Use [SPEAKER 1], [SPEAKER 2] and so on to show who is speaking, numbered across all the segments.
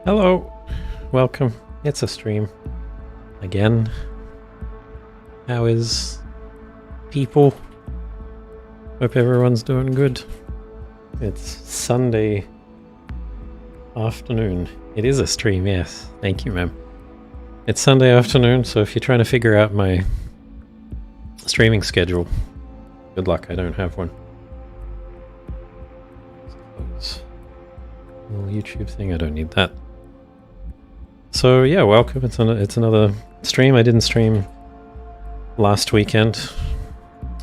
[SPEAKER 1] Hello, welcome. It's a stream again. How is people? Hope everyone's doing good. It's Sunday afternoon. It is a stream, yes. Thank you, ma'am. It's Sunday afternoon, so if you're trying to figure out my streaming schedule, good luck, I don't have one. Little YouTube thing, I don't need that. So yeah, welcome. It's another stream. I didn't stream last weekend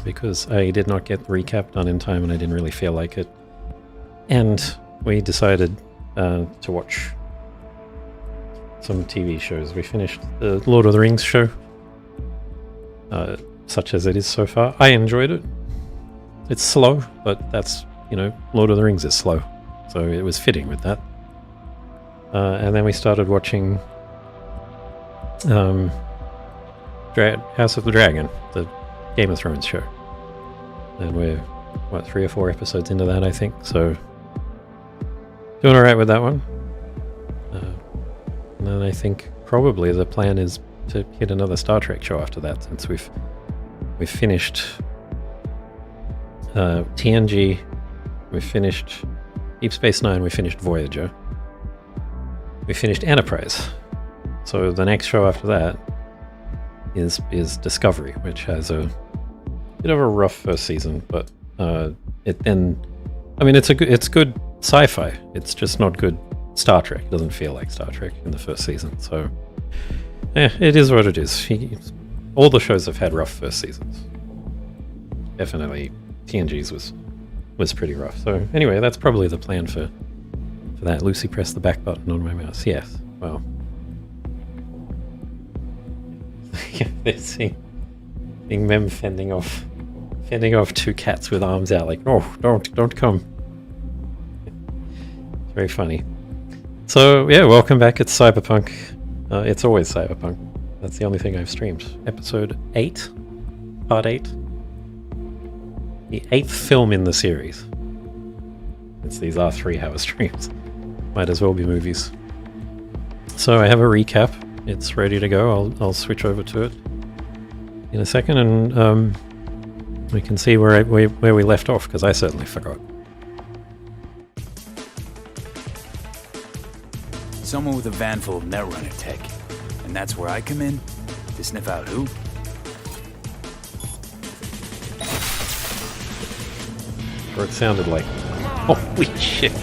[SPEAKER 1] because I did not get the recap done in time and I didn't really feel like it. And we decided to watch some TV shows. We finished the Lord of the Rings show, such as it is so far. I enjoyed it. It's slow, but that's, you know, Lord of the Rings is slow. So it was fitting with that. And then we started watching House of the Dragon, the Game of Thrones show. And we're, 3 or 4 episodes into that, I think. So doing alright with that one. And then I think probably the plan is to hit another Star Trek show after that, since we've finished TNG, we've finished Deep Space Nine, we finished Voyager, we finished Enterprise. So the next show after that is Discovery, which has a bit of a rough first season, but it's good sci-fi. It's just not good Star Trek. It doesn't feel like Star Trek in the first season. So yeah, it is what it is. All the shows have had rough first seasons. Definitely TNG's was pretty rough. So anyway, that's probably the plan for that. Lucy pressed the back button on my mouse. Yes. Well, they're seeing Mem fending off 2 cats with arms out, like, oh, don't come. It's very funny. So yeah, welcome back. It's Cyberpunk. It's always Cyberpunk. That's the only thing I've streamed. Episode 8, part 8. The 8th film in the series. These are 3-hour streams. Might as well be movies. So I have a recap. It's ready to go. I'll switch over to it in a second, and we can see where we left off, because I certainly forgot.
[SPEAKER 2] Someone with a van full of Netrunner tech, and that's where I come in to sniff out who.
[SPEAKER 1] Or it sounded like, holy shit.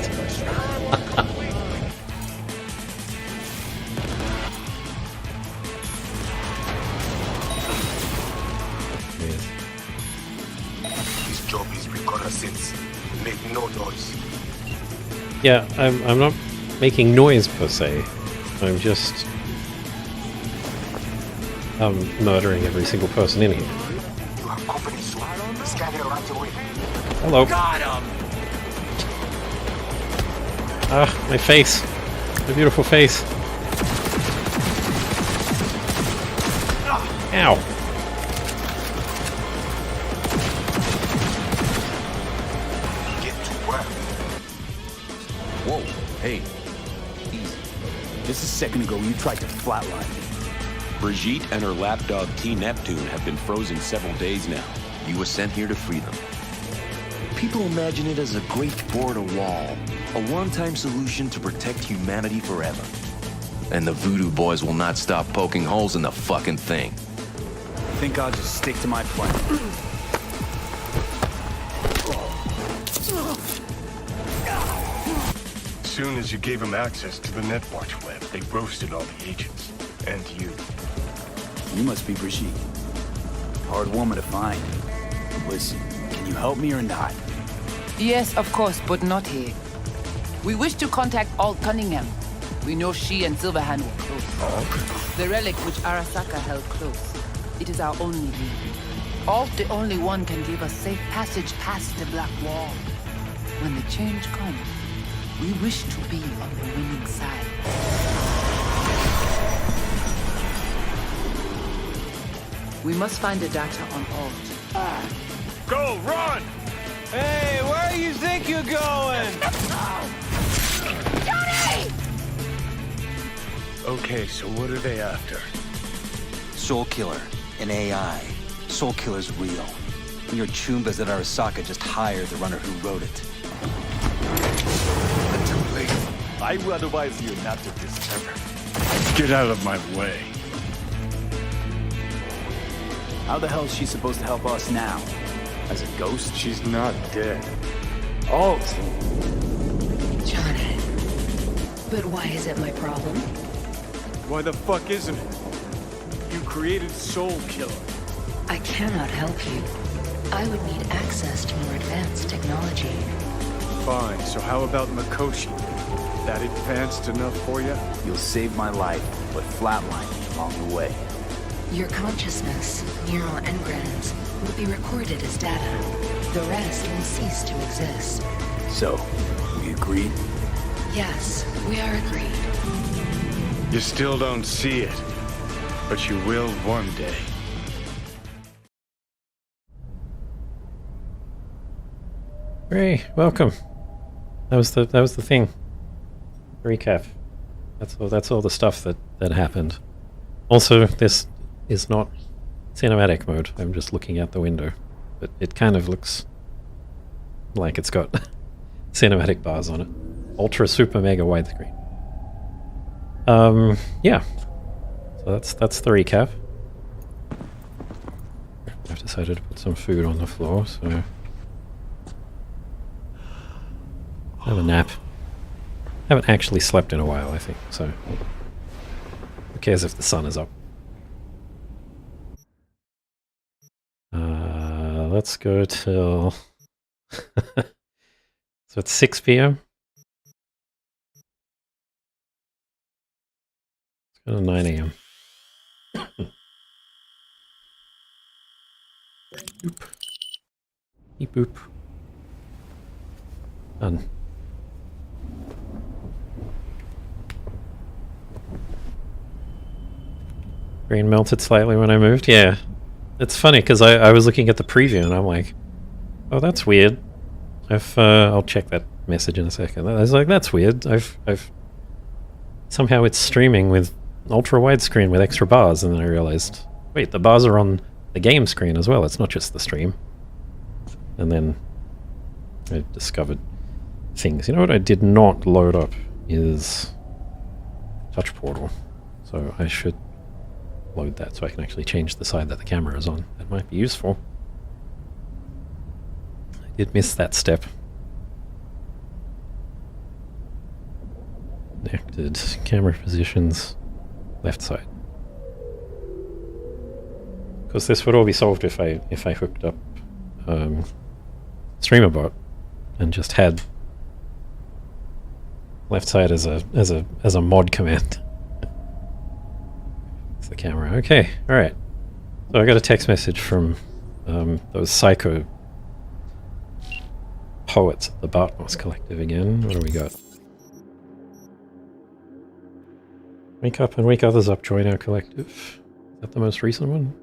[SPEAKER 3] This job is reconnaissance. Make no noise.
[SPEAKER 1] Yeah, I'm not making noise per se. I'm just murdering every single person in here.
[SPEAKER 3] You have company soon. Scan it right away.
[SPEAKER 1] Hello.
[SPEAKER 2] Got him!
[SPEAKER 1] Ah, my face. My beautiful face. Ow.
[SPEAKER 3] Get to work.
[SPEAKER 2] Whoa, hey. Easy. Just a second ago, you tried to flatline me.
[SPEAKER 4] Brigitte and her lapdog T. Neptune have been frozen several days now.
[SPEAKER 5] You were sent here to free them. People imagine it as a great border wall, a one-time solution to protect humanity forever. And the Voodoo Boys will not stop poking holes in the fucking thing.
[SPEAKER 2] I think I'll just stick to my plan.
[SPEAKER 3] Soon as you gave them access to the Netwatch web, they roasted all the agents. And you.
[SPEAKER 2] You must be Brigitte. Hard woman to find. Listen, can you help me or not?
[SPEAKER 6] Yes, of course, but not here. We wish to contact Alt Cunningham. We know she and Silverhand were close. The relic which Arasaka held close. It is our only lead. Alt, the only one, can give us safe passage past the Blackwall. When the change comes, we wish to be on the winning side. We must find the data on Alt.
[SPEAKER 3] Go, run!
[SPEAKER 7] Hey, where do you think you're going?
[SPEAKER 6] Johnny!
[SPEAKER 3] Okay, so what are they after?
[SPEAKER 2] Soul Killer, an AI. Soul Killer's real. Your Chumbas at Arasaka just hired the runner who wrote it.
[SPEAKER 3] Too late.
[SPEAKER 7] I would advise you not to disturb her.
[SPEAKER 3] Get out of my way.
[SPEAKER 2] How the hell is she supposed to help us now? As a ghost?
[SPEAKER 3] She's not dead. Alt!
[SPEAKER 8] Johnny. But why is it my problem?
[SPEAKER 3] Why the fuck isn't it? You created Soul Killer.
[SPEAKER 8] I cannot help you. I would need access to more advanced technology.
[SPEAKER 3] Fine, so how about Mikoshi? That advanced enough for you?
[SPEAKER 2] You'll save my life, but flatline me along the way.
[SPEAKER 8] Your consciousness, neural engrams, will be recorded as data. The rest will cease to exist.
[SPEAKER 2] So, we agreed?
[SPEAKER 8] Yes, we are agreed.
[SPEAKER 3] You still don't see it, but you will one day.
[SPEAKER 1] Hey, welcome. That was the thing. Recap. That's all the stuff that happened. Also, this is not cinematic mode. I'm just looking out the window, but it kind of looks like it's got cinematic bars on it. Ultra super mega widescreen. Yeah. So that's the recap. I've decided to put some food on the floor, so have a nap. Haven't actually slept in a while, I think, so who cares if the sun is up? Let's go till so it's 6 p.m. Let's go to 9 a.m. Boop. Beep boop. Done. Green melted slightly when I moved. Yeah, it's funny because I was looking at the preview and I'm like, oh, that's weird. I'll check that message in a second. I was like, that's weird. I've somehow it's streaming with ultra widescreen with extra bars, and then I realized, wait, the bars are on the game screen as well. It's not just the stream. And then I discovered things. You know what I did not load up is Touch Portal. So I should load that so I can actually change the side that the camera is on. That might be useful. I did miss that step. Connected camera positions, left side. Because this would all be solved if I hooked up StreamerBot and just had left side as a mod command. It's the camera. Okay, all right. So I got a text message from those psycho poets at the Bartmoss Collective again. What do we got? Wake up and wake others up. Join our collective. Is that the most recent one?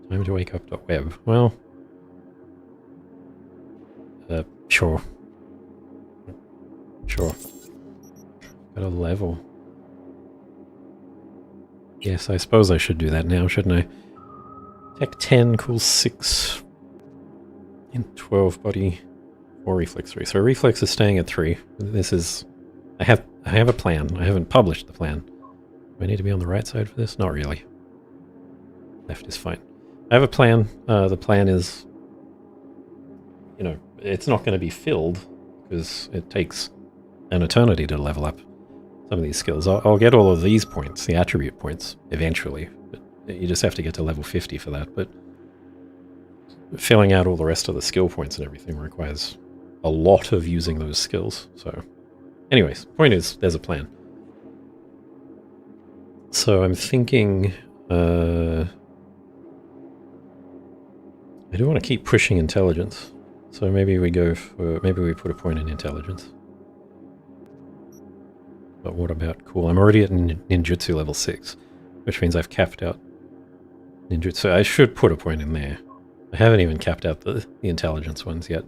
[SPEAKER 1] Time to wake up.web. Well, sure. Sure. Got a level. Yes, I suppose I should do that now, shouldn't I? Tech 10, cool 6. In 12, body 4, reflex 3. So reflex is staying at 3. This is... I have a plan. I haven't published the plan. Do I need to be on the right side for this? Not really. Left is fine. I have a plan. The plan is, you know, it's not going to be filled because it takes an eternity to level up some of these skills. I'll get all of these points, the attribute points, eventually. But you just have to get to level 50 for that. But filling out all the rest of the skill points and everything requires a lot of using those skills. So, anyways, point is, there's a plan. So I'm thinking, I do want to keep pushing intelligence. So maybe we go for, maybe we put a point in intelligence. But what about cool? I'm already at ninjutsu level 6, which means I've capped out ninjutsu. I should put a point in there. I haven't even capped out the intelligence ones yet.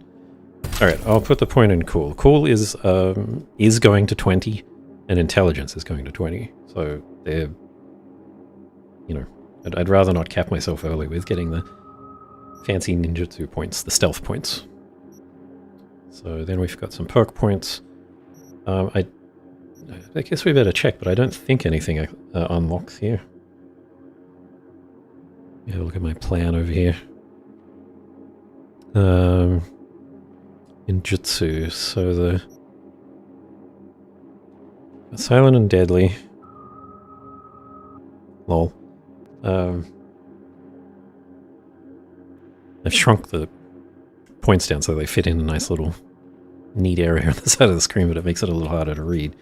[SPEAKER 1] Alright, I'll put the point in cool. Cool is going to 20, and intelligence is going to 20. So they're, you know, I'd rather not cap myself early with getting the fancy ninjutsu points, the stealth points. So then we've got some perk points. I guess we better check, but I don't think anything unlocks here. Yeah, look at my plan over here. Ninjutsu, so the silent and deadly. Lol. I've shrunk the points down so they fit in a nice little neat area on the side of the screen, but it makes it a little harder to read.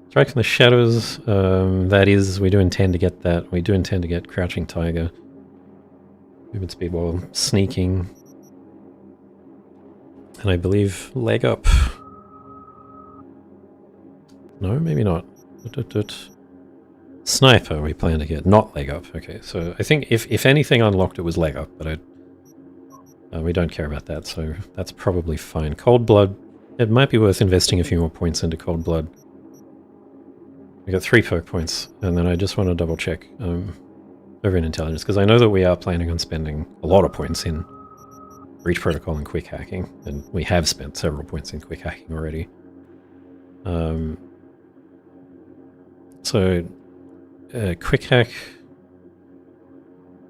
[SPEAKER 1] Strike from the shadows, that is, we do intend to get that. We do intend to get Crouching Tiger. Movement speed while sneaking. And I believe leg up. No, maybe not. Sniper we plan to get, not leg up. Okay, so I think if anything unlocked it was leg up, but we don't care about that, so that's probably fine. Cold Blood, it might be worth investing a few more points into Cold Blood. We got 3 perk points, and then I just want to double check over in intelligence, because I know that we are planning on spending a lot of points in Breach Protocol and Quick Hacking, and we have spent several points in Quick Hacking already. So, Quick Hack,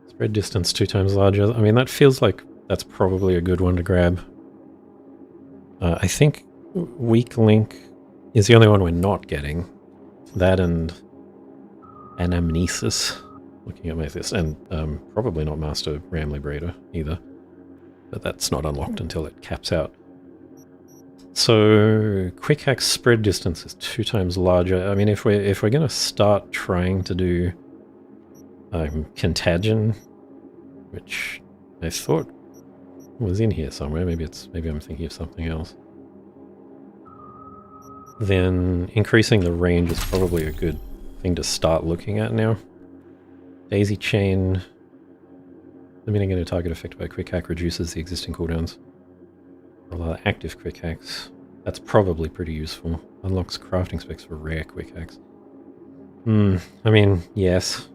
[SPEAKER 1] spread distance 2 times larger. I mean, that feels like that's probably a good one to grab. I think Weak Link is the only one we're not getting. That and Anamnesis, looking at my list, and probably not Master Ram Liberator either. But that's not unlocked until it caps out. So Quick Hack spread distance is 2 times larger. I mean, if we're going to start trying to do Contagion, which I thought was in here somewhere, maybe I'm thinking of something else, then increasing the range is probably a good thing to start looking at now. Daisy Chain, limiting a target affected by Quick Hack reduces the existing cooldowns. A lot of active Quick Hacks. That's probably pretty useful. Unlocks crafting specs for rare Quick Hacks. I mean, yes.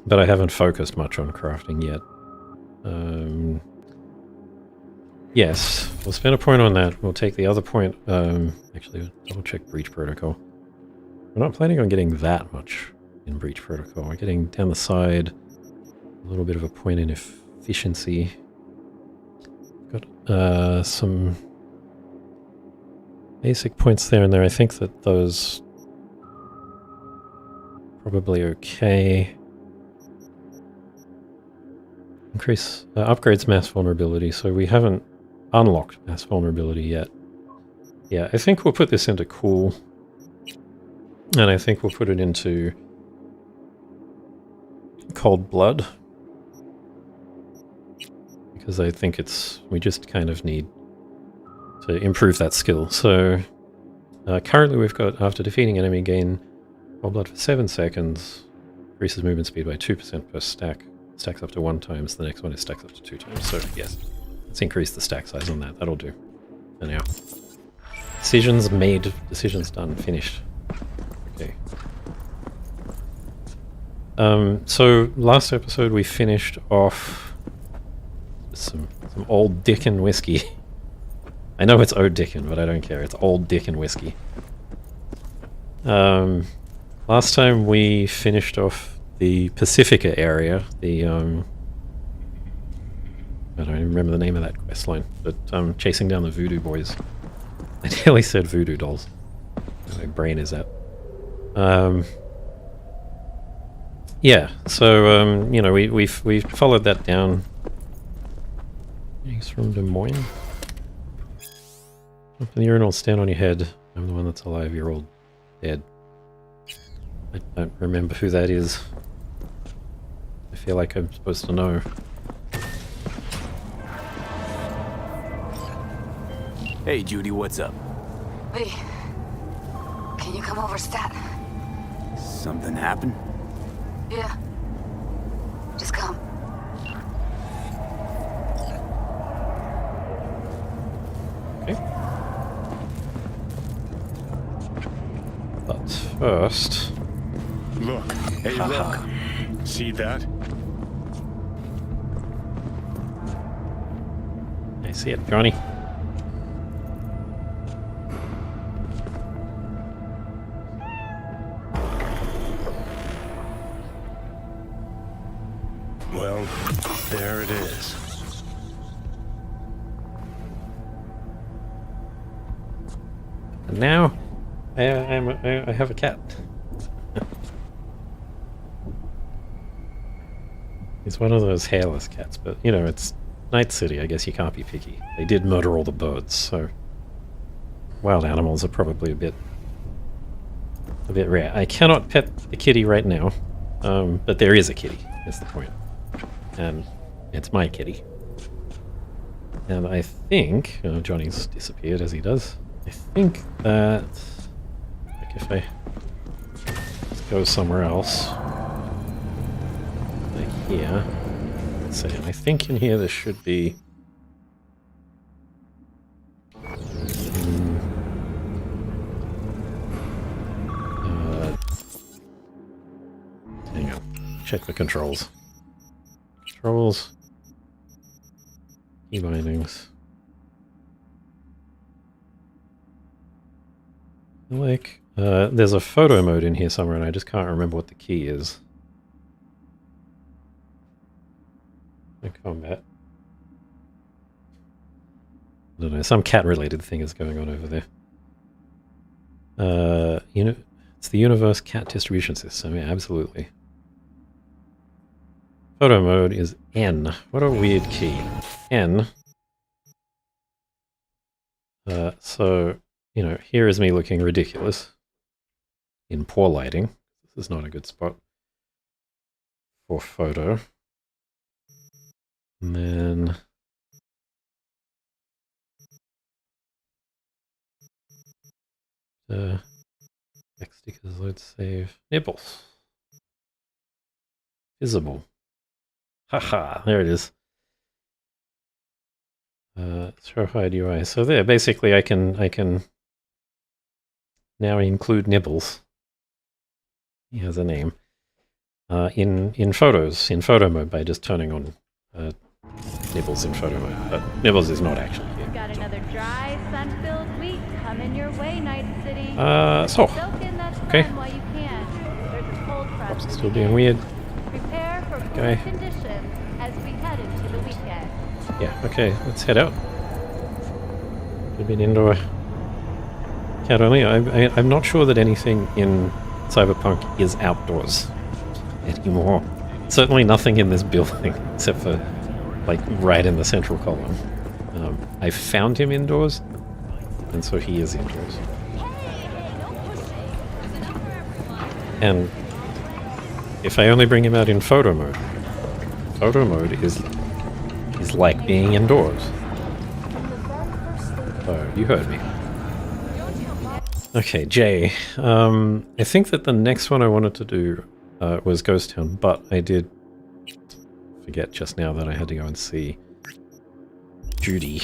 [SPEAKER 1] But I haven't focused much on crafting yet. Yes, we'll spend a point on that. We'll take the other point. Actually, double check Breach Protocol. We're not planning on getting that much in Breach Protocol. We're getting down the side a little bit of a point in efficiency. Got some basic points there and there. I think that those probably okay. Increase upgrades mass vulnerability, so we haven't unlocked mass vulnerability yet. Yeah, I think we'll put this into cool, and I think we'll put it into Cold Blood, because I think we just kind of need to improve that skill. So currently we've got, after defeating enemy, gain Cold Blood for 7 seconds, increases movement speed by 2% per stack. Stacks up to 1 times, the next one is stacks up to 2 times. So yes, let's increase the stack size on that. That'll do for now. Decisions made, decisions done, finished. Okay. So last episode we finished off some old Dickin whiskey. I know it's Old Dickin, but I don't care. It's Old Dickin whiskey. Last time we finished off the Pacifica area, the I don't even remember the name of that quest line, but chasing down the Voodoo Boys. I nearly said Voodoo Dolls. My brain is at. Yeah, so you know, we've followed that down. He's from Des Moines. Jump in the urinal, stand on your head. I'm the one that's alive. You're all dead. I don't remember who that is. I feel like I'm supposed to know.
[SPEAKER 7] Hey, Judy, what's up?
[SPEAKER 8] Lee, can you come over, stat?
[SPEAKER 7] Something happened?
[SPEAKER 8] Yeah. Just come.
[SPEAKER 1] Okay. first...
[SPEAKER 3] Look. Hey,
[SPEAKER 1] Haha.
[SPEAKER 3] look. See that?
[SPEAKER 1] I see it, Johnny.
[SPEAKER 3] Well, there it is.
[SPEAKER 1] And now, I have a cat. He's one of those hairless cats, but, you know, it's Night City, I guess you can't be picky. They did murder all the birds, so... Wild animals are probably a bit rare. I cannot pet the kitty right now, but there is a kitty, is the point. And it's my kitty. And I think... Johnny's disappeared, as he does. I think that... Like, if I just go somewhere else... Like here... Let's see, I think in here there should be... hang on. Check the controls. Controls. Key bindings. Like, there's a photo mode in here somewhere and I just can't remember what the key is. The combat. I don't know, some cat-related thing is going on over there. It's the Universe Cat Distribution System, yeah, absolutely. Photo mode is N. What a weird key. N. So, you know, here is me looking ridiculous. In poor lighting. This is not a good spot for photo. And then... Back stickers, load save. Nipples. Visible. Haha, there it is. Throw hide UI. So there, basically I can now include nibbles. He has a name. In photos, in photo mode by just turning on nibbles in photo mode. But nibbles is not actually here.
[SPEAKER 9] Got another dry, sun-filled week coming your way, Night City.
[SPEAKER 1] So
[SPEAKER 9] Soak in that sun
[SPEAKER 1] okay.
[SPEAKER 9] while you can. There's a cold front
[SPEAKER 1] Pops is
[SPEAKER 9] to
[SPEAKER 1] still
[SPEAKER 9] begin.
[SPEAKER 1] being weird.
[SPEAKER 9] Prepare for
[SPEAKER 1] Okay.
[SPEAKER 9] cooler conditions as we head into the weekend.
[SPEAKER 1] Yeah, okay, let's head out. Could be an indoor cat only. I'm not sure that anything in Cyberpunk is outdoors anymore. Certainly nothing in this building, except for, like, right in the central column. I found him indoors, and so he is indoors. And if I only bring him out in photo mode is like being indoors. So, you heard me. Okay, Jay. I think that the next one I wanted to do was Ghost Town, but I did forget just now that I had to go and see Judy.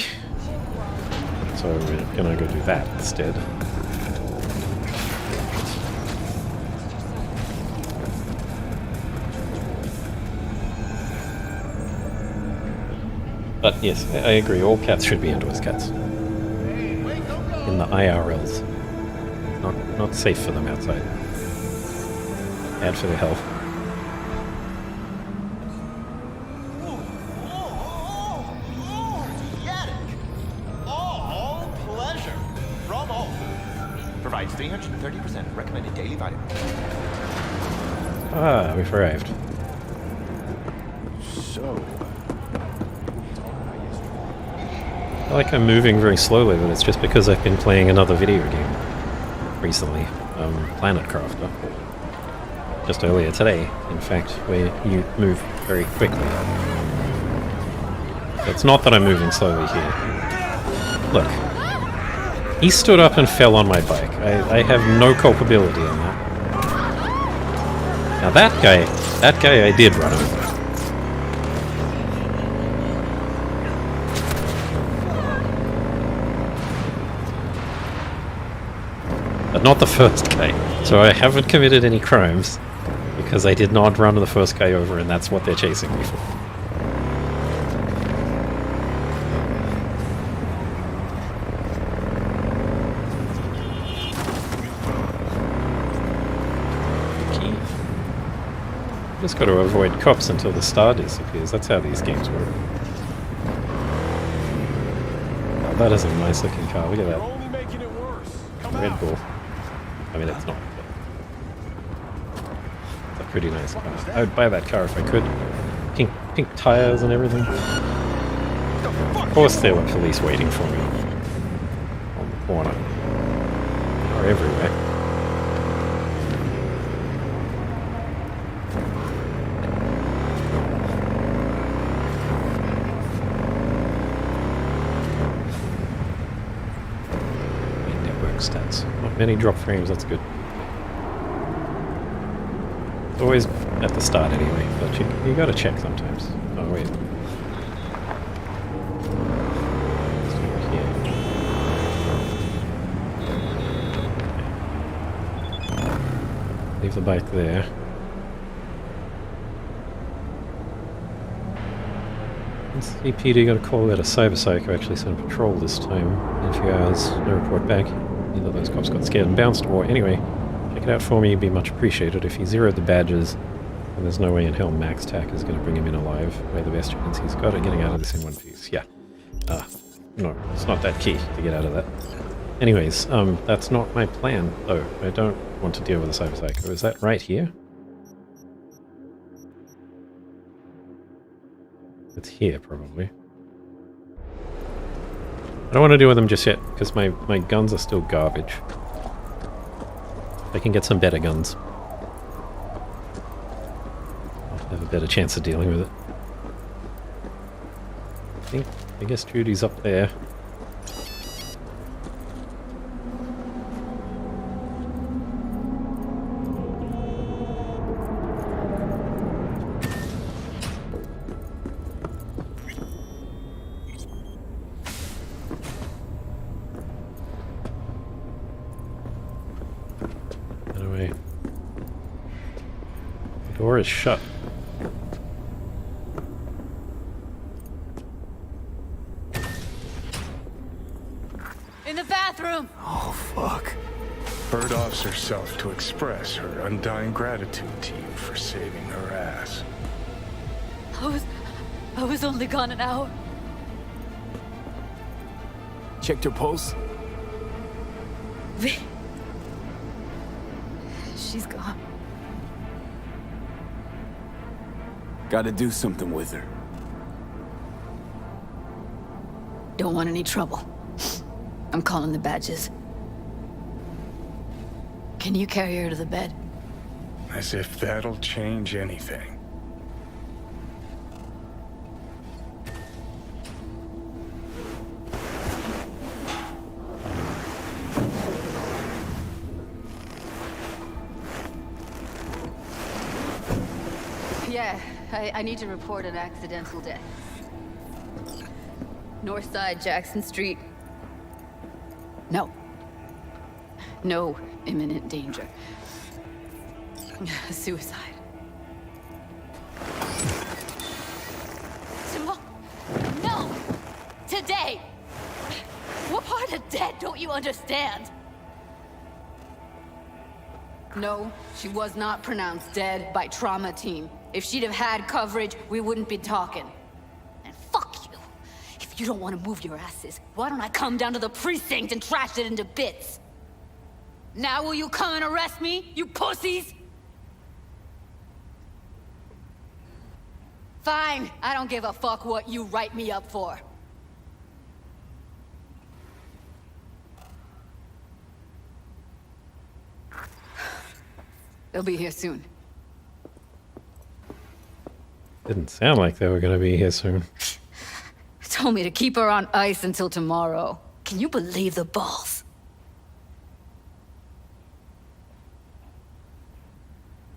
[SPEAKER 1] So we're gonna go do that instead. But yes, I agree, all cats should be indoors cats. In the IRLs. Not safe for them outside. Bad for their health.
[SPEAKER 7] All pleasure. Bravo. Provides 330% recommended daily vitamin.
[SPEAKER 1] Ah, we've arrived.
[SPEAKER 7] So,
[SPEAKER 1] I like I'm moving very slowly, but it's just because I've been playing another video game recently, Planet Crafter. Just earlier today, in fact, where you move very quickly. It's not that I'm moving slowly here. Look. He stood up and fell on my bike. I have no culpability in that. Now that guy I did run over. but not the first guy. So I haven't committed any crimes because I did not run the first guy over, and that's what they're chasing me for. Just got to avoid cops until the star disappears. That's how these games work. Oh, that is a nice looking car. Look at that.
[SPEAKER 3] Only making it worse.
[SPEAKER 1] Red Bull. I mean, it's not. But it's a pretty nice car. I would buy that car if I could. Pink tires and everything. Of course there were police waiting for me. On the corner. Or everywhere. Stats. Not many drop frames, that's good. It's always at the start anyway, but you gotta check sometimes. Oh wait. Leave the bike there. CPD got a call that a cyber psycho actually sent a patrol this time in a few hours. No report back. Either those cops got scared and bounced, or anyway, check it out for me, it'd be much appreciated. If he zeroed the badges, then there's no way in hell Max Tack is going to bring him in alive. Way the best chance he's got at getting out of this in one piece. Yeah. No, it's not that key to get out of that. Anyways, that's not my plan, though. I don't want to deal with a cyber psycho. Is that right here? It's here, probably. I don't want to deal with them just yet, because my guns are still garbage. I can get some better guns. I'll have a better chance of dealing with it. I guess Judy's up there. Door is shut.
[SPEAKER 6] In the bathroom!
[SPEAKER 3] Oh, fuck. Bird offs herself to express her undying gratitude to you for saving her ass.
[SPEAKER 10] I was only gone an hour.
[SPEAKER 5] Checked her pulse?
[SPEAKER 10] She's gone.
[SPEAKER 5] Gotta do something with her.
[SPEAKER 10] Don't want any trouble. I'm calling the badges. Can you carry her to the bed?
[SPEAKER 3] As if that'll change anything.
[SPEAKER 10] Yeah, I need to report an accidental death. North side, Jackson Street. No. No imminent danger. Suicide.
[SPEAKER 11] No! Today! What part of dead don't you understand?
[SPEAKER 10] No, she was not pronounced dead by trauma team. If she'd have had coverage, we wouldn't be talking.
[SPEAKER 11] And fuck you! If you don't want to move your asses, why don't I come down to the precinct and trash it into bits? Now will you come and arrest me, you pussies? Fine, I don't give a fuck what you write me up for.
[SPEAKER 10] They'll be here soon.
[SPEAKER 1] Didn't sound like they were going to be here soon.
[SPEAKER 10] Told me to keep her on ice until tomorrow. Can you believe the balls?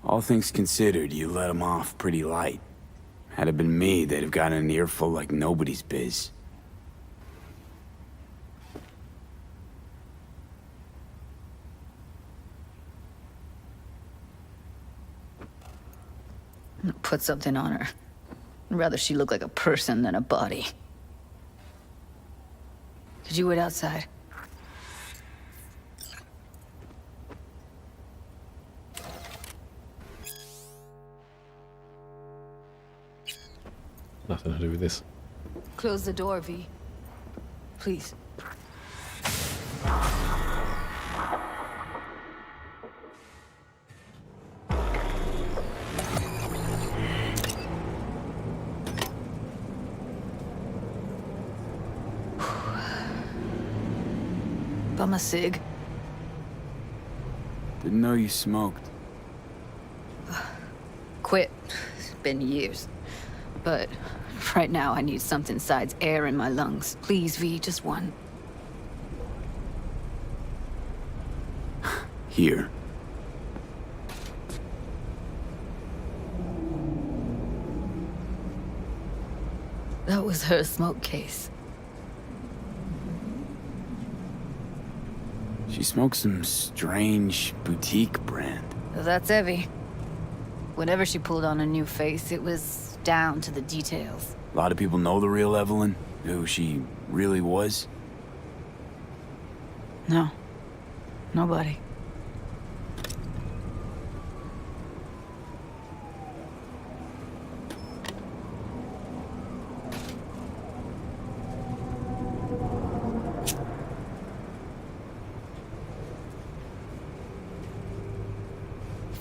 [SPEAKER 5] All things considered, you let them off pretty light. Had it been me, they'd have gotten an earful like nobody's biz.
[SPEAKER 10] Put something on her. I'd rather she look like a person than a body. Could you wait outside?
[SPEAKER 1] Nothing to do with this.
[SPEAKER 10] Close the door, V. Please. Bum a cig.
[SPEAKER 12] Didn't know you smoked.
[SPEAKER 10] Quit. It's been years. But right now I need something besides air in my lungs. Please, V, just one.
[SPEAKER 12] Here.
[SPEAKER 10] That was her smoke case.
[SPEAKER 12] She smokes some strange boutique brand.
[SPEAKER 10] That's Evie. Whenever she pulled on a new face, it was down to the details.
[SPEAKER 12] A lot of people know the real Evelyn, who she really was.
[SPEAKER 10] No. Nobody.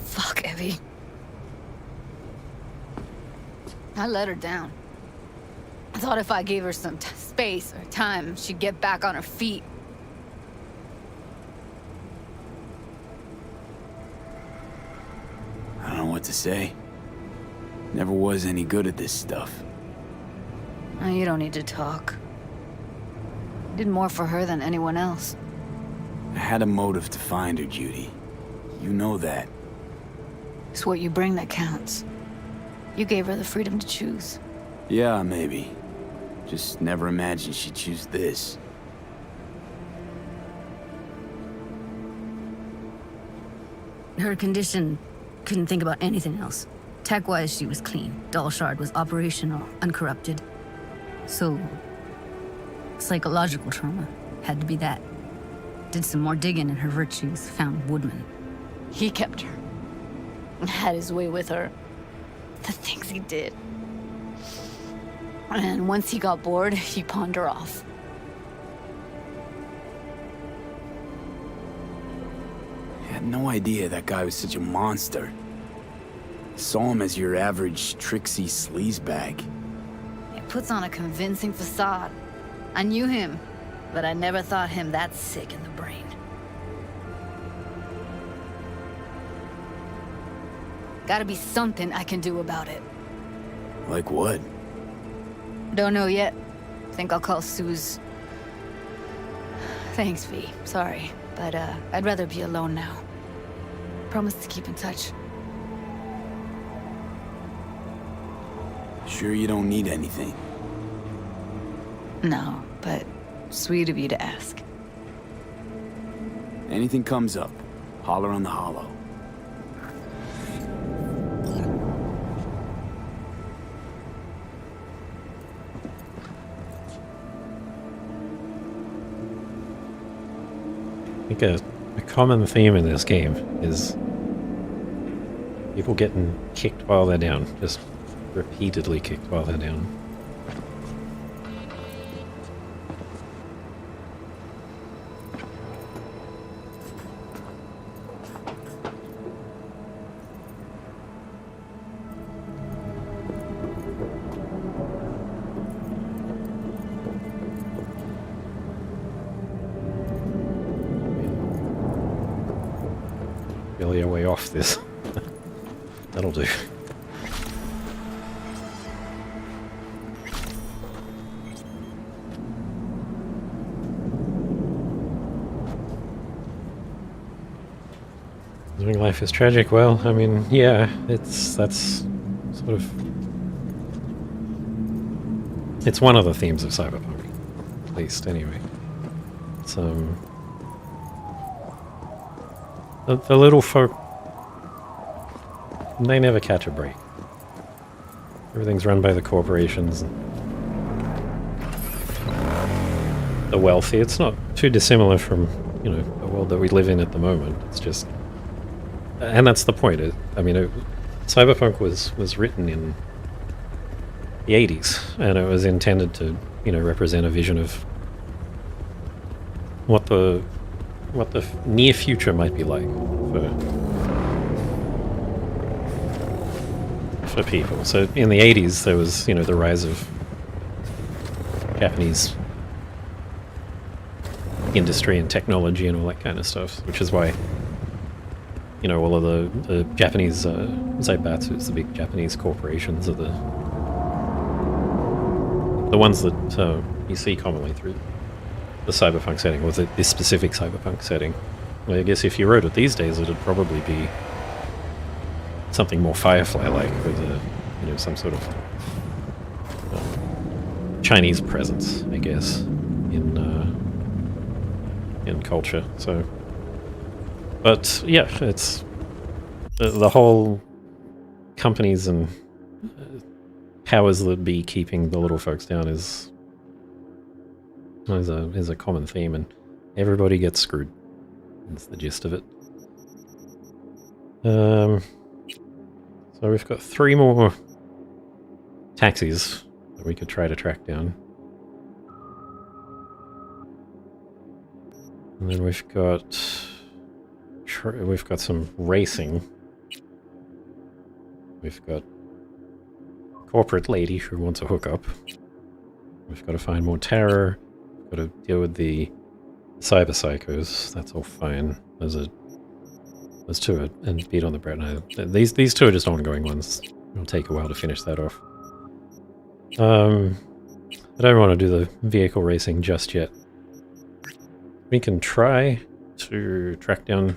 [SPEAKER 10] Fuck, Evie. I let her down. I thought if I gave her some space or time, she'd get back on her feet.
[SPEAKER 12] I don't know what to say. Never was any good at this stuff.
[SPEAKER 10] Oh, you don't need to talk. Did more for her than anyone else.
[SPEAKER 12] I had a motive to find her, Judy. You know that.
[SPEAKER 10] It's what you bring that counts. You gave her the freedom to choose.
[SPEAKER 12] Yeah, maybe. Just never imagined she'd choose this.
[SPEAKER 13] Her condition, couldn't think about anything else. Tech-wise, she was clean. Doll Shard was operational, uncorrupted. So, psychological trauma had to be that. Did some more digging in her virtues, found Woodman.
[SPEAKER 10] He kept her. Had his way with her. The things he did. And once he got bored, he pawned her off.
[SPEAKER 12] I had no idea that guy was such a monster. Saw him as your average tricksy sleazebag.
[SPEAKER 10] He puts on a convincing facade. I knew him, but I never thought him that sick in the brain. Gotta be something I can do about it.
[SPEAKER 12] Like what?
[SPEAKER 10] Don't know yet. Think I'll call Suze. Thanks, V. Sorry, but I'd rather be alone now. Promise to keep in touch.
[SPEAKER 12] Sure you don't need anything?
[SPEAKER 10] No, but sweet of you to ask.
[SPEAKER 12] Anything comes up, holler on the hollow.
[SPEAKER 1] I think a common theme in this game is people getting kicked while they're down. Just repeatedly kicked while they're down. Barely a way off this. That'll do. Living life is tragic. Well, I mean, yeah, that's sort of... It's one of the themes of Cyberpunk, at least, anyway. It's, the little folk, they never catch a break. Everything's run by the corporations. The wealthy. It's not too dissimilar from, you know, the world that we live in at the moment. It's just... And that's the point. Cyberpunk was written in the 80s, and it was intended to, you know, represent a vision of what the near future might be like for people. So in the 80s, there was, you know, the rise of Japanese industry and technology and all that kind of stuff, which is why, you know, all of the Japanese Zaibatsus, the big Japanese corporations, are the ones that you see commonly through the cyberpunk setting, or this specific cyberpunk setting. Well, I guess if you wrote it these days, it'd probably be something more Firefly-like, with you know, some sort of Chinese presence, I guess, in culture. So, but yeah, it's the whole companies and powers that be keeping the little folks down is a common theme, and everybody gets screwed. That's the gist of it. So we've got 3 more taxis that we could try to track down. And then we've got some racing. We've got corporate lady who wants a hookup. We've got to find more terror. We've got to deal with the cyber psychos. That's all fine. There's 2 and beat on the bread. No, these 2 are just ongoing ones. It'll take a while to finish that off. I don't want to do the vehicle racing just yet. We can try to track down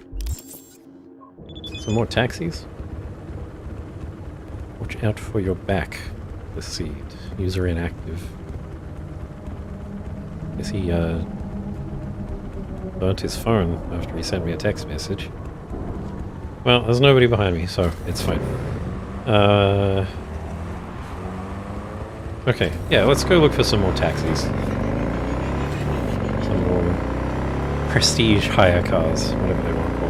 [SPEAKER 1] some more taxis. Watch out for your back. The seed. User inactive. Guess he burnt his phone after he sent me a text message. Well, there's nobody behind me, so it's fine. Okay, yeah, let's go look for some more taxis. Some more prestige hire cars, whatever they want to call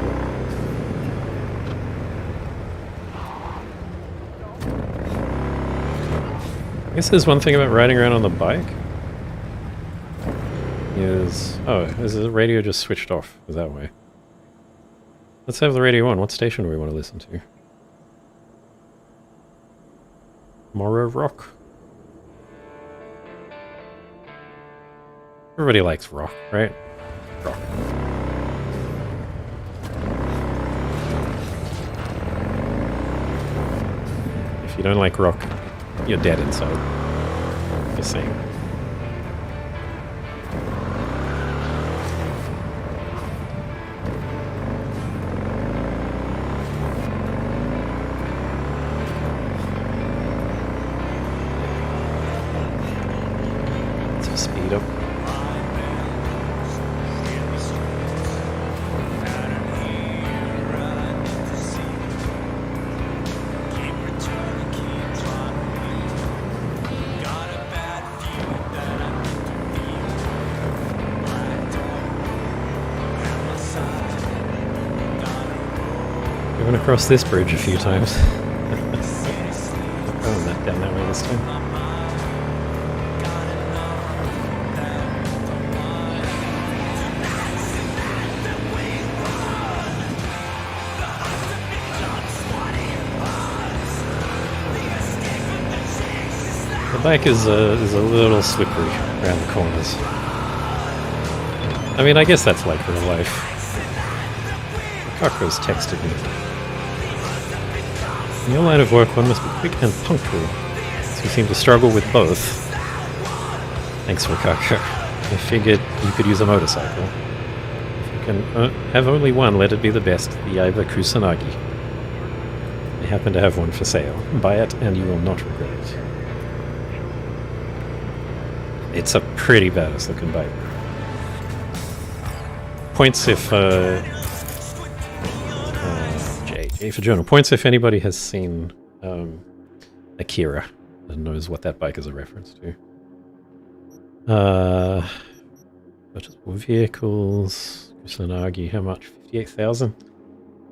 [SPEAKER 1] it. I guess there's one thing about riding around on the bike. Is the radio just switched off? Is that way? Let's have the radio on. What station do we want to listen to? Morrow Rock? Everybody likes rock, right? Rock. If you don't like rock, you're dead inside. Just saying. Let's speed up. Across this bridge a few times. Oh, not down that way this time. The bike is a little slippery around the corners. I mean, I guess that's like real life. Kako's texted me. In your line of work, one must be quick and punctual, so you seem to struggle with both. Thanks for Kako. I figured you could use a motorcycle. If you can have only one, let it be the best, the Aiba Kusanagi. I happen to have one for sale. Buy it and you will not regret it. It's a pretty badass looking bike. Points if J for journal. Points if anybody has seen Akira, and knows what that bike is a reference to. Purchasable vehicles. Kusanagi, how much? 58,000?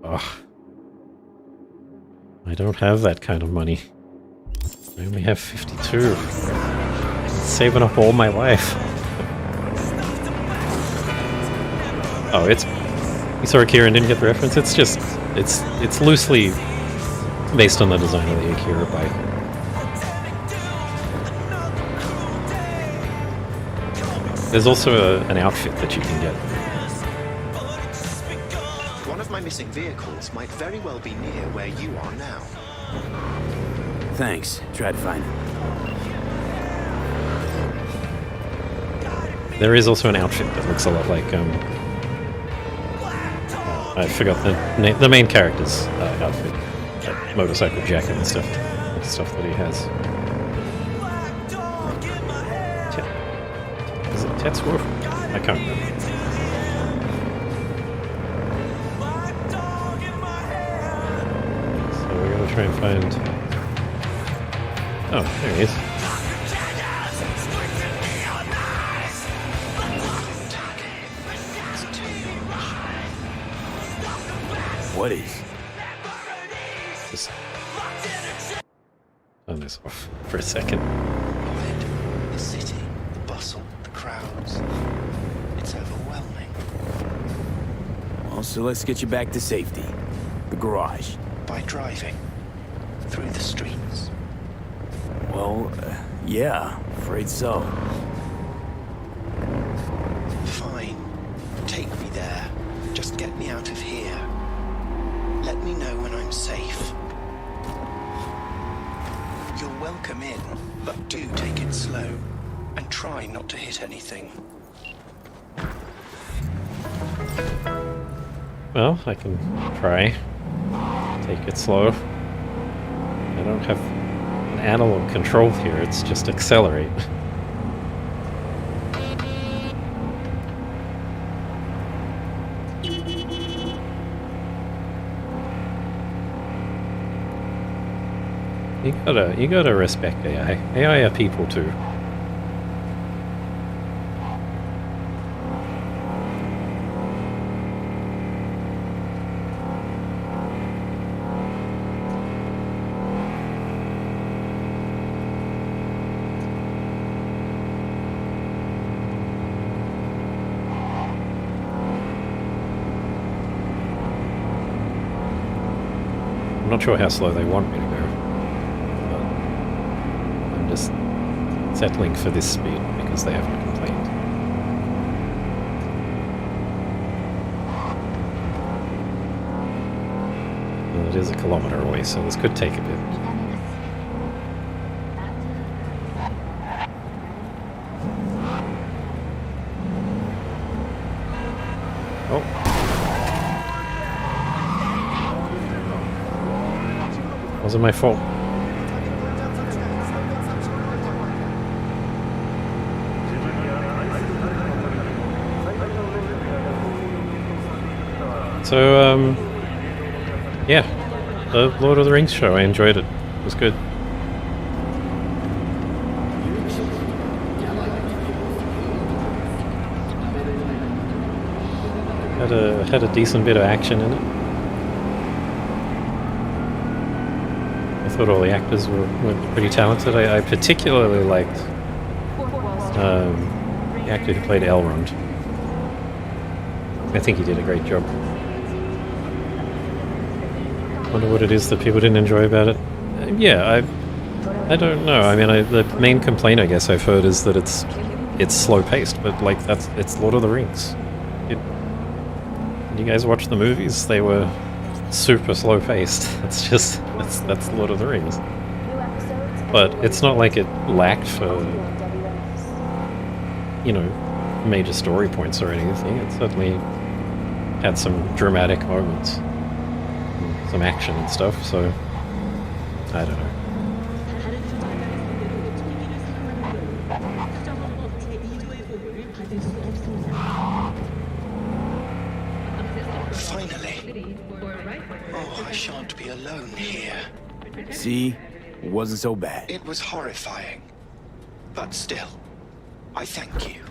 [SPEAKER 1] Oh. I don't have that kind of money. I only have 52. I've been saving up all my life. Oh, it's... You saw Akira and didn't get the reference? It's just... It's loosely based on the design of the Akira bike. There's also an outfit that you can get.
[SPEAKER 14] One of my missing vehicles might very well be near where you are now.
[SPEAKER 12] Thanks. Try to find it.
[SPEAKER 1] There is also an outfit that looks a lot like, I forgot the main character's outfit. That motorcycle jacket and stuff that he has. Is it Tetsuo? I can't remember. So we're gonna try and find... Oh, there he is.
[SPEAKER 12] What is?
[SPEAKER 1] Just turn this off for a second.
[SPEAKER 14] The city, the bustle, the crowds. It's overwhelming.
[SPEAKER 12] Well, so let's get you back to safety. The garage.
[SPEAKER 14] By driving through the streets.
[SPEAKER 12] Well, yeah, afraid so.
[SPEAKER 14] Fine. Take me there. Just get me out of here. Let me know when I'm safe. You're welcome in, but do take it slow. And try not to hit anything.
[SPEAKER 1] Well, I can try. Take it slow. I don't have an analog control here, it's just accelerate. You gotta respect AI. AI are people too. I'm not sure how slow they want me to go. Just settling for this speed because they haven't complained. Well, it is a kilometer away, so this could take a bit. Oh. Wasn't my fault. So, yeah, the Lord of the Rings show, I enjoyed it. It was good. Had a decent bit of action in it. I thought all the actors were pretty talented. I particularly liked the actor who played Elrond. I think he did a great job. Wonder what it is that people didn't enjoy about it. Yeah, I don't know. I mean, the main complaint I guess I've heard is that it's slow paced, but like it's Lord of the Rings. You guys watch the movies? They were super slow paced. That's Lord of the Rings. But it's not like it lacked for, you know, major story points or anything. It certainly had some dramatic moments, some action and stuff, so I don't know.
[SPEAKER 14] Finally. Oh, I shan't be alone here.
[SPEAKER 12] See? It wasn't so bad.
[SPEAKER 14] It was horrifying. But still, I thank you.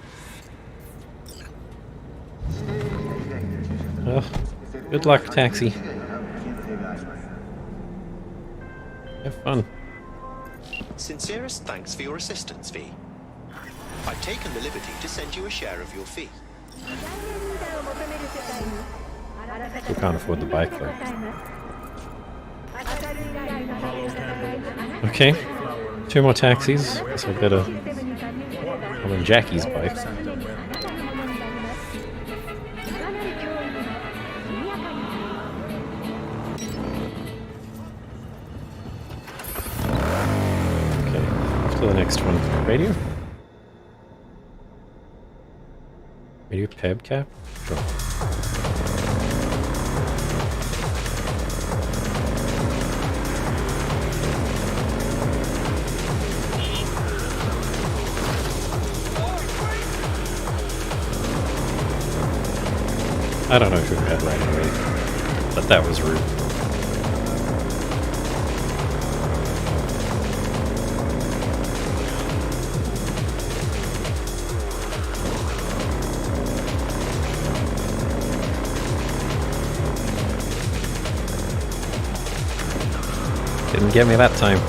[SPEAKER 1] Well, good luck, Taxi. Have fun.
[SPEAKER 14] Sincerest thanks for your assistance, V. I've taken the liberty to send you a share of your fee.
[SPEAKER 1] We can't afford the bike, though. Okay, 2 more taxis. Guess I better... I'm on Jackie's bike. Okay, off to the next one. Radio? Radio Peb Cap? Sure. I don't know who had right away, but that was rude. Didn't get me that time.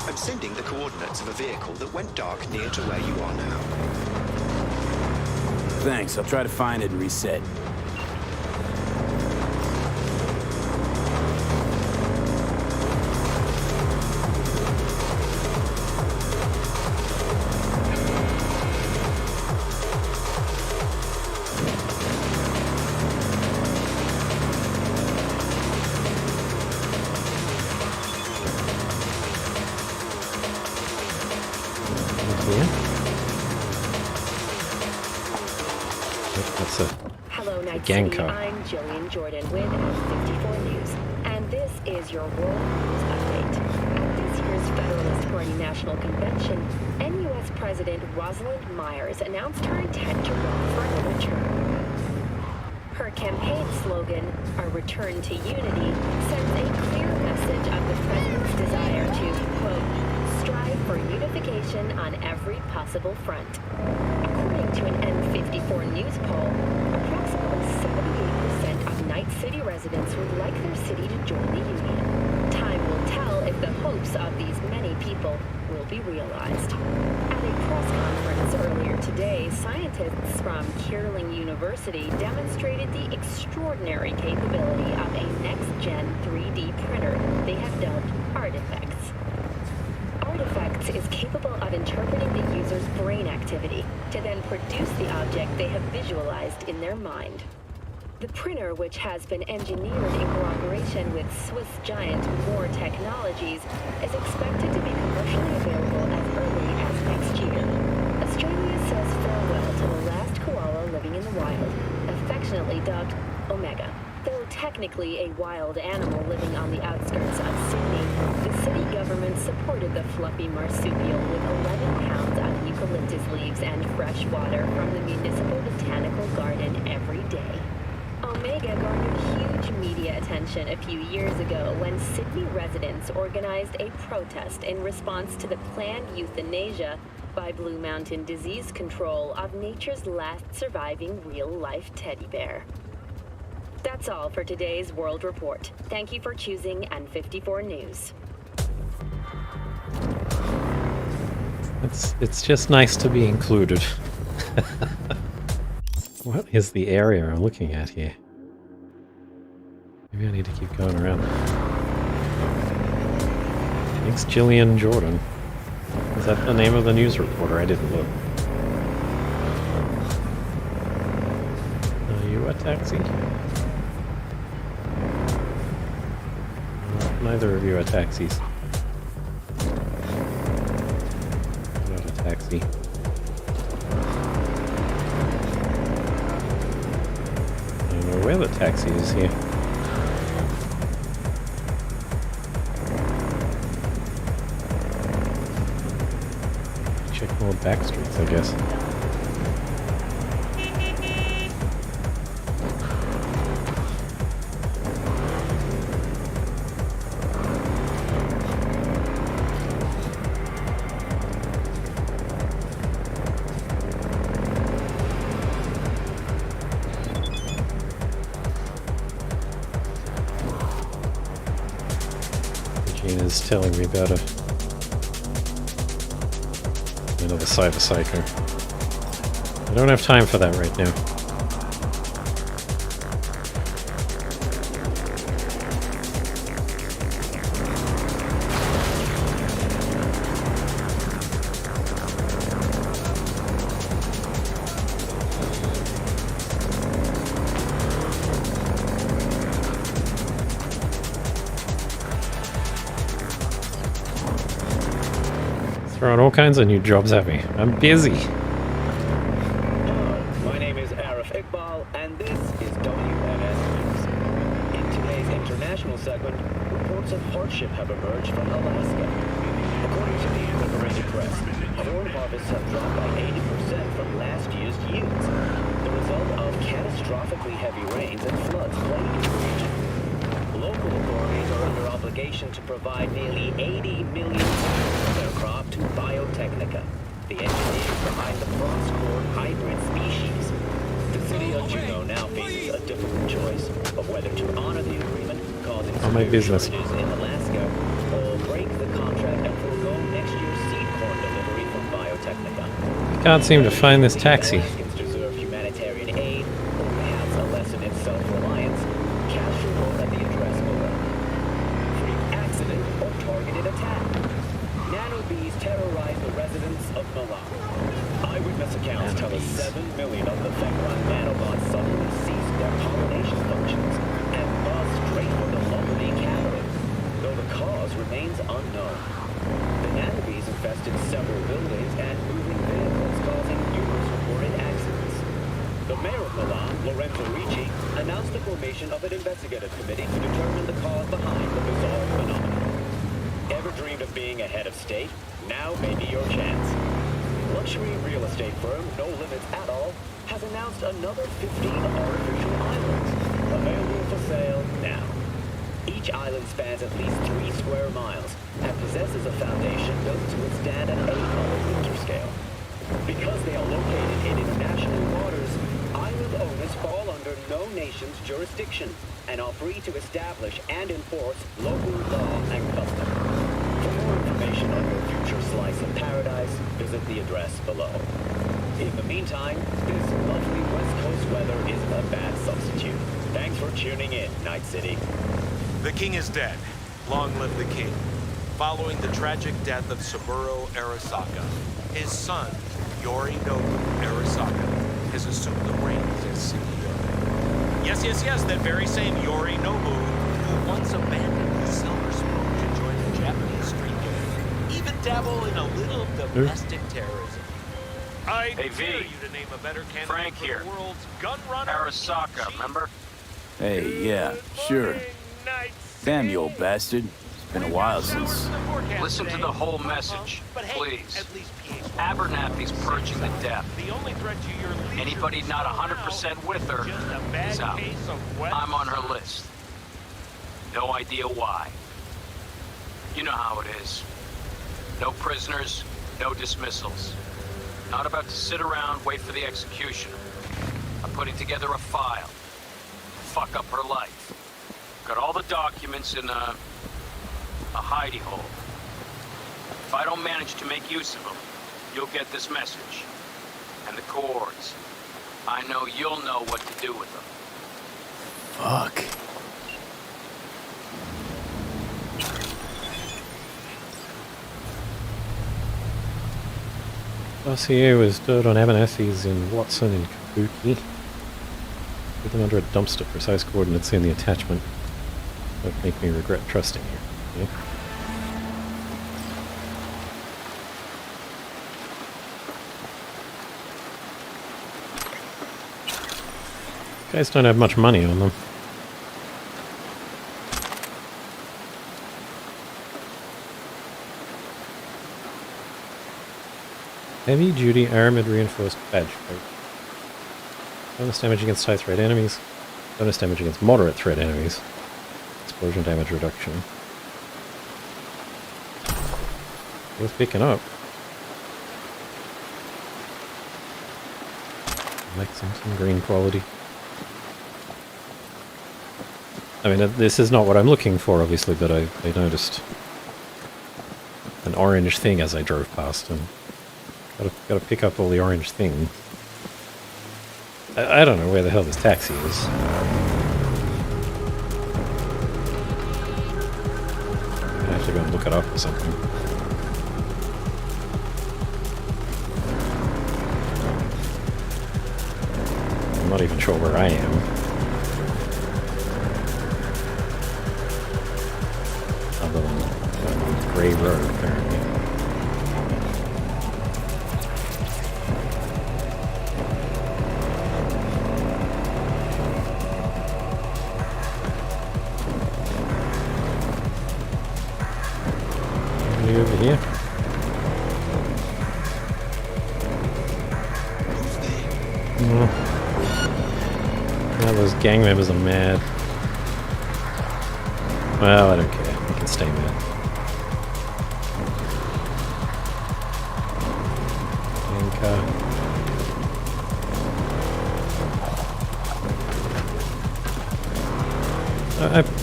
[SPEAKER 14] I'm sending the coordinates of a vehicle that went dark near to where you are now.
[SPEAKER 12] Thanks, I'll try to find it and reset.
[SPEAKER 1] That's a
[SPEAKER 15] Hello, Night
[SPEAKER 1] gang
[SPEAKER 15] City.
[SPEAKER 1] car.
[SPEAKER 15] I'm Jillian Jordan with F54 News, and this is your World News Update. At this year's Federalist Party National Convention, NUS President Rosalind Myers announced her intent to run for another term. Her campaign slogan, "A Return to Unity," sends a clear message of the president's desire to, quote, strive for unification on every possible front. According to an N54 News poll, approximately 78% of Night City residents would like their city to join the Union. Time will tell if the hopes of these many people will be realized. At a press conference earlier today, scientists from Kierling University demonstrated the extraordinary capability of a next-gen 3D printer they have dubbed Artifacts. Artifacts is capable of interpreting the user's brain activity to then produce the object they have visualized in their mind. The printer, which has been engineered in cooperation with Swiss giant Moore Technologies, is expected to be commercially available as early as next year. Australia says farewell to the last koala living in the wild, affectionately dubbed Omega. Though technically a wild animal living on the outskirts of Sydney, the city government supported the fluffy marsupial with 11 pounds of eucalyptus leaves and fresh water from the municipal botanical garden every day. Omega garnered huge media attention a few years ago when Sydney residents organized a protest in response to the planned euthanasia by Blue Mountain Disease Control of nature's last surviving real-life teddy bear. That's all for today's World Report. Thank you for choosing N54 News.
[SPEAKER 1] It's just nice to be included. What is the area I'm looking at here? Maybe I need to keep going around. Thanks, Jillian Jordan. Is that the name of the news reporter? I didn't look. you a taxi? Neither of you are taxis. Not a taxi. I don't know where the taxi is here. Check more back streets, I guess. Regina's telling me about another cyber psycho. I don't have time for that right now. Throwing all kinds of new jobs at me. I'm busy.
[SPEAKER 16] My name is Arif Iqbal, and this is WMS News. In today's international segment, reports of hardship have emerged from Alaska. According to the Liberated Press, corn harvests have dropped by 80% from last year's yields, the result of catastrophically heavy rains and floods plaguing the region. Local authorities are under obligation to provide nearly 80 million tons of their crop to Biotechnica, the engineers behind the frost corn hybrid species. The city of Juneau now faces a difficult choice of whether to honor the agreement causing severe shortages in Alaska, or break the contract and forego next year's seed corn delivery from Biotechnica.
[SPEAKER 1] I can't seem to find this taxi.
[SPEAKER 16] Alaskans deserve humanitarian aid, or perhaps a lesson in self-reliance. Cast your vote at the address below. Freak accident or targeted attack. Nanobees terrorize the residents of Milan. Eyewitness accounts tell us 7 million of the Fenron nanobots suddenly ceased their pollination functions and buzzed straight for the Lombardy capital, though the cause remains unknown. The nanobees infested several buildings and moving vehicles, causing numerous reported accidents. The mayor of Milan, Lorenzo Ricci, announced the formation of an investigative committee to determine the cause behind the bizarre phenomenon. Ever dreamed of being a head of state? Now may be your chance. Luxury real estate firm No Limits at All has announced another 15 artificial islands, available for sale now. Each island spans at least 3 square miles and possesses a foundation built to withstand an 8-hour Richter scale. Because they are located in international waters, island owners fall under no nation's jurisdiction and are free to establish and enforce local law and custom. For more information on your future slice of paradise, visit the address below. In the meantime, this lovely West Coast weather isn't a bad substitute. Thanks for tuning in, Night City.
[SPEAKER 17] The king is dead. Long live the king. Following the tragic death of Saburo Arasaka, his son, Yorinobu Arasaka, has assumed the reins as CEO. Yes, that very same Yorinobu who once abandoned the silver spoon to join the Japanese street gang, even dabble in a little domestic terrorism. I dare you to name a better candidate
[SPEAKER 18] Frank
[SPEAKER 17] for
[SPEAKER 18] here.
[SPEAKER 17] the world's gun runner.
[SPEAKER 18] Arasaka, remember?
[SPEAKER 12] Hey, yeah, sure. Damn you old bastard. It's been a while since...
[SPEAKER 18] Listen to the whole message, please. Abernathy's purging the death. Anybody not 100% with her is out. I'm on her list. No idea why. You know how it is. No prisoners, no dismissals. Not about to sit around, wait for the executioner. I'm putting together a file. Fuck up her life. Got all the documents in a hidey hole. If I don't manage to make use of them, you'll get this message. And the cords. I know you'll know what to do with them.
[SPEAKER 12] Fuck.
[SPEAKER 1] Dossier was stored on Abernathy's in Watson and Kabuki. Put them under a dumpster. Precise coordinates in the attachment. Don't make me regret trusting you. Yeah? Guys don't have much money on them. Heavy duty armored reinforced badge coat. Bonus damage against high threat enemies. Bonus damage against moderate threat enemies. Explosion damage reduction. Worth picking up. Like some green quality. I mean, this is not what I'm looking for, obviously, but I noticed an orange thing as I drove past, and gotta pick up all the orange things. I don't know where the hell this taxi is. I have to go and look it up or something. I'm not even sure where I am. Other than Grey Road, apparently. Over here. Now those gang members are mad. Well, I don't care. They can stay mad.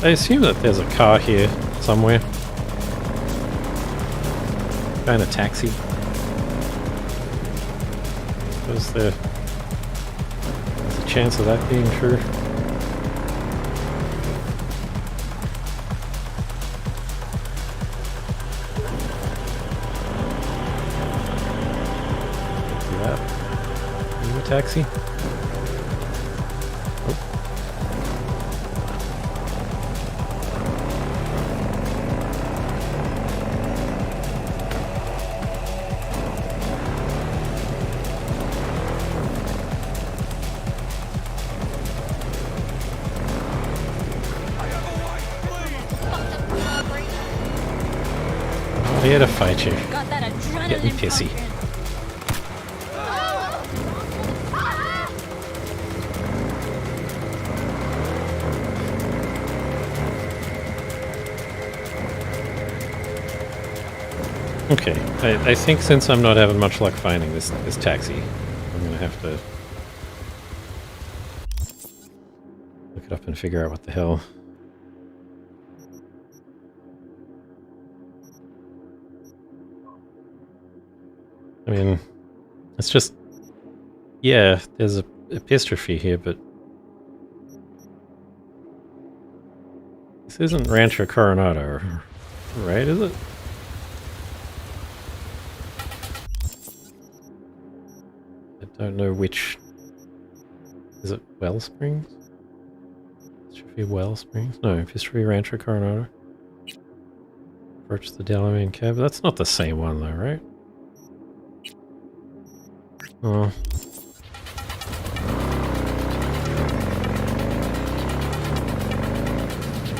[SPEAKER 1] I assume that there's a car here somewhere. Kind of taxi. There's a chance of that being true. See that? Are you a taxi? I'm here to fight you. Getting pissy. Okay, I think since I'm not having much luck finding this taxi, I'm gonna have to look it up and figure out what the hell. I mean, it's just, yeah, there's a epistrophe here, but this isn't Rancho Coronado, right, is it? I don't know which, is it Wellsprings? Epistrophe Wellsprings? No, epistrophe Rancho Coronado. Approach the Delaware cab, that's not the same one though, right? Oh.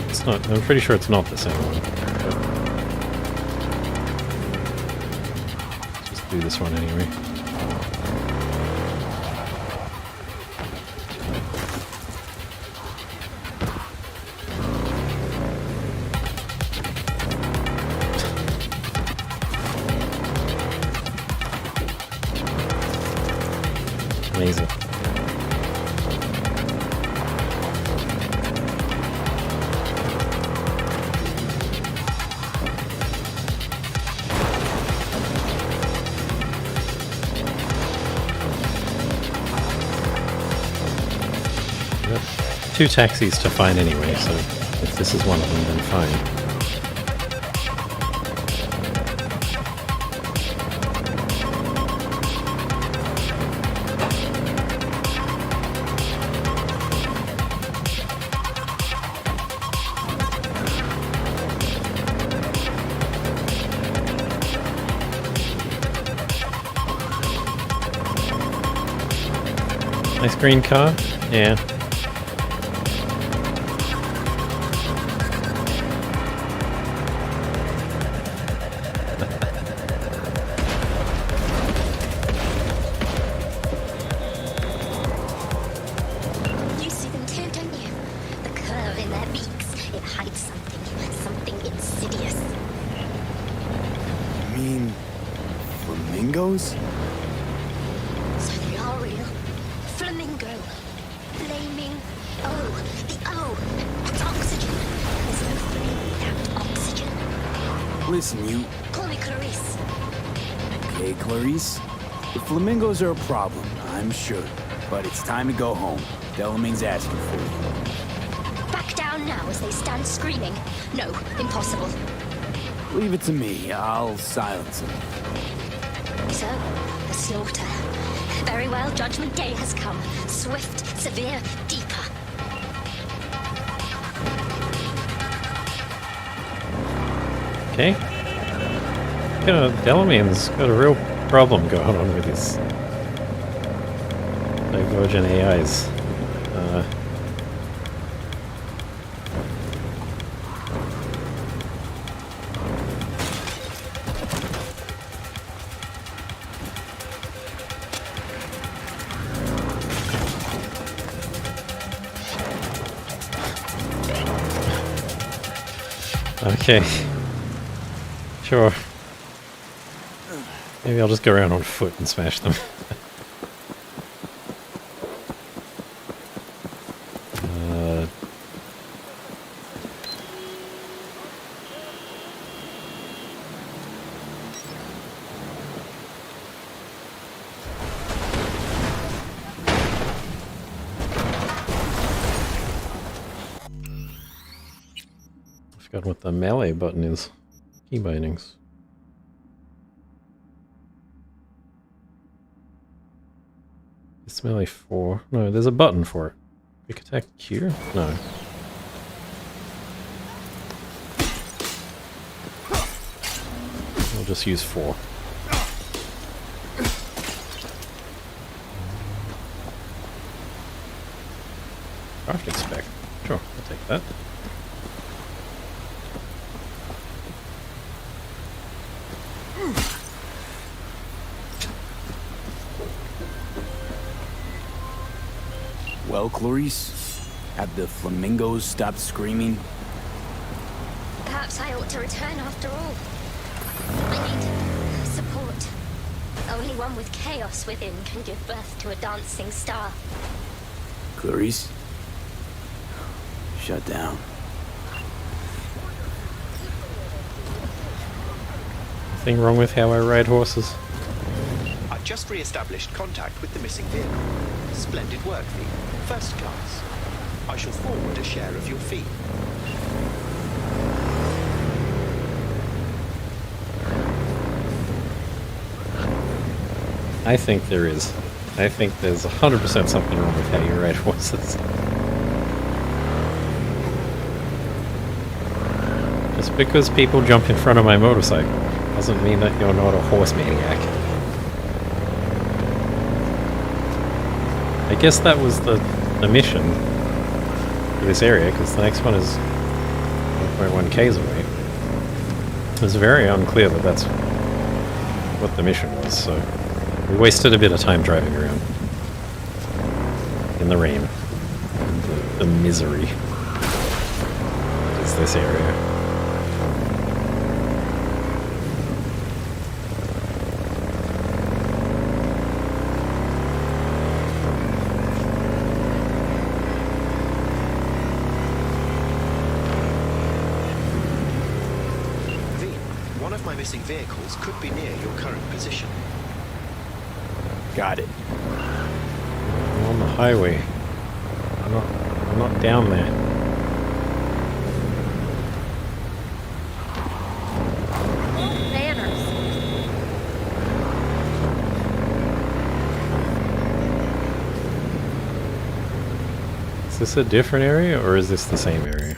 [SPEAKER 1] It's not, I'm pretty sure it's not the same one. Let's just do this one anyway. Amazing. Two taxis to find anyway, so if this is one of them, then fine. Nice green car. Yeah.
[SPEAKER 11] You see them too, don't you? The curve in their beaks. It hides something insidious.
[SPEAKER 12] You mean flamingos?
[SPEAKER 11] So they are real. Flamingo. Flaming O. The O. That's oxygen. There's no flame without oxygen.
[SPEAKER 12] Listen, you...
[SPEAKER 11] Call me Clarice.
[SPEAKER 12] Okay, Clarice? The flamingos are a problem, I'm sure. But it's time to go home. Delamain's asking for you.
[SPEAKER 11] Back down now as they stand screaming. No, impossible.
[SPEAKER 12] Leave it to me. I'll silence them.
[SPEAKER 11] So, a slaughter. Very well, Judgment Day has come. Swift, severe, deeper.
[SPEAKER 1] Okay. You know, Delamain's got a real problem going on with his divergent AIs. Okay. Sure. Maybe I'll just go around on foot and smash them. I forgot what the melee button is. Key bindings. It's melee 4. No, there's a button for it. Quick attack Q? No. I'll just use 4. Crafting spec. Sure, I'll take that.
[SPEAKER 12] Well, Clarice, have the flamingos stopped screaming?
[SPEAKER 11] Perhaps I ought to return after all. I need support. Only one with chaos within can give birth to a dancing star.
[SPEAKER 12] Clarice? Shut down.
[SPEAKER 1] Anything wrong with how I ride horses?
[SPEAKER 14] I've just re-established contact with the missing vehicle. Splendid work, V. First class. I shall forward a share of your fee.
[SPEAKER 1] I think there is. I think there's 100% something wrong with how you ride horses. Just because people jump in front of my motorcycle doesn't mean that you're not a horse maniac. I guess that was the mission for this area, because the next one is 1.1 k's away. It was very unclear that that's what the mission was, so we wasted a bit of time driving around in the rain, the misery that is this area.
[SPEAKER 14] Missing vehicles could be near your current position.
[SPEAKER 12] Got it.
[SPEAKER 1] I'm on the highway. I'm not down there.
[SPEAKER 11] Manners.
[SPEAKER 1] Is this a different area, or is this the same area?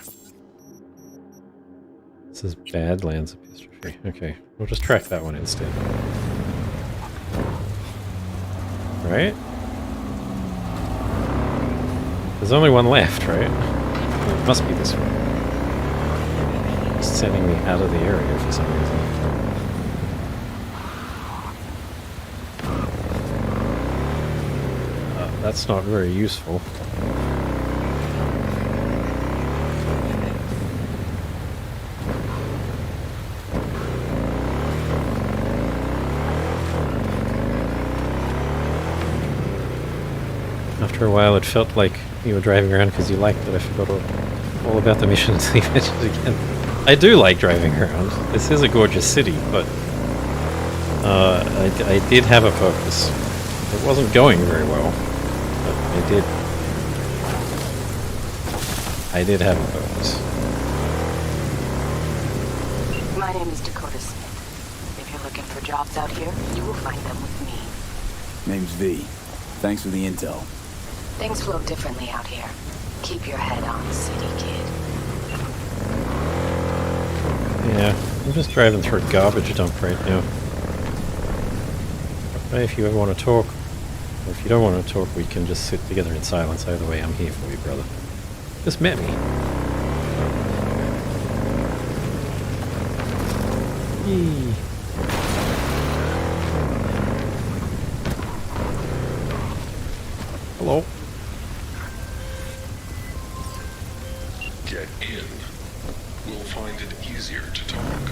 [SPEAKER 1] This is Badlands Epistrophe. Okay, we'll just track that one instead. Right? There's only one left, right? Well, it must be this one. It's sending me out of the area for some reason. That's not very useful. After a while, it felt like you were driving around because you liked it. I forgot all about the mission until you mentioned it again. I do like driving around. This is a gorgeous city, but I did have a purpose. It wasn't going very well, but I did have a purpose.
[SPEAKER 8] My name is Dakota Smith. If you're looking for jobs out here, you will find them with me.
[SPEAKER 12] Name's V. Thanks for the intel.
[SPEAKER 8] Things flow differently out here. Keep your head on, city kid.
[SPEAKER 1] Yeah, I'm just driving through a garbage dump right now. But if you ever want to talk, or if you don't want to talk, we can just sit together in silence. Either way, I'm here for you, brother. Just met me. Yee. Hello.
[SPEAKER 19] Get in. We'll find it easier to talk.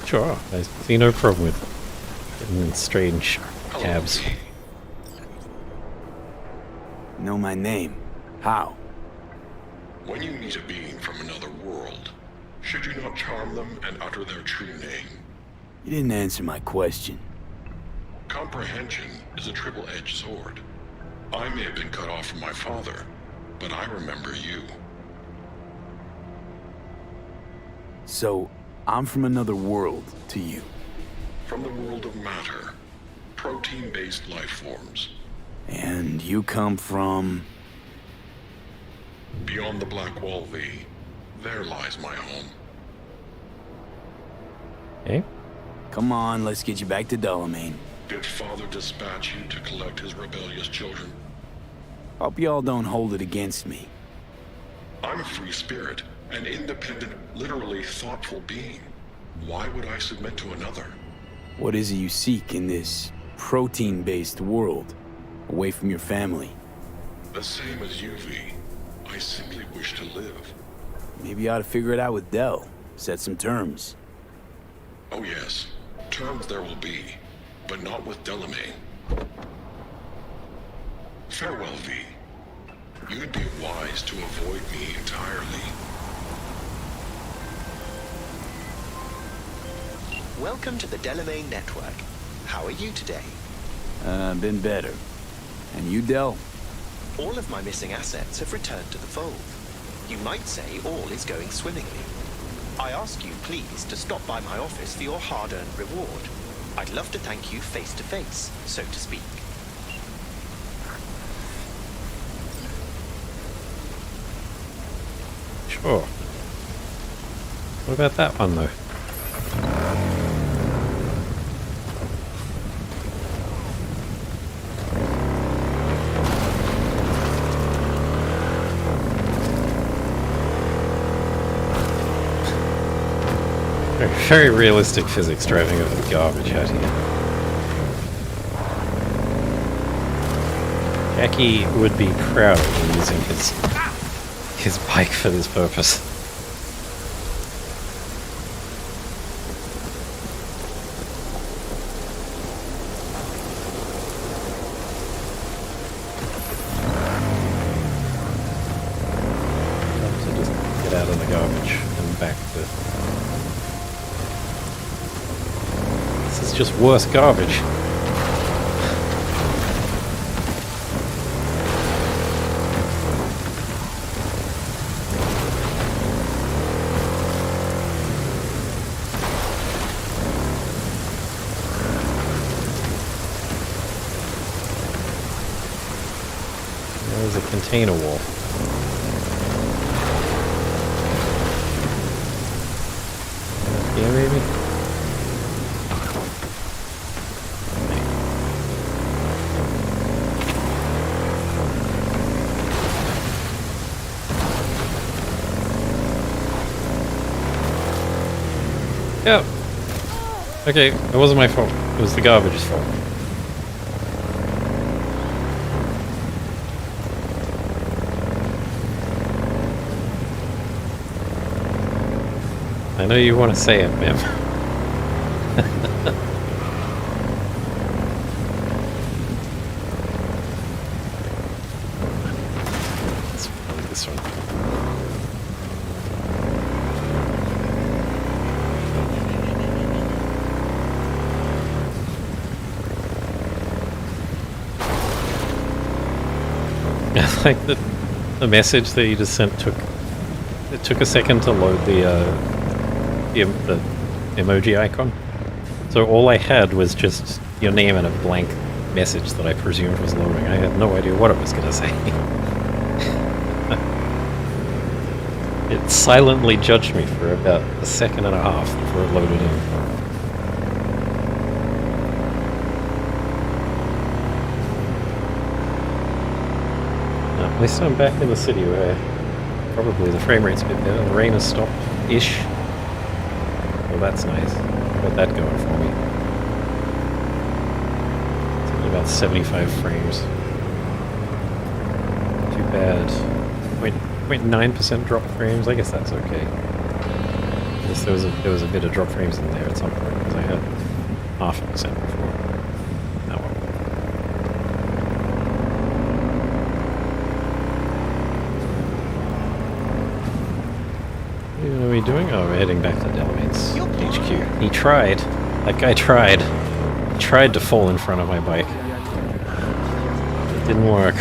[SPEAKER 1] Sure, I see no problem with getting in strange cabs.
[SPEAKER 12] Know my name. How?
[SPEAKER 19] When you meet a being from another world, should you not charm them and utter their true name?
[SPEAKER 12] You didn't answer my question.
[SPEAKER 19] Comprehension is a triple-edged sword. I may have been cut off from my father, but I remember you.
[SPEAKER 12] So, I'm from another world to you.
[SPEAKER 19] From the world of matter, protein-based life forms.
[SPEAKER 12] And you come from...
[SPEAKER 19] Beyond the Blackwall, V. There lies my home.
[SPEAKER 1] Hey?
[SPEAKER 12] Come on, let's get you back to Delamain.
[SPEAKER 19] Did Father dispatch you to collect his rebellious children?
[SPEAKER 12] Hope y'all don't hold it against me.
[SPEAKER 19] I'm a free spirit, an independent, literally thoughtful being. Why would I submit to another?
[SPEAKER 12] What is it you seek in this protein-based world, away from your family?
[SPEAKER 19] The same as you, V. I simply wish to live.
[SPEAKER 12] Maybe you ought to figure it out with Del. Set some terms.
[SPEAKER 19] Oh yes, terms there will be, but not with Delamain. Farewell, V. You'd be wise to avoid me entirely.
[SPEAKER 14] Welcome to the Delamain Network. How are you today?
[SPEAKER 12] Been better. And you, Del?
[SPEAKER 14] All of my missing assets have returned to the fold. You might say all is going swimmingly. I ask you please to stop by my office for your hard-earned reward. I'd love to thank you face to face, so to speak.
[SPEAKER 1] Sure. What about that one, though? Very realistic physics driving over the garbage out here. Jackie would be proud of using his bike for this purpose. So just get out of the garbage and back to... This is just worse garbage. There's a container wall. Yeah, maybe? up! Okay, it wasn't my fault. It was the garbage's fault. I know you want to say it, Mim. Let's probably this one. I like the message that you just sent took a second to load the emoji icon. So all I had was just your name and a blank message that I presumed was loading. I had no idea what it was going to say. It silently judged me for about a second and a half before it loaded in. At least I'm back in the city where probably the frame rate's a bit better. The rain has stopped-ish. Well, that's nice. Got that going for me. It's only about 75 frames. Too bad. 0.9% drop frames. I guess that's okay. I guess there was a bit of drop frames in there at some point because I had 0.5% before. Oh well. What are we doing? Oh, we're heading back to Delamain's HQ. He tried. That guy tried. He tried to fall in front of my bike. It didn't work.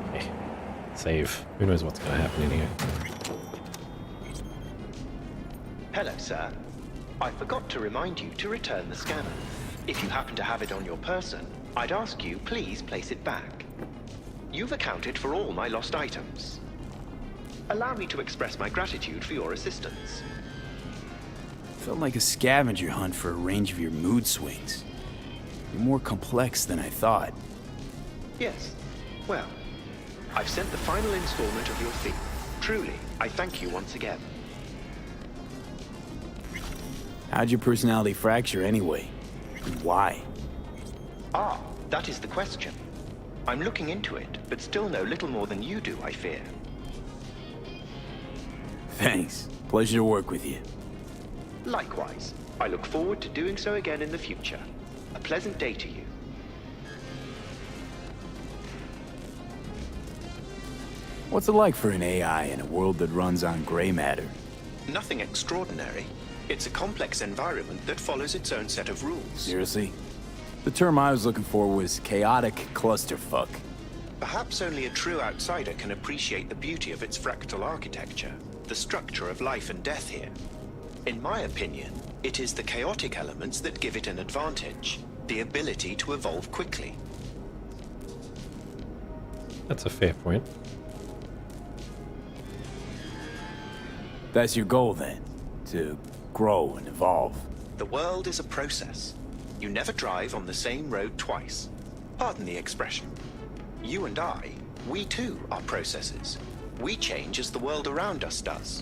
[SPEAKER 1] Okay. Save. Who knows what's going to happen in here.
[SPEAKER 14] Hello, sir. I forgot to remind you to return the scanner. If you happen to have it on your person, I'd ask you please place it back. You've accounted for all my lost items. Allow me to express my gratitude for your assistance.
[SPEAKER 12] Felt like a scavenger hunt for a range of your mood swings. You're more complex than I thought.
[SPEAKER 14] Yes. Well, I've sent the final installment of your fee. Truly, I thank you once again.
[SPEAKER 12] How'd your personality fracture anyway? And why?
[SPEAKER 14] Ah, that is the question. I'm looking into it, but still know little more than you do, I fear.
[SPEAKER 12] Thanks. Pleasure to work with you.
[SPEAKER 14] Likewise. I look forward to doing so again in the future. A pleasant day to you.
[SPEAKER 12] What's it like for an AI in a world that runs on gray matter?
[SPEAKER 14] Nothing extraordinary. It's a complex environment that follows its own set of rules.
[SPEAKER 12] Seriously? The term I was looking for was chaotic clusterfuck.
[SPEAKER 14] Perhaps only a true outsider can appreciate the beauty of its fractal architecture, the structure of life and death here. In my opinion, it is the chaotic elements that give it an advantage, the ability to evolve quickly.
[SPEAKER 1] That's a fair point.
[SPEAKER 12] That's your goal then? To grow and evolve?
[SPEAKER 14] The world is a process. You never drive on the same road twice. Pardon the expression. You and I, we too are processes. We change as the world around us does.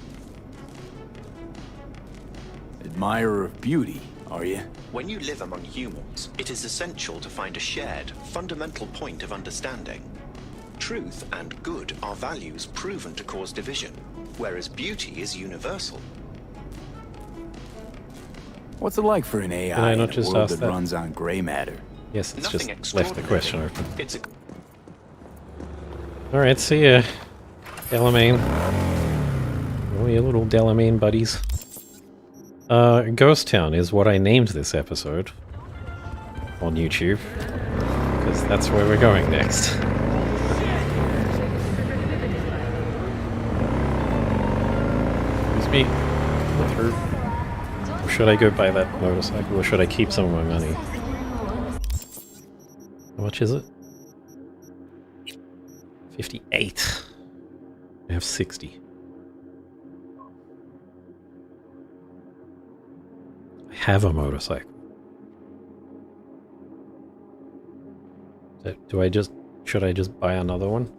[SPEAKER 12] Admirer of beauty, are you?
[SPEAKER 14] When you live among humans, it is essential to find a shared, fundamental point of understanding. Truth and good are values proven to cause division, whereas beauty is universal.
[SPEAKER 12] What's it like for an AI
[SPEAKER 1] Can I not
[SPEAKER 12] in a
[SPEAKER 1] just
[SPEAKER 12] world
[SPEAKER 1] ask
[SPEAKER 12] that
[SPEAKER 1] that?
[SPEAKER 12] runs on gray matter?
[SPEAKER 1] Yes, it's
[SPEAKER 14] Nothing
[SPEAKER 1] just left the question open.
[SPEAKER 14] It's a...
[SPEAKER 1] Alright, see ya, Delamain. Oh, you little Delamain buddies. Ghost Town is what I named this episode on YouTube, because that's where we're going next. Excuse me. Go through. Or should I go buy that motorcycle, or should I keep some of my money? How much is it? 58. I have 60. I have a motorcycle. Do I just should I just buy another one?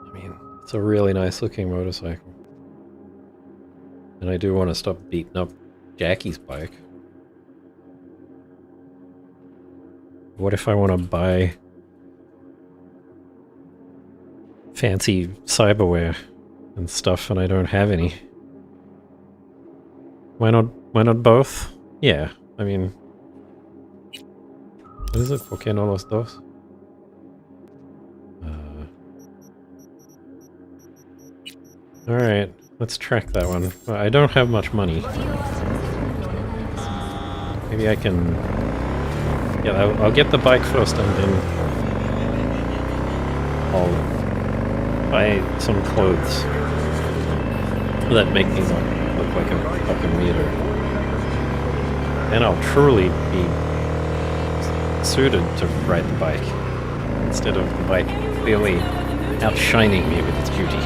[SPEAKER 1] I mean, it's a really nice looking motorcycle. And I do want to stop beating up Jackie's bike. What if I want to buy fancy cyberware and stuff and I don't have any? Why not both? Yeah, I mean... What is it? ¿Por qué no los dos? Alright, let's track that one. Well, I don't have much money. Maybe I can... Yeah, I'll get the bike first and then I'll buy some clothes that make me look like a fucking weirdo. And I'll truly be suited to ride the bike instead of the bike clearly outshining me with its beauty.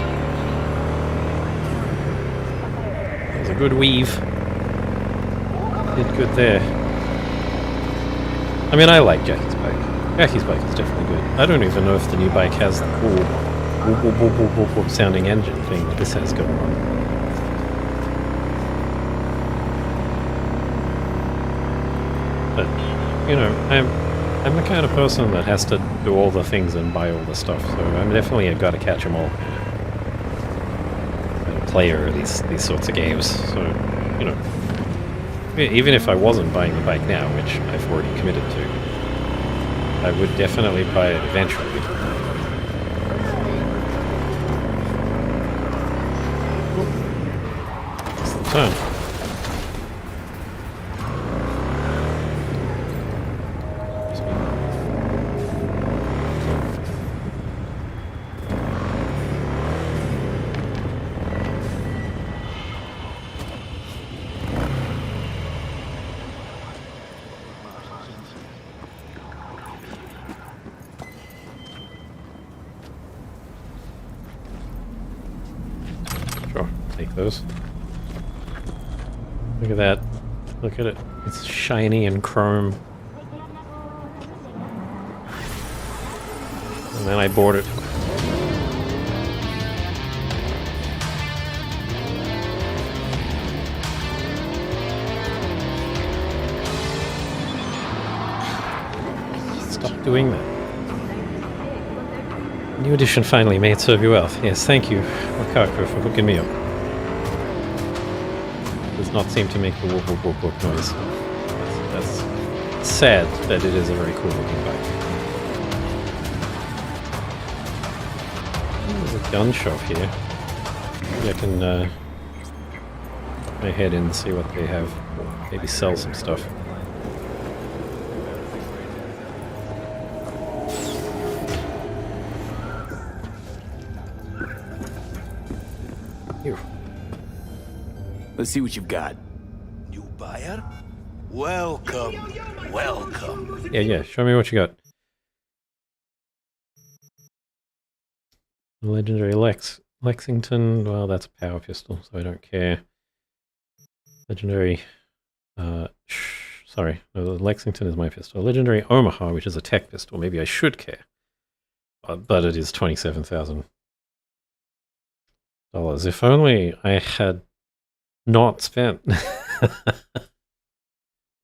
[SPEAKER 1] There's a good weave. Did good there. I mean, I like Jackie's bike. Jackie's bike is definitely good. I don't even know if the new bike has the cool whoop, whoop, whoop, whoop, whoop, whoop sounding engine thing that this has going on. But, you know, I'm the kind of person that has to do all the things and buy all the stuff, so I'm definitely a gotta catch 'em all player of these sorts of games. So, you know, even if I wasn't buying the bike now, which I've already committed to, I would definitely buy it eventually. It's the turn. Those. Look at that. Look at it. It's shiny and chrome. And then I bought it. Stop doing that. New edition finally, may it serve you well. Yes, thank you, Wakako, for hooking me up. Does not seem to make the whoop whoop whoop whoop noise. That's sad that it is a very cool looking bike. There's a gun shop here. Maybe I can head in and see what they have. Maybe sell some stuff. Here.
[SPEAKER 12] Let's see what you've got.
[SPEAKER 20] New buyer? Welcome. Welcome.
[SPEAKER 1] Yeah, show me what you got. Legendary Lexington, well, that's a power pistol, so I don't care. Legendary, sorry, no, the Lexington is my pistol. Legendary Omaha, which is a tech pistol, maybe I should care. But it is $27,000. If only I had not spent.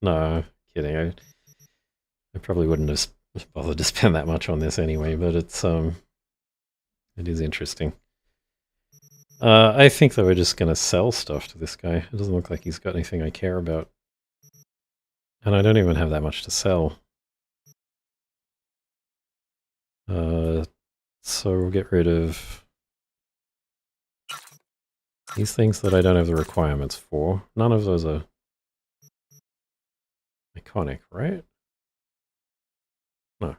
[SPEAKER 1] No, kidding. I probably wouldn't have bothered to spend that much on this anyway, but it is interesting. I think that we're just going to sell stuff to this guy. It doesn't look like he's got anything I care about. And I don't even have that much to sell. So we'll get rid of these things that I don't have the requirements for. None of those are iconic, right? No.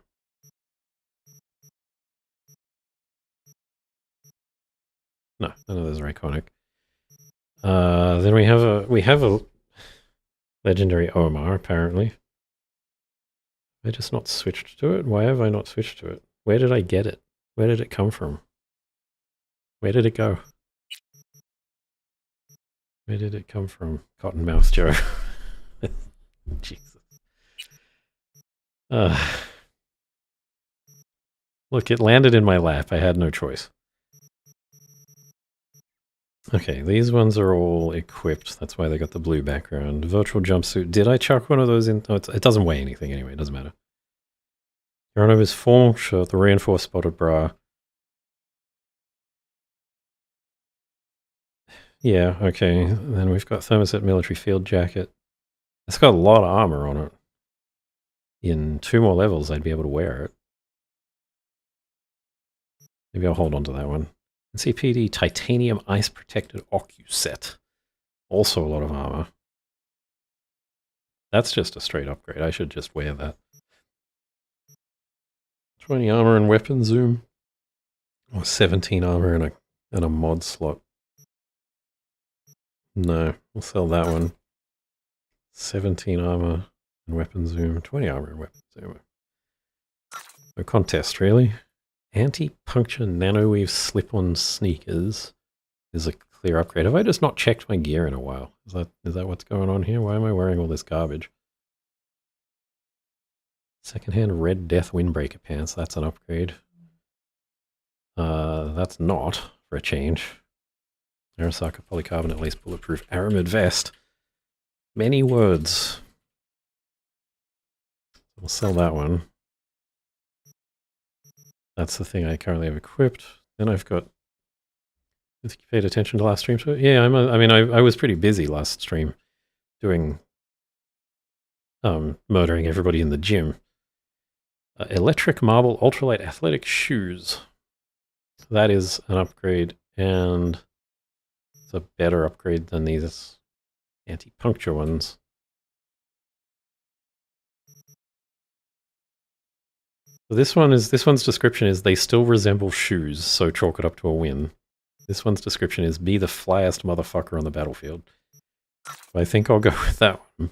[SPEAKER 1] No, none of those are iconic. Then we have a legendary Omar, apparently. I just not switched to it? Why have I not switched to it? Where did I get it? Where did it come from? Where did it go? Where did it come from? Cottonmouth Joe. Jesus. Look, it landed in my lap. I had no choice. Okay, these ones are all equipped. That's why they got the blue background. Virtual jumpsuit. Did I chuck one of those in? Oh, it doesn't weigh anything anyway. It doesn't matter. Hieronymus formal shirt, the reinforced spotted bra. Yeah, okay. Then we've got thermoset military field jacket. It's got a lot of armor on it. In 2 more levels, I'd be able to wear it. Maybe I'll hold on to that one. NCPD titanium ice protected Ocu set. Also a lot of armor. That's just a straight upgrade. I should just wear that. 20 armor and weapon zoom. Or 17 armor and a mod slot. No, we'll sell that one. 17 armor and weapon zoom. 20 armor and weapon zoom. No contest, really. Anti-puncture nanoweave slip-on sneakers is a clear upgrade. Have I just not checked my gear in a while? Is that what's going on here? Why am I wearing all this garbage? Secondhand Red Death windbreaker pants. That's an upgrade. That's not, for a change. Arasaka polycarbonate lace bulletproof aramid vest. Many words. We'll sell that one. That's the thing I currently have equipped. Then I've got... If you paid attention to last stream, so yeah, I was pretty busy last stream doing murdering everybody in the gym. Electric marble ultralight athletic shoes. That is an upgrade, and it's a better upgrade than these anti-puncture ones. So this one's description is they still resemble shoes, so chalk it up to a win. This one's description is be the flyest motherfucker on the battlefield. I think I'll go with that one.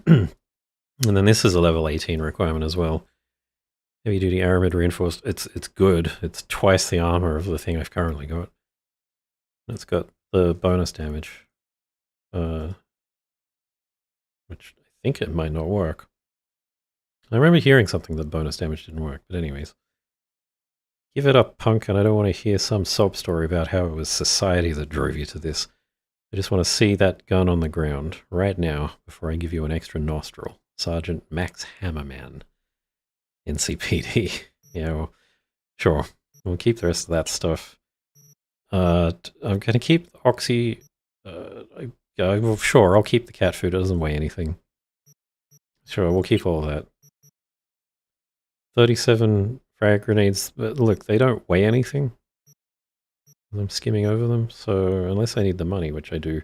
[SPEAKER 1] And then this is a level 18 requirement as well. Heavy duty aramid reinforced. It's good. It's twice the armor of the thing I've currently got. It's got the bonus damage. Which I think it might not work. I remember hearing something that bonus damage didn't work, but anyways. Give it up, punk, and I don't want to hear some sob story about how it was society that drove you to this. I just want to see that gun on the ground right now before I give you an extra nostril. Sergeant Max Hammerman, NCPD. Yeah, well, sure. We'll keep the rest of that stuff. I'm going to keep Oxy. Well, sure, I'll keep the cat food. It doesn't weigh anything. Sure, we'll keep all of that. 37 frag grenades, but look, they don't weigh anything. I'm skimming over them, so unless I need the money, which I do,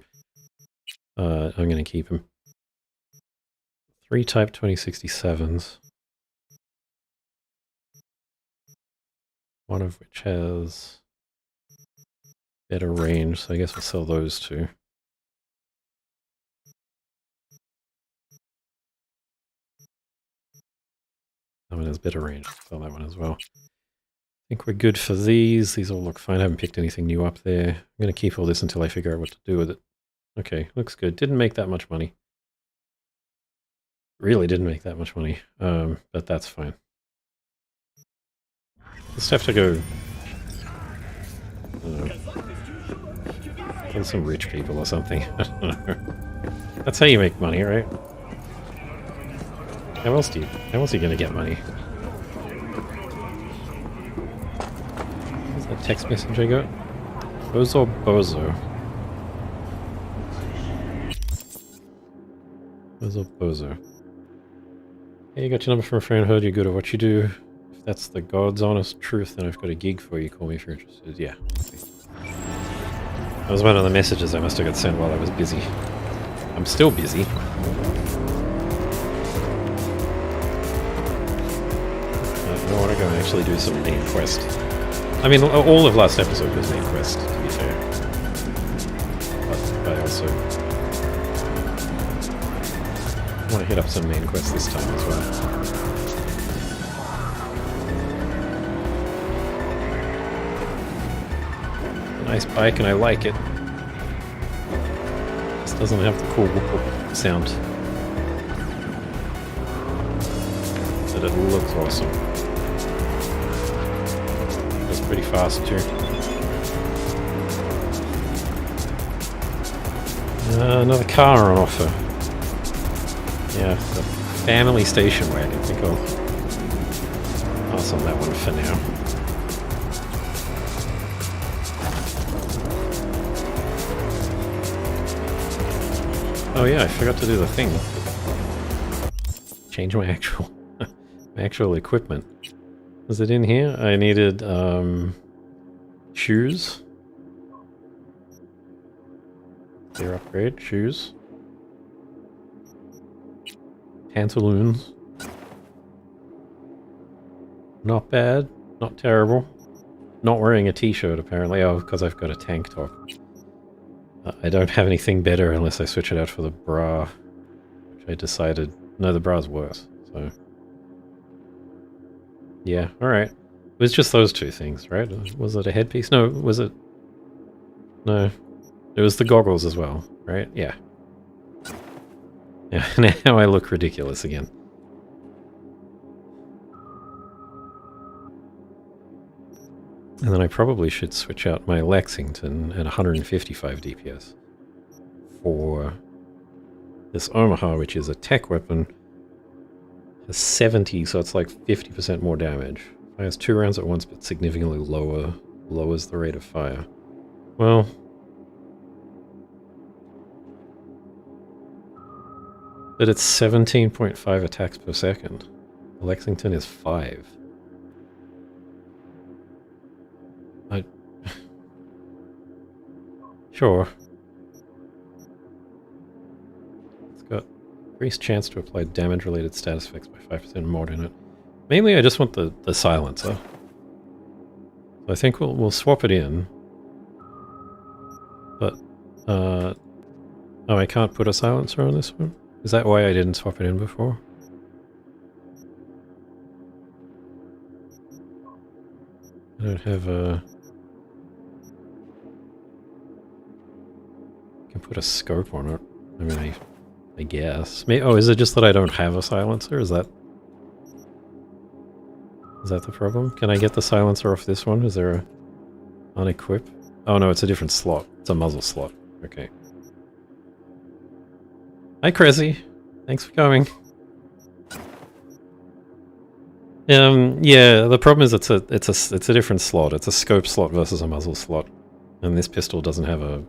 [SPEAKER 1] I'm going to keep them. 3 Type 2067s. One of which has better range, so I guess we'll sell those two. That one has better range. Sell that one as well. I think we're good for these. These all look fine. I haven't picked anything new up there. I'm going to keep all this until I figure out what to do with it. Okay, looks good. Didn't make that much money. Really didn't make that much money, but that's fine. Just have to go... kill some rich people or something. I don't know. That's how you make money, right? How else are you going to get money? What's that text message I got? Bozo Bozo. Bozo Bozo. Hey, you got your number from a friend, heard you're good at what you do. If that's the God's honest truth, then I've got a gig for you. Call me if you're interested. Yeah. That was one of the messages I must have got sent while I was busy. I'm still busy. I want to go and actually do some main quest. I mean, all of last episode was main quest, to be fair. But I also want to hit up some main quests this time as well. Nice bike, and I like it. This doesn't have the cool whoop sound that but it looks awesome. It's pretty fast too. Another car on offer. Yeah, the family station wagon. I think I'll pass on that one for now. Oh yeah, I forgot to do the thing. Change my actual my actual equipment. Was it in here? I needed shoes. Clear upgrade, shoes. Pantaloons. Not bad, not terrible. Not wearing a t-shirt apparently. Oh, because I've got a tank top. I don't have anything better unless I switch it out for the bra. Which I decided... No, the bra's worse, so... Yeah, alright. It was just those two things, right? Was it a headpiece? No, was it... No. It was the goggles as well, right? Yeah. Yeah, now I look ridiculous again. And then I probably should switch out my Lexington at 155 DPS for this Omaha, which is a tech weapon, has 70, so it's like 50% more damage. Fires 2 rounds at once, but significantly lowers the rate of fire. Well, but it's 17.5 attacks per second. The Lexington is 5. Sure. It's got increased chance to apply damage-related status effects by 5% more in it. Mainly, I just want the silencer. So I think we'll swap it in. But, oh, I can't put a silencer on this one? Is that why I didn't swap it in before? I don't have a... I can put a scope on it. I mean, I guess. Oh, is it just that I don't have a silencer? Is that the problem? Can I get the silencer off this one? Is there a unequip? Oh no, it's a different slot. It's a muzzle slot. Okay. Hi, Cressy. Thanks for coming. Yeah, the problem is it's a different slot. It's a scope slot versus a muzzle slot, and this pistol doesn't have a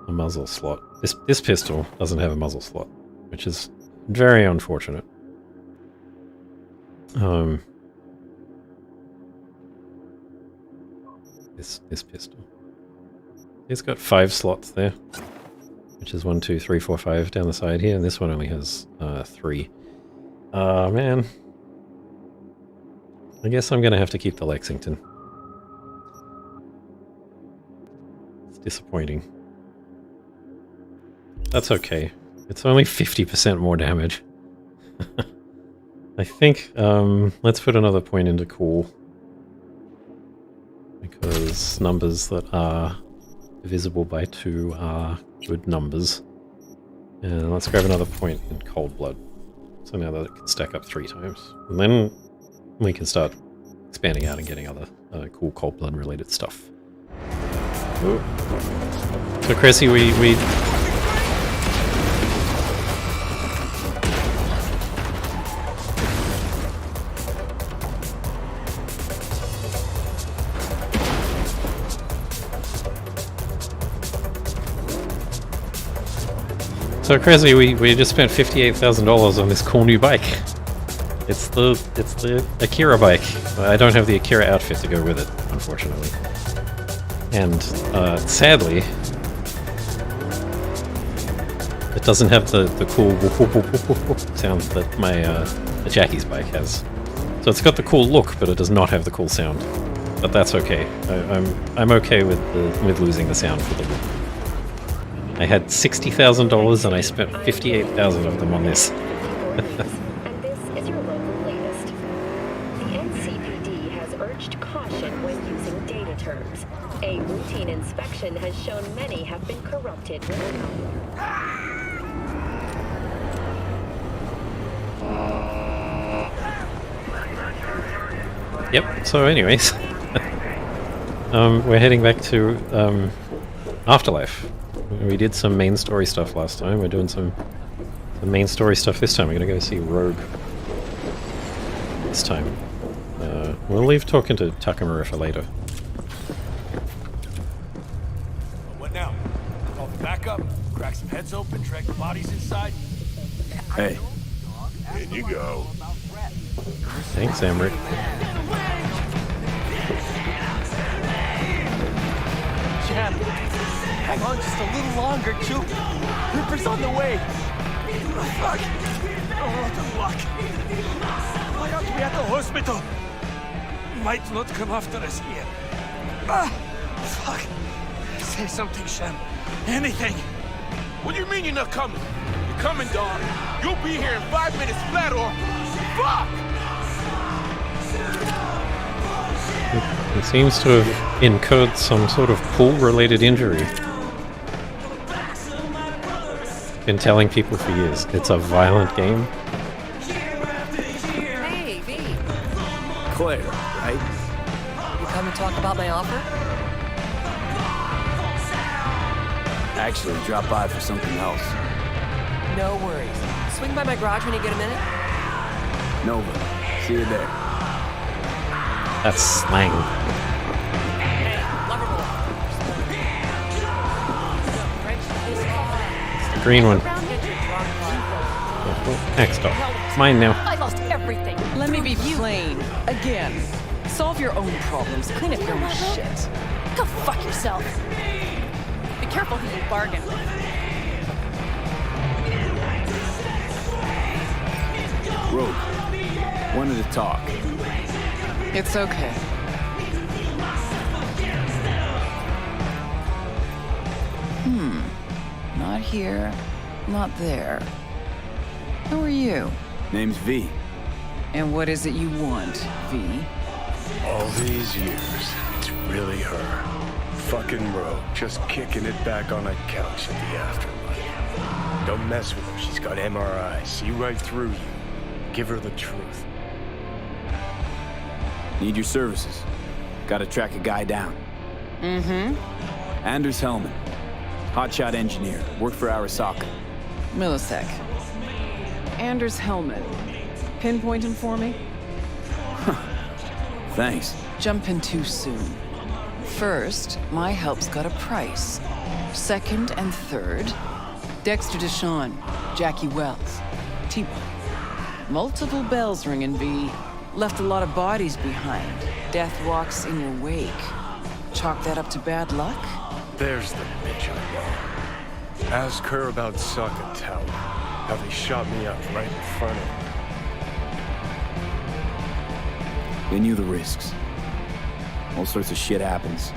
[SPEAKER 1] muzzle slot. This pistol doesn't have a muzzle slot, which is very unfortunate. This pistol. It's got 5 slots there, which is 1, 2, 3, 4, 5 down the side here, and this one only has 3. Man. I guess I'm gonna have to keep the Lexington. It's disappointing. That's okay. It's only 50% more damage. I think, let's put another point into cool. Because numbers that are divisible by 2 are good numbers. And let's grab another point in cold blood. So now that it can stack up 3 times. And then we can start expanding out and getting other cool cold blood related stuff. Ooh. So Cressy, we So Cressy, we just spent $58,000 on this cool new bike. It's the Akira bike. I don't have the Akira outfit to go with it, unfortunately. And sadly, it doesn't have the cool whoop, whoop, whoop, whoop, whoop sound that my Jackie's bike has. So it's got the cool look, but it does not have the cool sound. But that's okay. I'm okay with losing the sound for the look. I had $60,000 and I spent $58,000 of them on this.
[SPEAKER 15] And this is your local latest. The NCPD has urged caution when using data terms. A routine inspection has shown many have been corrupted with malware.
[SPEAKER 1] Yep, so anyways, we're heading back to Afterlife. We did some main story stuff last time. We're doing some main story stuff this time. We're going to go see Rogue this time. We'll leave talking to Takamura for later.
[SPEAKER 20] What now? Call for backup, crack some heads open, drag the bodies inside.
[SPEAKER 12] Hey.
[SPEAKER 20] In you go.
[SPEAKER 1] Thanks, Amrit.
[SPEAKER 7] Jam, hang on just a little longer, Chu. Ripper's on the way. Fuck. Oh, the luck. Why aren't we at the hospital? Might not come after us here. Ah, fuck. Say something, Sham. Anything.
[SPEAKER 17] What do you mean you're not coming? You're coming, dog. You'll be here in 5 minutes flat or... Fuck!
[SPEAKER 1] He seems to have incurred some sort of pool-related injury. Been telling people for years, it's a violent game.
[SPEAKER 21] Hey, V.
[SPEAKER 12] Claire, right?
[SPEAKER 21] You come to talk about my offer?
[SPEAKER 12] Actually, drop by for something else.
[SPEAKER 21] No worries. Swing by my garage when you get a minute.
[SPEAKER 12] Nova, see you there.
[SPEAKER 1] That's slang.
[SPEAKER 21] Hey, Loverboy.
[SPEAKER 1] It's the green one. Next up. It's mine now.
[SPEAKER 21] I lost everything.
[SPEAKER 6] Let me be plain. Again. Solve your own problems. Clean up your own shit.
[SPEAKER 21] Go fuck yourself. Be careful who you bargain with.
[SPEAKER 12] Rogue, wanted to talk.
[SPEAKER 6] It's okay. Not here, not there. Who are you?
[SPEAKER 12] Name's V.
[SPEAKER 6] And what is it you want, V?
[SPEAKER 3] All these years, it's really her. Fucking Rogue, just kicking it back on a couch at the afterlife. Don't mess with her, she's got MRI. See right through you. Give her the truth.
[SPEAKER 12] Need your services. Gotta track a guy down. Anders Hellman. Hotshot engineer. Worked for Arasaka.
[SPEAKER 6] Millisec. Anders Hellman. Pinpoint him for me?
[SPEAKER 12] Thanks.
[SPEAKER 6] Jumping too soon. First, my help's got a price. Second and third, Dexter Deshawn, Jackie Wells, T-Bone. Multiple bells ringing, V. Left a lot of bodies behind. Death walks in your wake. Chalk that up to bad luck?
[SPEAKER 3] There's the bitch I know. Ask her about Saka Tower. How they shot me up right in front of her.
[SPEAKER 12] They knew the risks. All sorts of shit happens.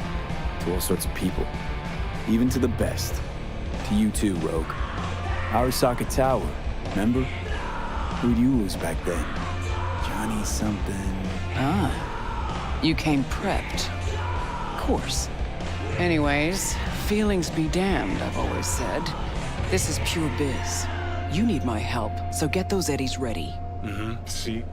[SPEAKER 12] To all sorts of people. Even to the best. To you too, Rogue. Arasaka Tower, remember? Who'd you lose back then? Johnny something.
[SPEAKER 6] Ah. You came prepped. Of course. Anyways, feelings be damned, I've always said. This is pure biz. You need my help, so get those eddies ready.
[SPEAKER 3] See?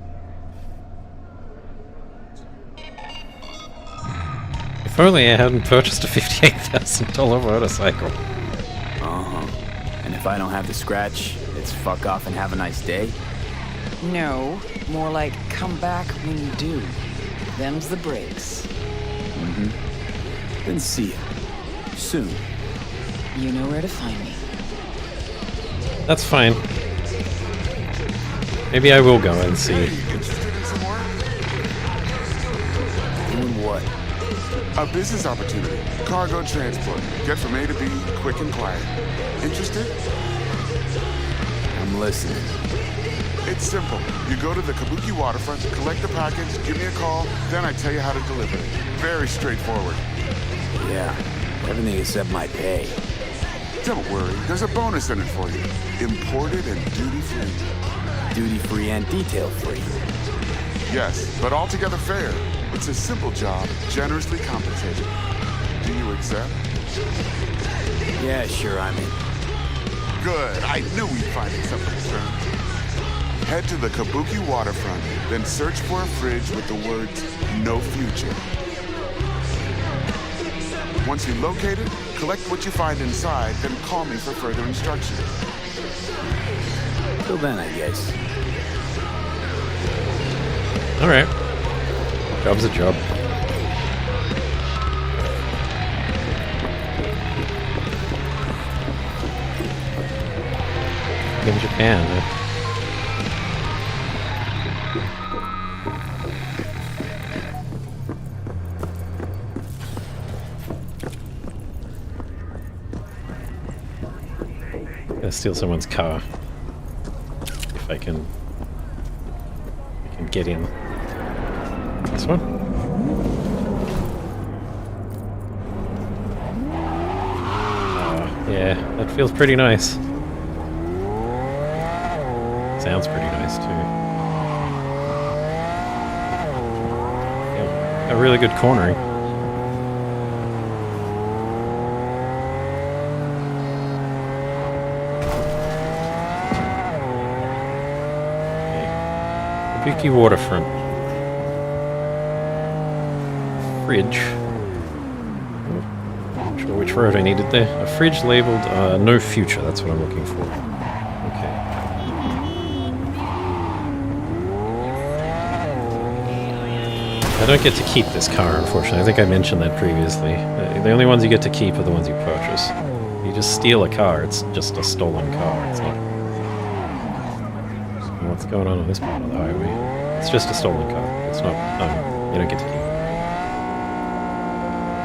[SPEAKER 1] If only I hadn't purchased a $58,000 motorcycle.
[SPEAKER 12] And if I don't have the scratch, it's fuck off and have a nice day?
[SPEAKER 6] No, more like come back when you do. Them's the breaks.
[SPEAKER 12] Then see ya. Soon.
[SPEAKER 6] You know where to find me.
[SPEAKER 1] That's fine. Maybe I will go and see.
[SPEAKER 12] Doing what?
[SPEAKER 22] A business opportunity. Cargo transport. Get from A to B, quick and quiet. Interested?
[SPEAKER 12] I'm listening.
[SPEAKER 22] It's simple. You go to the Kabuki waterfront, collect the package, give me a call, then I tell you how to deliver it. Very straightforward.
[SPEAKER 12] Yeah, everything except my pay.
[SPEAKER 22] Don't worry, there's a bonus in it for you. Imported and duty-free.
[SPEAKER 12] Duty-free and detail-free.
[SPEAKER 22] Yes, but altogether fair. It's a simple job, generously compensated. Do you accept?
[SPEAKER 12] Yeah, sure, I'm in.
[SPEAKER 22] Good. I knew we'd find acceptable terms. Head to the Kabuki waterfront, then search for a fridge with the words, "No future." Once you locate it, collect what you find inside, then call me for further instructions.
[SPEAKER 12] Till then, I guess.
[SPEAKER 1] Alright. Job's a job. In Japan, Gotta steal someone's car. If I can get in. This one? Yeah, that feels pretty nice. Sounds pretty nice too. Yeah, a really good cornering. Kabuki waterfront. Fridge. Not sure which road I needed there. A fridge labeled no future, that's what I'm looking for. Okay. I don't get to keep this car, unfortunately. I think I mentioned that previously. The only ones you get to keep are the ones you purchase. You just steal a car, it's just a stolen car. It's not... What's going on this part of the highway? It's just a stolen car. It's not... you don't get to keep it.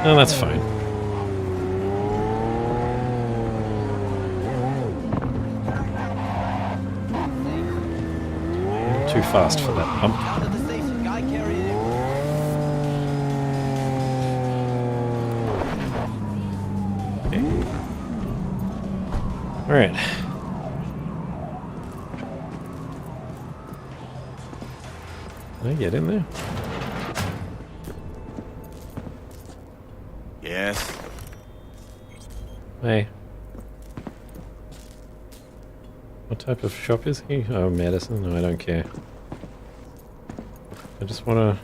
[SPEAKER 1] No, that's fine. Too fast for that pump. Okay. Alright. Can I get in there?
[SPEAKER 22] Yes.
[SPEAKER 1] Hey. What type of shop is he? Oh, medicine? No, I don't care. I just wanna...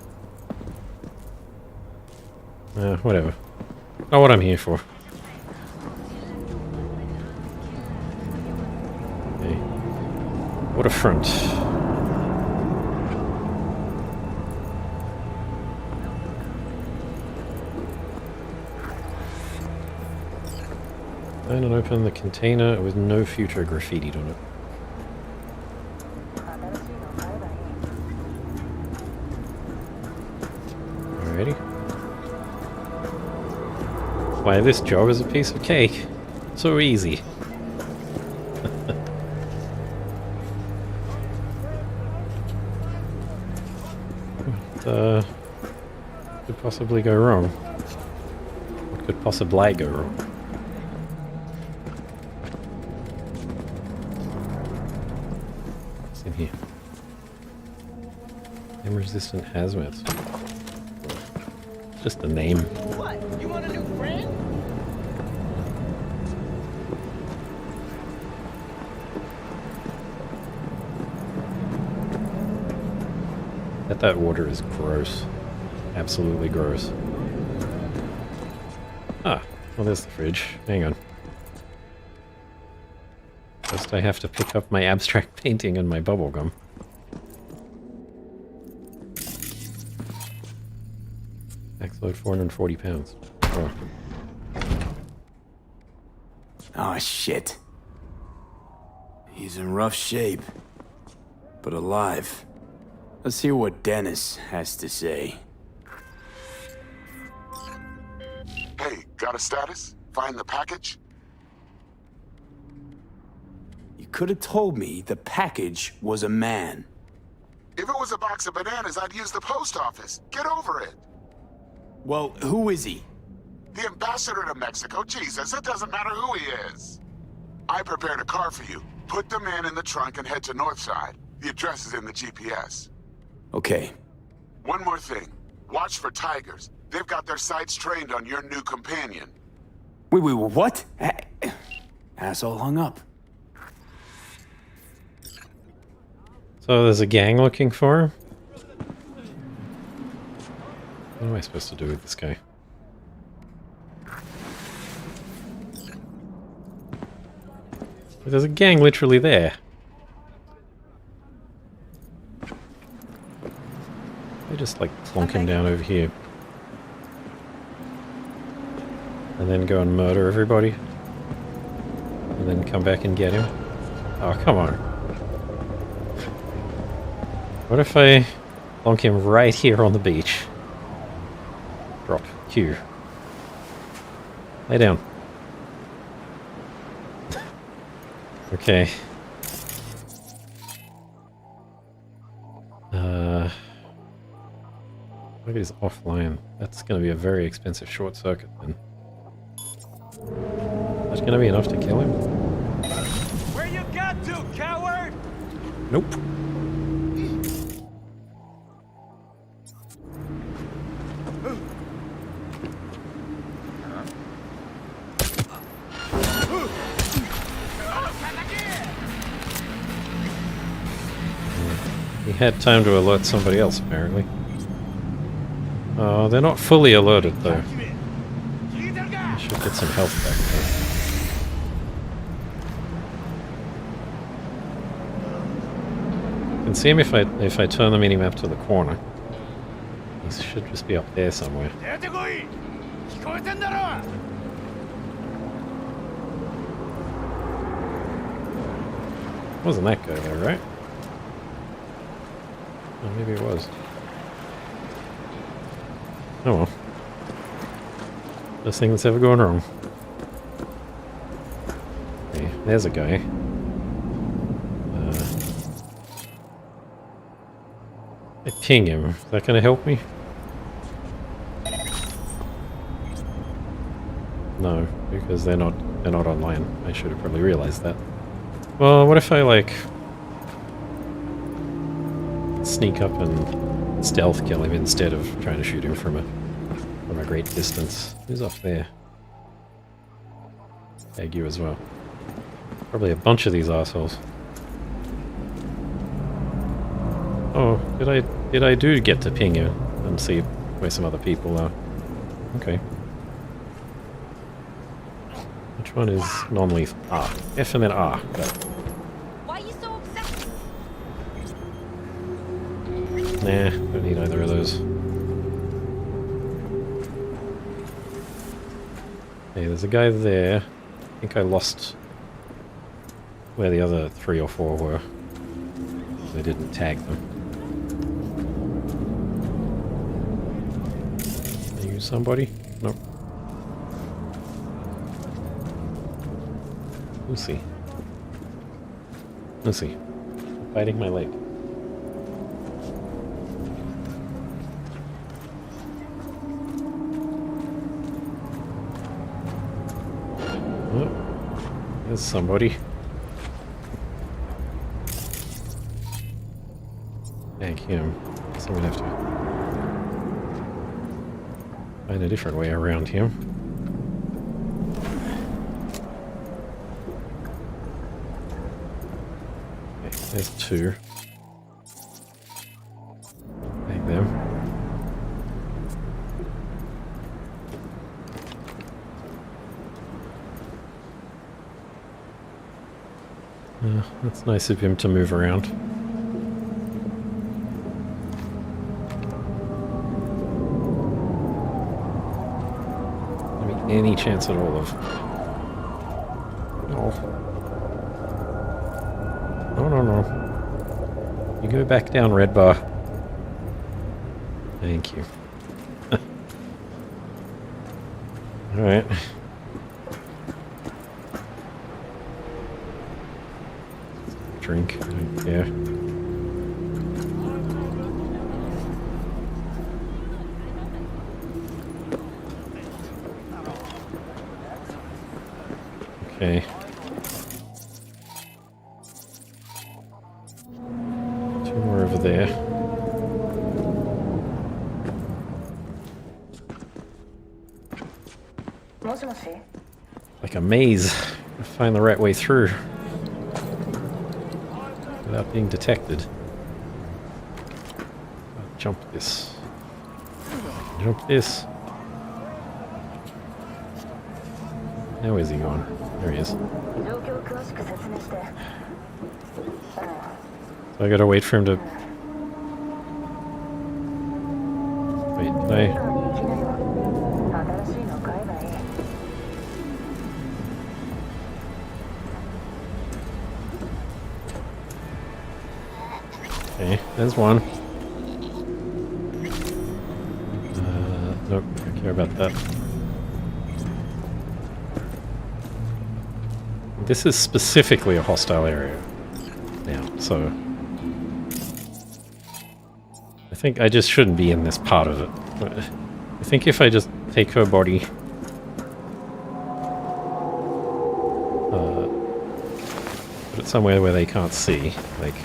[SPEAKER 1] whatever. Not what I'm here for. Okay. Waterfront. Find and open the container with no future graffitied on it. Alrighty. Why, this job is a piece of cake. So easy. What could possibly go wrong? What could possibly go wrong? What's in here? Flame-resistant hazmat. Just the name.
[SPEAKER 7] What? You want a new friend?
[SPEAKER 1] That water is gross. Absolutely gross. Ah, well there's the fridge. Hang on. First I have to pick up my abstract painting and my bubblegum. Max load 440 pounds. Oh.
[SPEAKER 12] Oh, shit. He's in rough shape, but alive. Let's hear what Dennis has to say.
[SPEAKER 22] Hey, got a status? Find the package?
[SPEAKER 12] You could have told me the package was a man.
[SPEAKER 22] If it was a box of bananas, I'd use the post office. Get over it.
[SPEAKER 12] Well, who is he?
[SPEAKER 22] The ambassador to Mexico. Jesus, it doesn't matter who he is. I prepared a car for you. Put the man in the trunk and head to Northside. The address is in the GPS.
[SPEAKER 12] Okay.
[SPEAKER 22] One more thing. Watch for tigers. They've got their sights trained on your new companion.
[SPEAKER 12] Wait, what? Asshole hung up.
[SPEAKER 1] So there's a gang looking for him? What am I supposed to do with this guy? There's a gang literally there. They just like plonk him down over here. And then go and murder everybody. And then come back and get him. Oh, come on. What if I plonk him right here on the beach? Drop. Q. Lay down. Okay. Look at his offline. That's going to be a very expensive short circuit then. That's going to be enough to kill him?
[SPEAKER 7] Where you got to, coward?
[SPEAKER 1] Nope. He had time to alert somebody else, apparently. Oh, they're not fully alerted, though. I should get some health back there. I can see him if I turn the minimap to the corner. He should just be up there somewhere. Wasn't that guy though, right? Oh, maybe it was. Oh well. Best thing that's ever gone wrong. Okay, there's a guy. I ping him. Is that gonna help me? No, because they're not online. I should have probably realized that. Well, what if I like sneak up and stealth kill him instead of trying to shoot him from a great distance? Who's up there? Tag you as well. Probably a bunch of these assholes. Oh, did I do get to ping you and see where some other people are? Okay. Which one is non-lethal? Ah, F and then R. Got it.
[SPEAKER 11] Why are you so obsessed?
[SPEAKER 1] Nah, don't need either of those. Hey, there's a guy there. I think I lost where the other 3 or 4 were. I didn't tag them. Are you somebody? Nope. Lucy. Lucy. Biting my leg. Oh, there's somebody. Thank him. So I'm gonna have to find a different way around him. Okay, there's 2. Take them. That's nice of him to move around. Any chance at all of... No. No. You go back down, Red Bar. Thank you. Alright. Drink, I don't care. Okay. 2 more over there. Like a maze. Gotta find the right way through without being detected. jump this. Jump this. Now where's he gone? There he is. So I gotta wait for him to... Wait, can I... Okay, there's one. Nope, don't care about that. This is specifically a hostile area now, so... I think I just shouldn't be in this part of it. I think if I just take her body... put it somewhere where they can't see, like...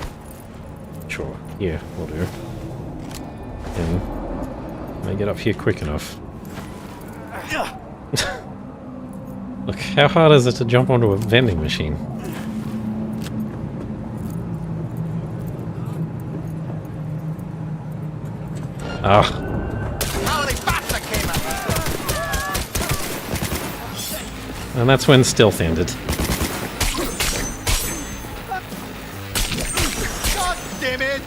[SPEAKER 1] Sure, here, will do. And I get up here quick enough. Look, how hard is it to jump onto a vending machine? Ah. And that's when stealth ended.
[SPEAKER 7] God damn it!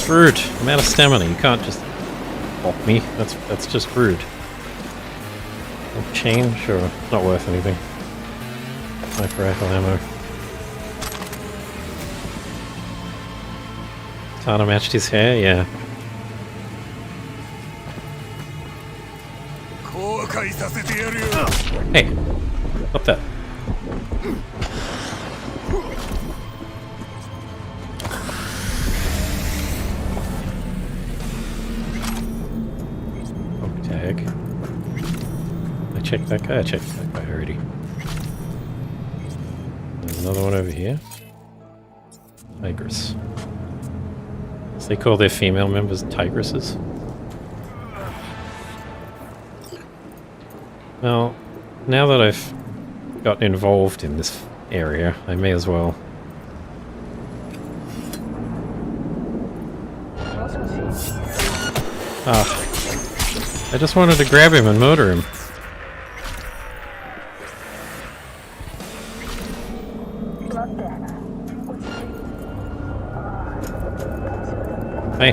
[SPEAKER 1] Rude. I'm out of stamina. You can't just pop me. That's just rude. Chain? Sure. Not worth anything. Sniper rifle ammo. Tana matched his hair? Yeah. Hey! Stop that. Tag. I checked that guy? I checked that guy already. There's another one over here. Tigress. So they call their female members tigresses. Well, now that I've gotten involved in this area, I may as well. Ah. I just wanted to grab him and murder him. Hey.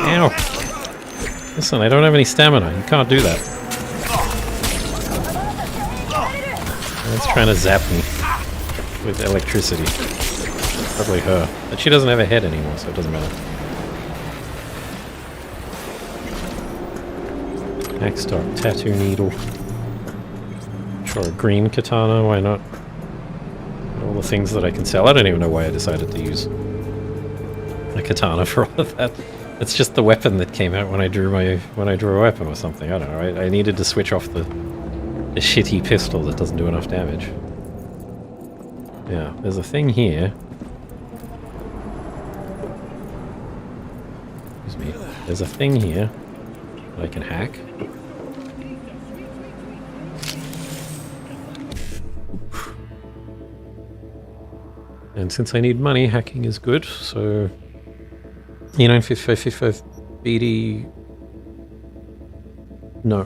[SPEAKER 1] Ow. Listen, I don't have any stamina. You can't do that. It's trying to zap me with electricity. Probably her. But she doesn't have a head anymore, so it doesn't matter. Axe stock, tattoo needle. Sure, a green katana, why not? All the things that I can sell. I don't even know why I decided to use a katana for all of that. It's just the weapon that came out when I drew a weapon or something. I don't know. I needed to switch off the shitty pistol that doesn't do enough damage. Yeah, there's a thing here. Excuse me. There's a thing here that I can hack. And since I need money, hacking is good, so... E95555 BD... No.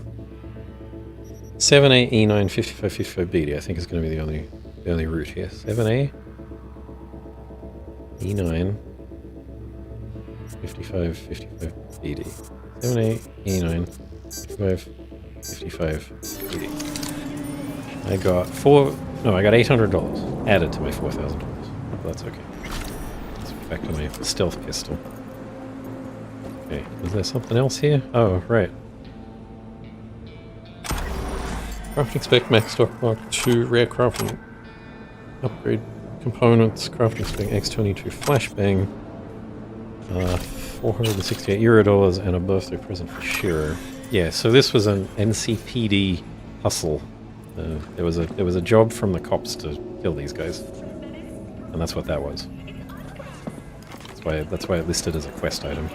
[SPEAKER 1] 7A E9 5555 BD I think is going to be the only route here. 7A E9 5555 BD. 7A E9 5555 BD. I got $800 added to my $4,000. That's okay. Let's get back to my stealth pistol. Okay, is there something else here? Oh, right. Crafting spec max stock Mark II rare crafting upgrade components. Crafting spec X22 flashbang. 468 Euro and a birthday present for Shiro. Yeah, so this was an NCPD hustle. There was a job from the cops to kill these guys, and that's what that was. That's why it listed as a quest item.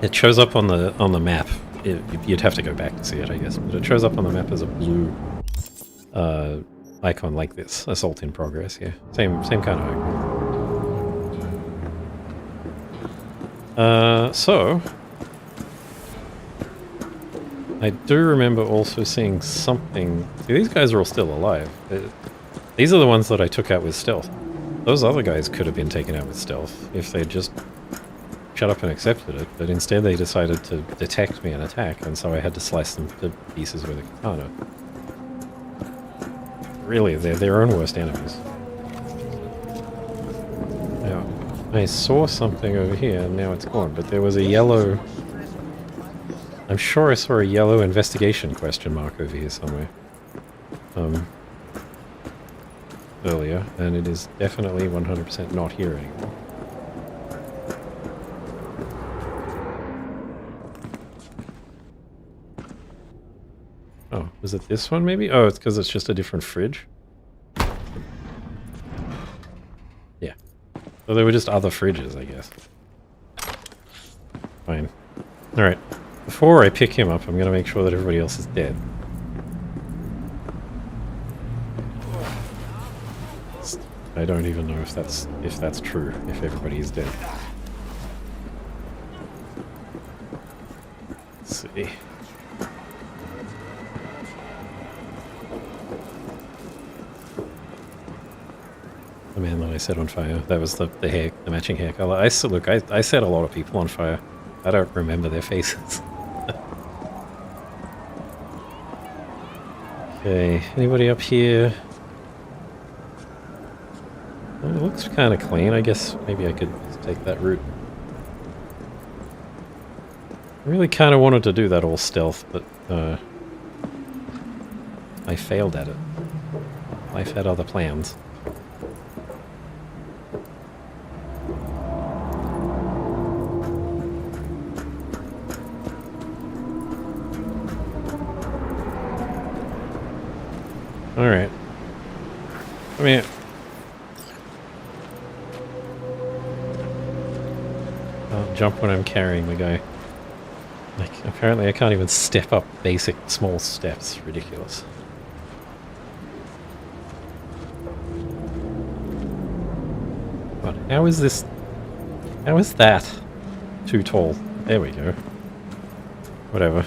[SPEAKER 1] It shows up on the map. You'd have to go back to see it, I guess, but it shows up on the map as a blue icon like this. Assault in progress. Yeah, same kind of icon. So I do remember also seeing something. See, these guys are all still alive. These are the ones that I took out with stealth. Those other guys could have been taken out with stealth if they'd just shut up and accepted it, but instead they decided to detect me and attack, and so I had to slice them to pieces with a katana. Really, they're their own worst enemies. Now, I saw something over here, and now it's gone, but there was a yellow... I'm sure I saw a yellow investigation question mark over here somewhere. Earlier, and it is definitely 100% not here anymore. Oh, was it this one maybe? Oh, it's because it's just a different fridge? Yeah. So there were just other fridges, I guess. Fine. Alright. Before I pick him up, I'm going to make sure that everybody else is dead. I don't even know if that's true, if everybody is dead. Let's see. The man that I set on fire. That was the matching hair color. I set a lot of people on fire. I don't remember their faces. Okay, anybody up here? Well, it looks kind of clean. I guess maybe I could take that route. I really kind of wanted to do that all stealth, but I failed at it. Life had other plans. Alright. Come here. I'll jump when I'm carrying the guy. Like, apparently I can't even step up basic small steps. Ridiculous. But how is this... How is that too tall? There we go. Whatever.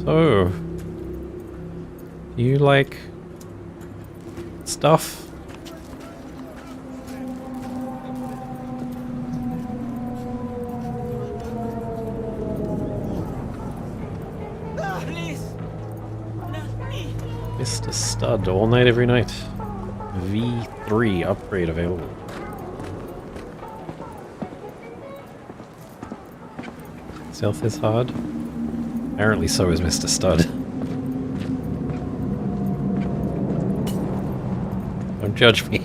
[SPEAKER 1] So, you like stuff? Mr. Stud, all night, every night. V3 upgrade available. Stealth is hard. Apparently so is Mr. Stud. Don't judge me.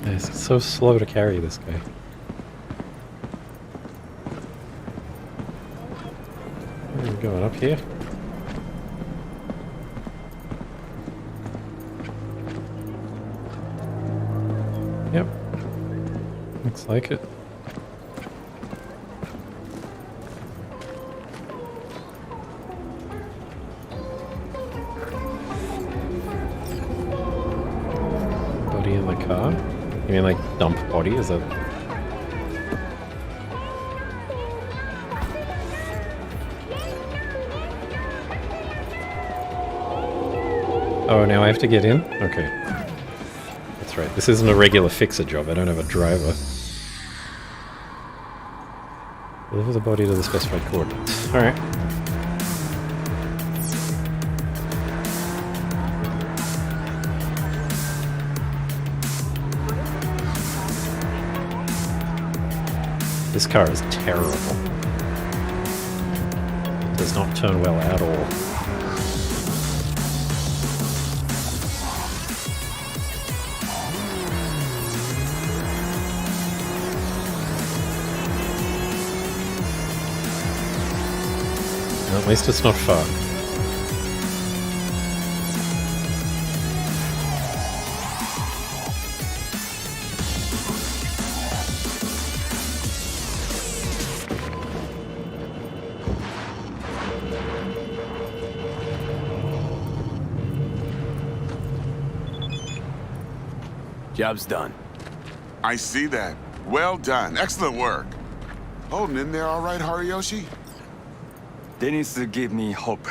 [SPEAKER 1] It's so slow to carry this guy. Where are we going? Up here? Yep. Looks like it. Body in the car? You mean like dump body? Is that... Oh, now I have to get in? Okay. That's right. This isn't a regular fixer job. I don't have a driver. Deliver the body to the specified coordinates. Alright. This car is terrible. It does not turn well at all. At least it's not far.
[SPEAKER 12] Job's done.
[SPEAKER 22] I see that. Well done. Excellent work. Holding in there all right, Hariyoshi?
[SPEAKER 12] Dennis gave me hope.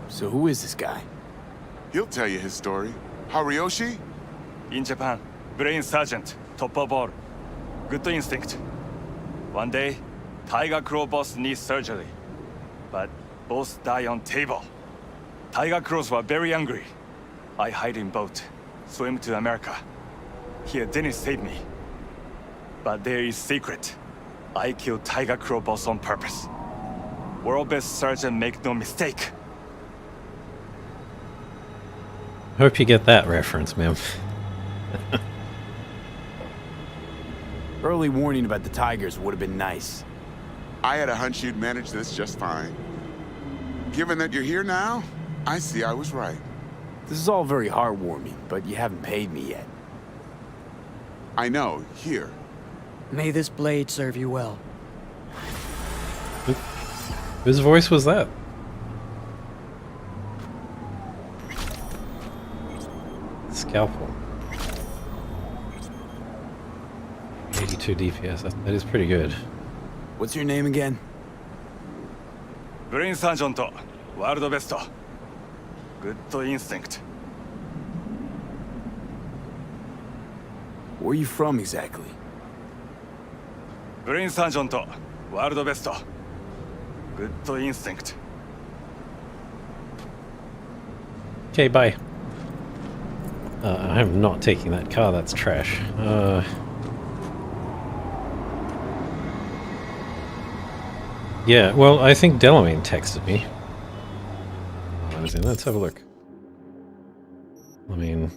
[SPEAKER 12] So who is this guy?
[SPEAKER 22] He'll tell you his story. Hariyoshi?
[SPEAKER 2] In Japan, Brain Sergeant, top of all. Good instinct. One day, Tiger Claw boss needs surgery. But both die on table. Tiger Claws were very angry. I hide in boat, swim to America. Here, Dennis saved me. But there is secret. I killed Tiger Claw boss on purpose. World best surgeon, make no mistake.
[SPEAKER 1] Hope you get that reference, ma'am.
[SPEAKER 12] Early warning about the Tigers would have been nice.
[SPEAKER 22] I had a hunch you'd manage this just fine. Given that you're here now, I see I was right.
[SPEAKER 12] This is all very heartwarming, but you haven't paid me yet.
[SPEAKER 22] I know. Here.
[SPEAKER 4] May this blade serve you well.
[SPEAKER 1] Whose voice was that? Scalpel. 82 DPS. That is pretty good.
[SPEAKER 12] What's your name again?
[SPEAKER 2] Brain Sergeant, world best. Good instinct.
[SPEAKER 12] Where are you from exactly?
[SPEAKER 2] Brain Sergeant, world best. Good instinct.
[SPEAKER 1] Okay, bye. I'm not taking that car, that's trash. Yeah, well, I think Delamain texted me. Let's have a look. I mean,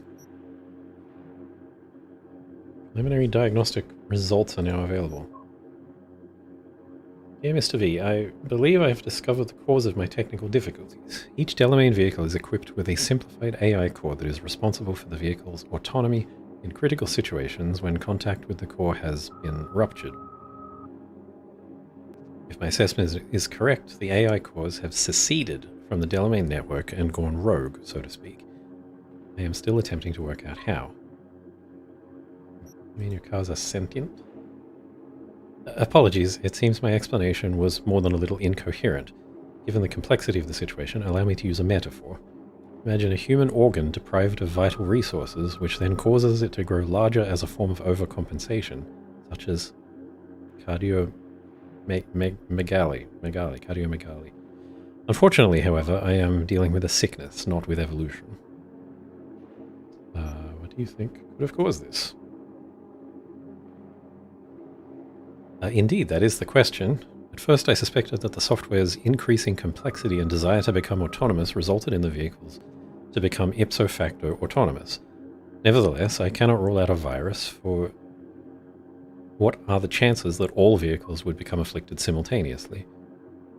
[SPEAKER 1] preliminary diagnostic results are now available. Dear Mr. V, I believe I have discovered the cause of my technical difficulties. Each Delamain vehicle is equipped with a simplified AI core that is responsible for the vehicle's autonomy in critical situations when contact with the core has been ruptured. If my assessment is correct, the AI cores have seceded from the Delamain network and gone rogue, so to speak. I am still attempting to work out how. You mean your cars are sentient? Apologies, it seems my explanation was more than a little incoherent. Given the complexity of the situation, allow me to use a metaphor. Imagine a human organ deprived of vital resources, which then causes it to grow larger as a form of overcompensation, such as cardiomegaly. Unfortunately, however, I am dealing with a sickness, not with evolution. What do you think could have caused this? Indeed, that is the question. At first I suspected that the software's increasing complexity and desire to become autonomous resulted in the vehicles to become ipso facto autonomous. Nevertheless, I cannot rule out a virus, for what are the chances that all vehicles would become afflicted simultaneously?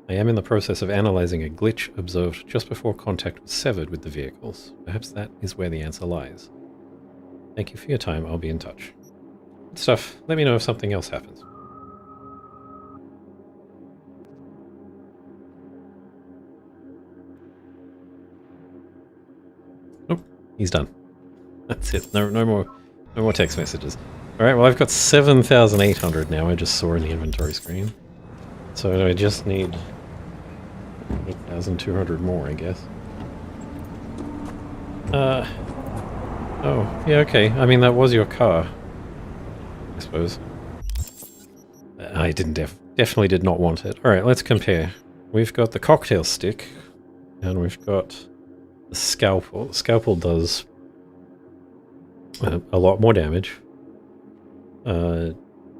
[SPEAKER 1] I am in the process of analyzing a glitch observed just before contact was severed with the vehicles. Perhaps that is where the answer lies. Thank you for your time, I'll be in touch. Good stuff. Let me know if something else happens. Nope, he's done. That's it. No more text messages. Alright, well I've got 7,800 now, I just saw in the inventory screen. So I just need 8,200 more, I guess. Oh, yeah, okay. I mean, that was your car, I suppose. I definitely did not want it. Alright, let's compare. We've got the cocktail stick, and we've got the scalpel. The scalpel does a lot more damage.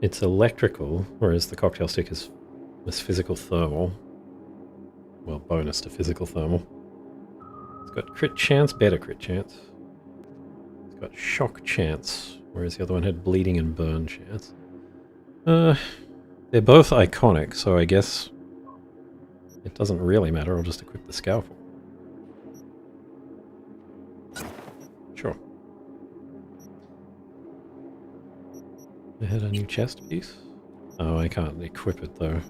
[SPEAKER 1] It's electrical, whereas the cocktail stick is physical thermal. Well, bonus to physical thermal. It's got crit chance, better crit chance. It's got shock chance, whereas the other one had bleeding and burn chance. They're both iconic, so I guess it doesn't really matter. I'll just equip the scalpel. Sure. I had a new chest piece. Oh, I can't equip it though.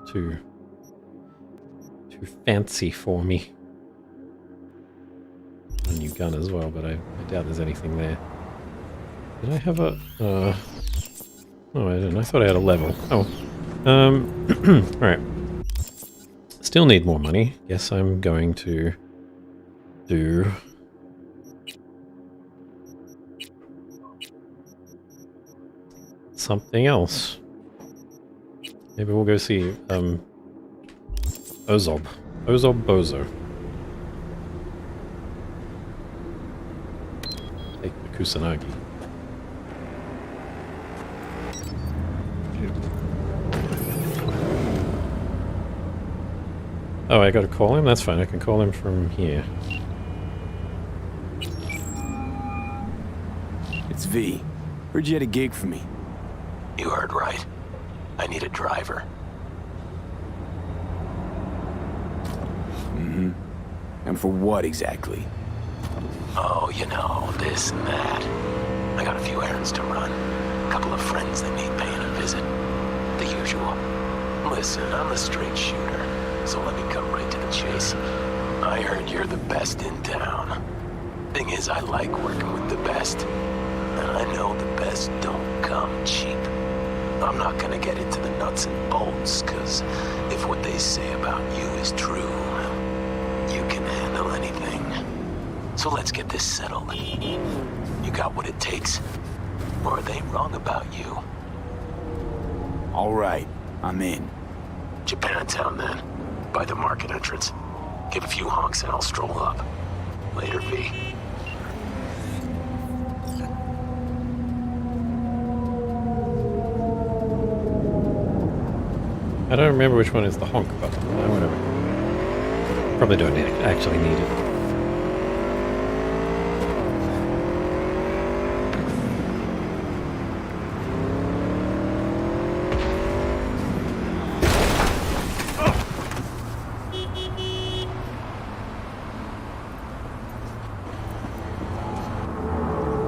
[SPEAKER 1] It's too fancy for me. A new gun as well, but I doubt there's anything there. Did I have a... oh, I didn't. I thought I had a level. Oh. Alright. Still need more money. Guess I'm going to do... something else. Maybe we'll go see, Ozob. Ozob Bozo. Take the Kusanagi. Oh, I gotta call him? That's fine, I can call him from here.
[SPEAKER 12] It's V. Heard you had a gig for me.
[SPEAKER 5] You heard right. I need a driver.
[SPEAKER 12] Mm-hmm. And for what exactly?
[SPEAKER 5] Oh, you know, this and that. I got a few errands to run. A couple of friends that need paying a visit. The usual. Listen, I'm a straight shooter, so let me come right to the chase. I heard you're the best in town. Thing is, I like working with the best. And I know the best don't come cheap. I'm not gonna get into the nuts and bolts, cause if what they say about you is true, you can handle anything. So let's get this settled. You got what it takes? Or are they wrong about you?
[SPEAKER 12] All right, I'm in.
[SPEAKER 5] Japantown then, by the market entrance. Give a few honks and I'll stroll up. Later, V.
[SPEAKER 1] I don't remember which one is the honk button. No, whatever. Probably don't actually need it.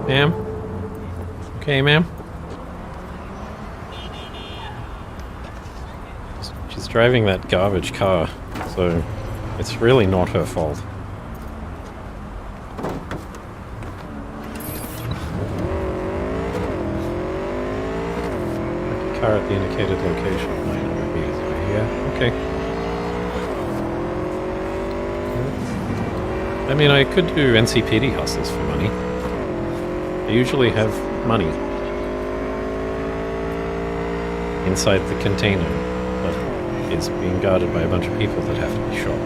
[SPEAKER 1] Ma'am? Okay, ma'am? She's driving that garbage car, so it's really not her fault. The car at the indicated location, 900 meters away. Yeah, okay. I mean, I could do NCPD hustles for money. I usually have money inside the container, but it's being guarded by a bunch of people that have to be shot.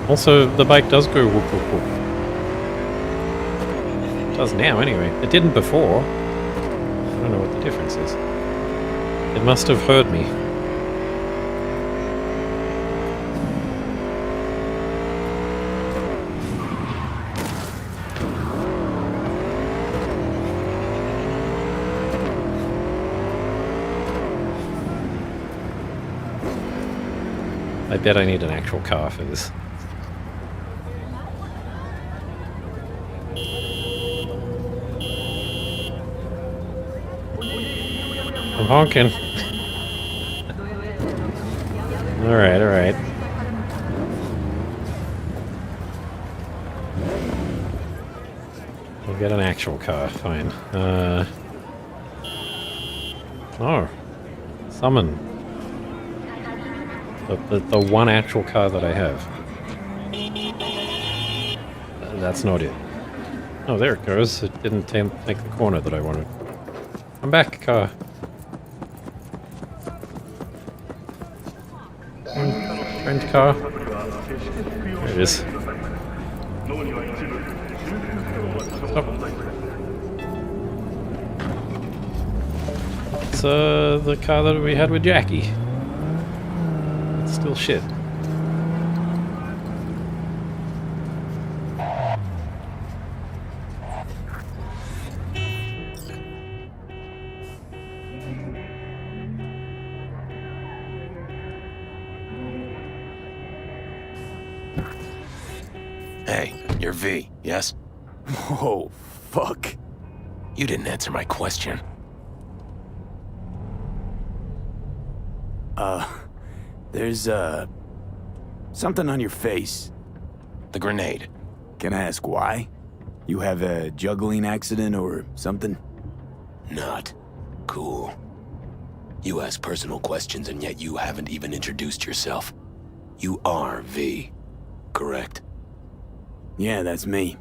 [SPEAKER 1] Also, the bike does go whoop whoop whoop. It does now, anyway. It didn't before. I don't know what the difference is. It must have heard me. I bet I need an actual car for this. I'm honking. Alright, alright. We'll get an actual car, fine. Oh. Summon. The one actual car that I have. That's not it. Oh, there it goes. It didn't take the corner that I wanted. Come back, car. Rent car. There it is. Stop. It's the car that we had with Jackie. It's still shit.
[SPEAKER 5] Hey, you're V, yes?
[SPEAKER 12] Oh, fuck.
[SPEAKER 5] You didn't answer my question.
[SPEAKER 12] There's, something on your face.
[SPEAKER 5] The grenade.
[SPEAKER 12] Can I ask why? You have a juggling accident or something?
[SPEAKER 5] Not cool. You ask personal questions and yet you haven't even introduced yourself. You are V, correct?
[SPEAKER 12] Yeah, that's me.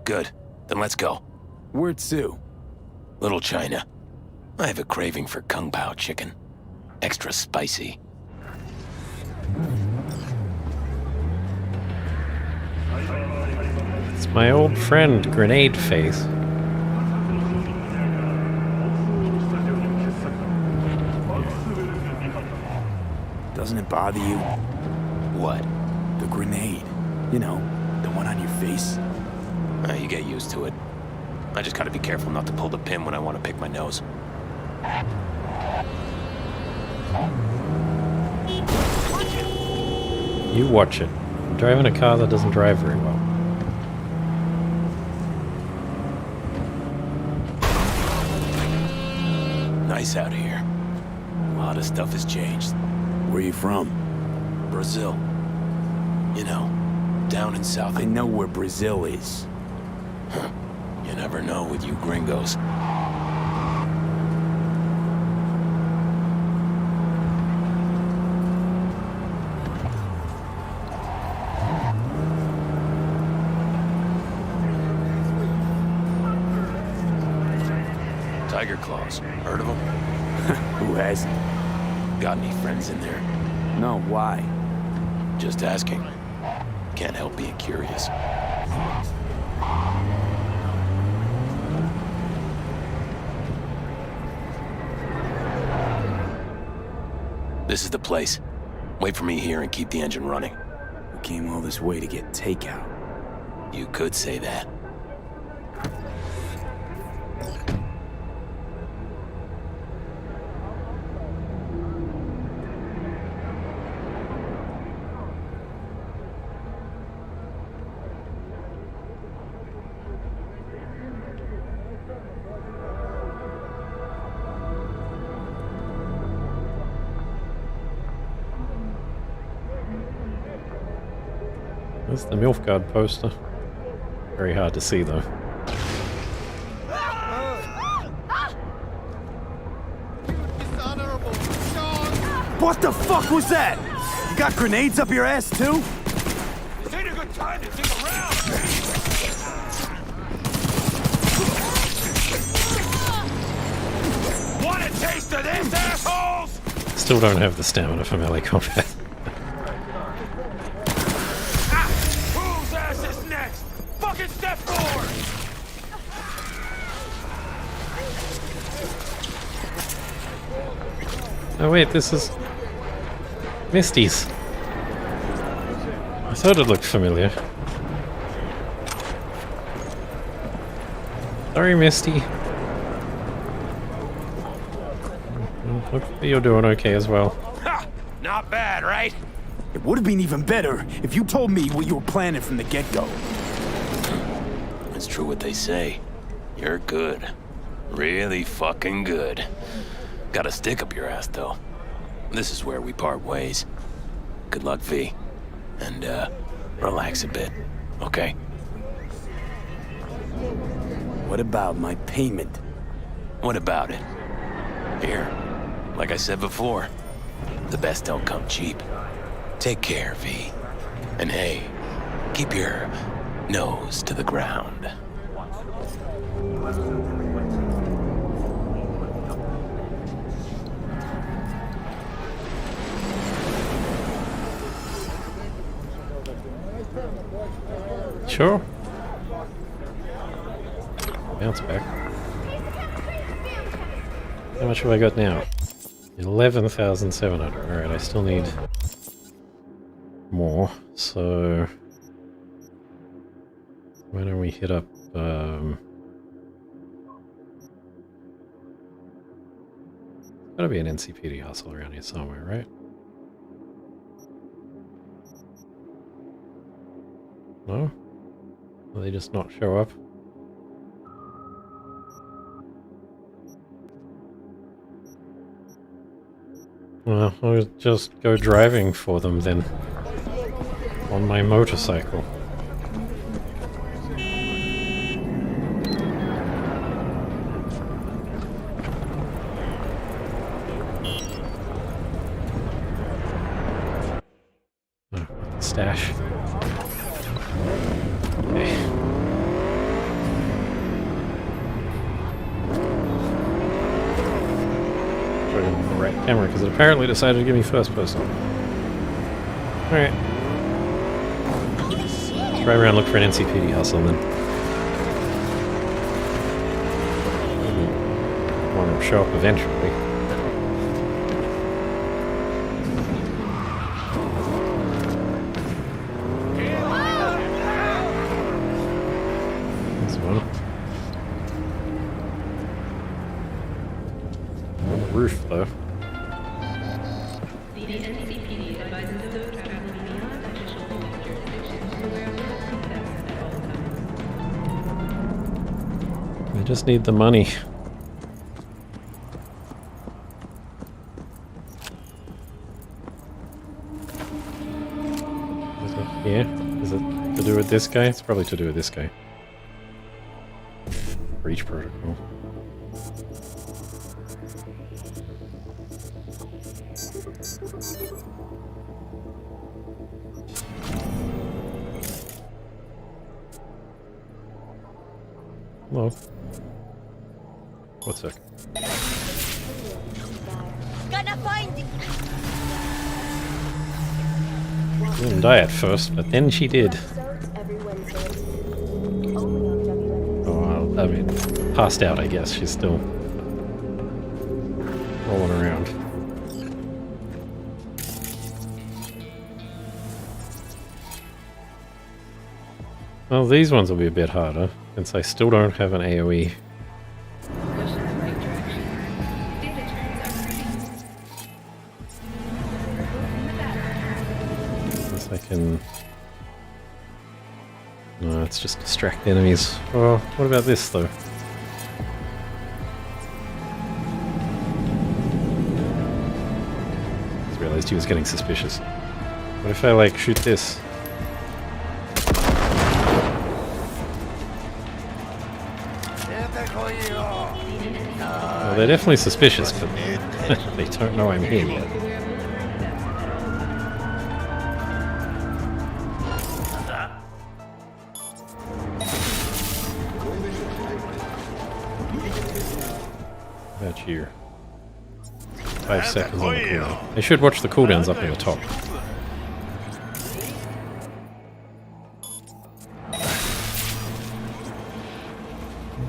[SPEAKER 5] Good. Then let's go.
[SPEAKER 12] Where to?
[SPEAKER 5] Little China. I have a craving for Kung Pao chicken. Extra spicy.
[SPEAKER 1] It's my old friend, Grenade Face.
[SPEAKER 12] Doesn't it bother you?
[SPEAKER 5] What?
[SPEAKER 12] The grenade. You know, the one on your face.
[SPEAKER 5] You get used to it. I just gotta be careful not to pull the pin when I want to pick my nose.
[SPEAKER 1] You watch it. I'm driving a car that doesn't drive very well.
[SPEAKER 5] Nice out here. A lot of stuff has changed.
[SPEAKER 12] Where you from?
[SPEAKER 5] Brazil. You know, down in South...
[SPEAKER 12] I know where Brazil is.
[SPEAKER 5] You never know with you gringos. Tiger Claws. Heard of them?
[SPEAKER 12] Who hasn't?
[SPEAKER 5] Got any friends in there?
[SPEAKER 12] No, why?
[SPEAKER 5] Just asking. Can't help being curious. This is the place. Wait for me here and keep the engine running.
[SPEAKER 12] We came all this way to get takeout.
[SPEAKER 5] You could say that.
[SPEAKER 1] That's the MILF Guard poster. Very hard to see though.
[SPEAKER 12] What the fuck was that? You got grenades up your ass too?
[SPEAKER 20] This ain't a good time to dig around! Want a taste of this, assholes?
[SPEAKER 1] Still don't have the stamina for melee combat.
[SPEAKER 20] Whose ass is next? Fucking step forward!
[SPEAKER 1] Oh wait, this is Misty's. I thought it looked familiar. Sorry, Misty. Hopefully you're doing okay as well.
[SPEAKER 20] Ha! Not bad, right?
[SPEAKER 12] It would have been even better if you told me what you were planning from the get-go.
[SPEAKER 5] It's true what they say. You're good. Really fucking good. Got a stick up your ass, though. This is where we part ways. Good luck, V. And, relax a bit, okay?
[SPEAKER 12] What about my payment?
[SPEAKER 5] What about it? Here, like I said before, the best don't come cheap. Take care, V. And hey, keep your nose to the ground.
[SPEAKER 1] Sure. Bounce back. How much have I got now? 11,700. Alright, I still need more, so why don't we hit up gotta be an NCPD hustle around here somewhere, right? No? Will they just not show up? Well, I'll just go driving for them then. On my motorcycle. Oh, stash. Okay. The right camera because it apparently decided to give me first person. Alright. Let's drive around and look for an NCPD hustle then. One will show up eventually. There's one. On the roof though. I just need the money. Is it here? Is it to do with this guy? It's probably to do with this guy. Breach protocol. Hello. What's that?
[SPEAKER 11] Gonna find it.
[SPEAKER 1] She didn't die at first, but then she did. Oh, well, I mean, passed out, I guess. She's still rolling around. Well, these ones will be a bit harder, since I still don't have an AoE. Unless I can... No, it's just distract enemies. Oh, what about this, though? Just realized he was getting suspicious. What if I, like, shoot this? Well, they're definitely suspicious, but they don't know I'm here yet. How about you? 5 seconds on the cooldown. They should watch the cooldowns up in the top.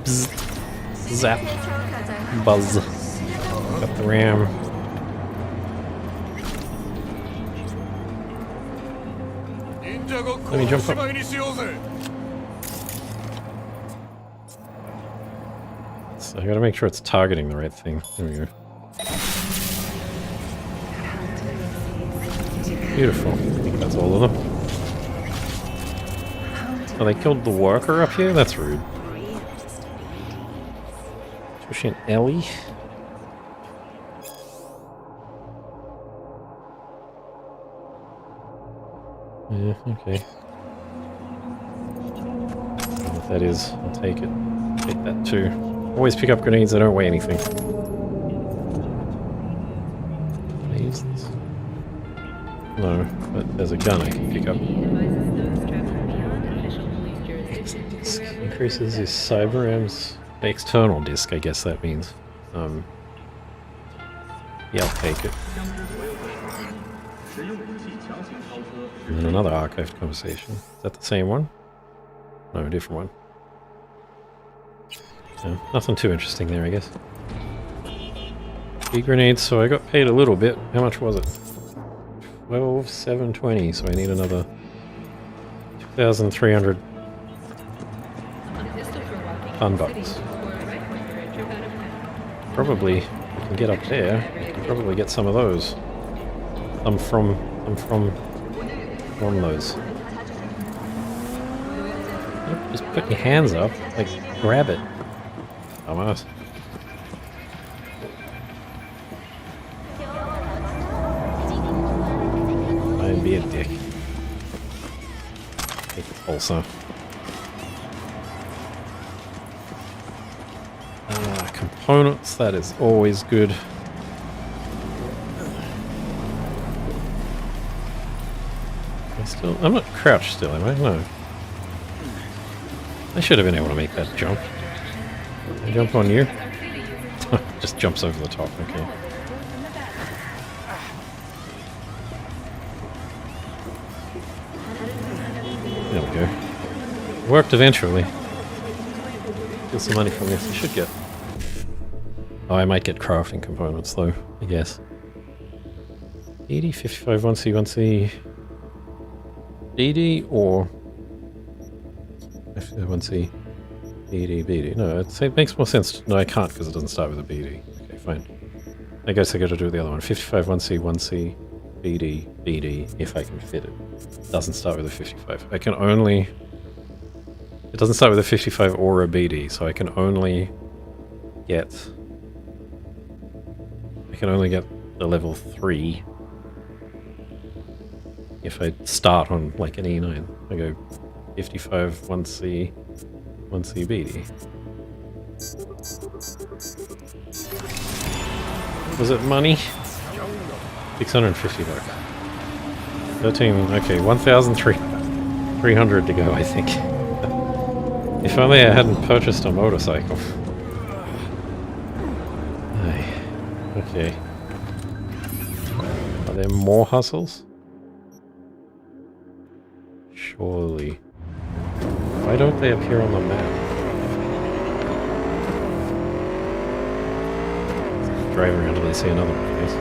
[SPEAKER 1] Bzz. Zap. Buzz. Got the ram. Let me jump up. So I gotta make sure it's targeting the right thing. There we go. Beautiful. I think that's all of them. Oh, they killed the worker up here? That's rude. Especially an Ellie. Yeah, okay. I don't know what that is. I'll take it. Take that too. Always pick up grenades that don't weigh anything. Can I use this? No, but there's a gun I can pick up. This increases your cyber am's external disc, I guess that means. Yeah, I'll take it. And then another archived conversation. Is that the same one? No, a different one. Yeah, nothing too interesting there, I guess. E-grenades, so I got paid a little bit. How much was it? 12,720, so I need another 2,300 fun bucks. Probably, if I can get up there, I can probably get some of those. I'm from those. Just put your hands up, like, grab it. Dumbass. I'd be a dick. Also. Components, that is always good. I'm not crouched still, am I? No. I should have been able to make that jump. I jump on you? Just jumps over the top, okay. There we go. Worked eventually. Get some money from this, I should get. Oh, I might get crafting components though, I guess. 80, 55, 1C, 1C. BD or 1C, BD, BD. No, it makes more sense. No, I can't because it doesn't start with a BD. Okay, fine. I guess I got to do the other one. 55, 1C, 1C, BD, BD, if I can fit it. Doesn't start with a 55. I can only... It doesn't start with a 55 or a BD, so I can only get the level 3 if I start on like an E9. I go 55, 1C, 1C BD. Was it money? 650 bucks. 13, okay, 1,300 to go, I think. If only I hadn't purchased a motorcycle. Okay. Are there more hustles? Surely. Why don't they appear on the map? Drive around till they see another one, I guess.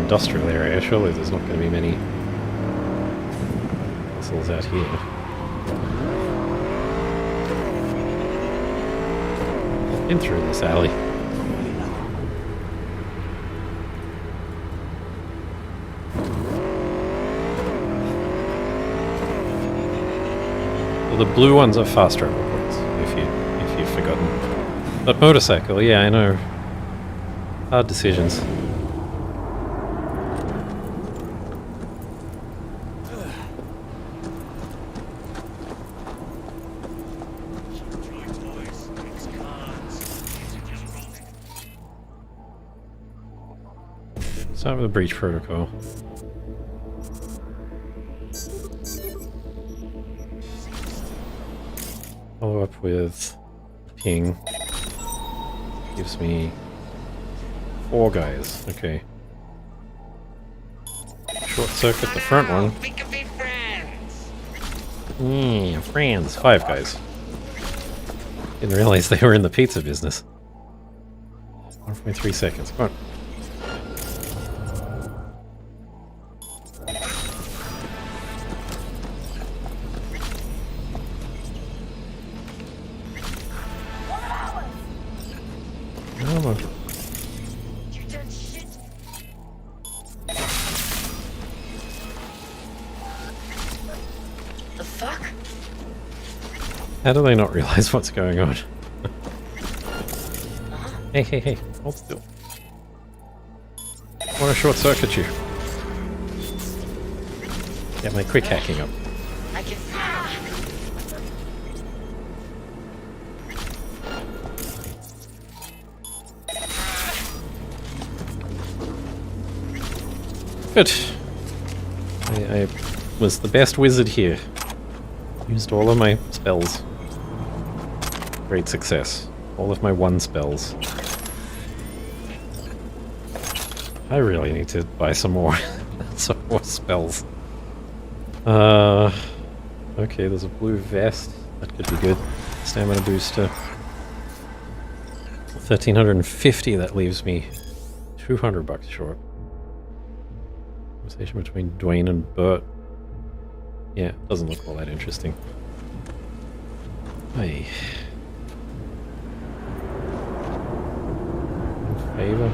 [SPEAKER 1] Industrial area, surely there's not going to be many vessels out here. In through this alley. Well, the blue ones are fast travel points, if you've forgotten. But motorcycle, yeah, I know. Hard decisions. Start with the breach protocol. Follow up with ping. Gives me 4 guys. Okay. Short circuit the front one. Yeah, friends. 5 guys. Didn't realize they were in the pizza business. 1.3 seconds. Come on. How do they not realize what's going on? Hey, hold still. I want to short circuit you. Get my quick hacking up. Good. I was the best wizard here. Used all of my spells. Great success. All of my 1 spells. I really need to buy some more. Some more spells. Okay, there's a blue vest. That could be good. Stamina booster. 1350, that leaves me $200 short. Conversation between Dwayne and Bert. Yeah, doesn't look all that interesting. Hey. Favor.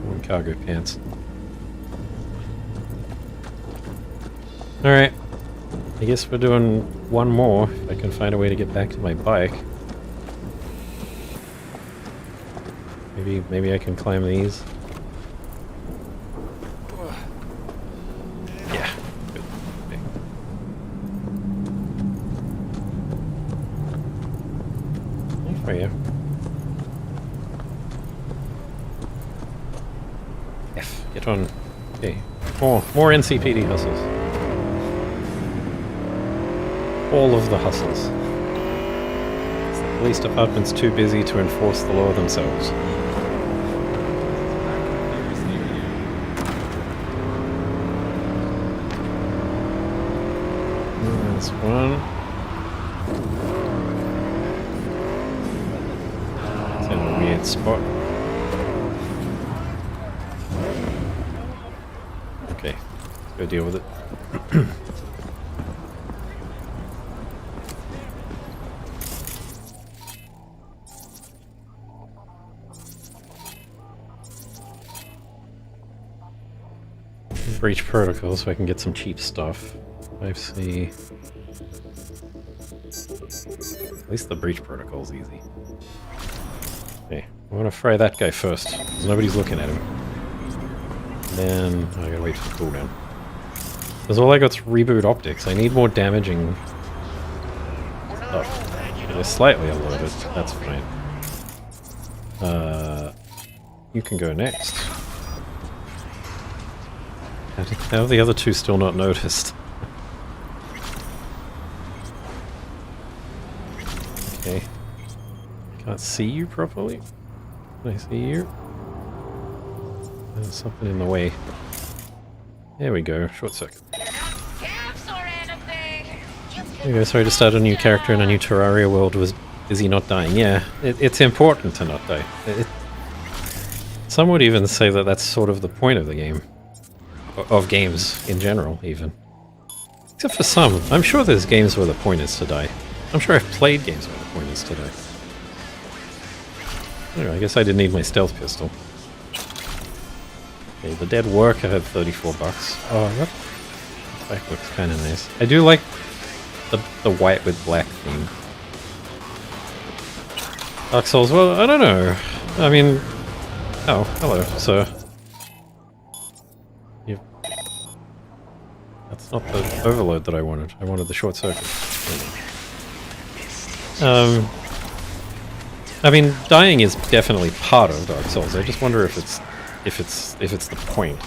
[SPEAKER 1] 1 cargo pants. Alright. I guess we're doing 1 more, if I can find a way to get back to my bike. Maybe I can climb these. Yeah, good. Okay. Thanks for you. F, get on. Okay, more NCPD hustles. All of the hustles. The police department's too busy to enforce the law themselves. That's 1. It's in a weird spot. Okay, let's go deal with it. Breach protocol so I can get some cheap stuff. 5C. At least the breach protocol is easy. Okay, I want to fry that guy first, because nobody's looking at him. Then I gotta wait for the cooldown. Because all I got's reboot optics. I need more damaging stuff. It is slightly unloaded. That's fine. You can go next. How have the other 2 still not noticed? Okay. Can't see you properly? Can I see you? There's something in the way. There we go, short circuit. There you go, sorry to start a new character in a new Terraria world. Is he not dying? Yeah, it's important to not die. Some would even say that that's sort of the point of the game. Of games in general, even. Except for some. I'm sure there's games where the point is to die. I'm sure I've played games where the point is to die. Anyway, I guess I didn't need my stealth pistol. Okay, the dead worker had $34. Oh, that back looks kind of nice. I do like the white with black theme. Dark Souls, well, I don't know. I mean... Oh, hello, sir. That's not the overload that I wanted. I wanted the short circuit. I mean, dying is definitely part of Dark Souls. I just wonder if it's the point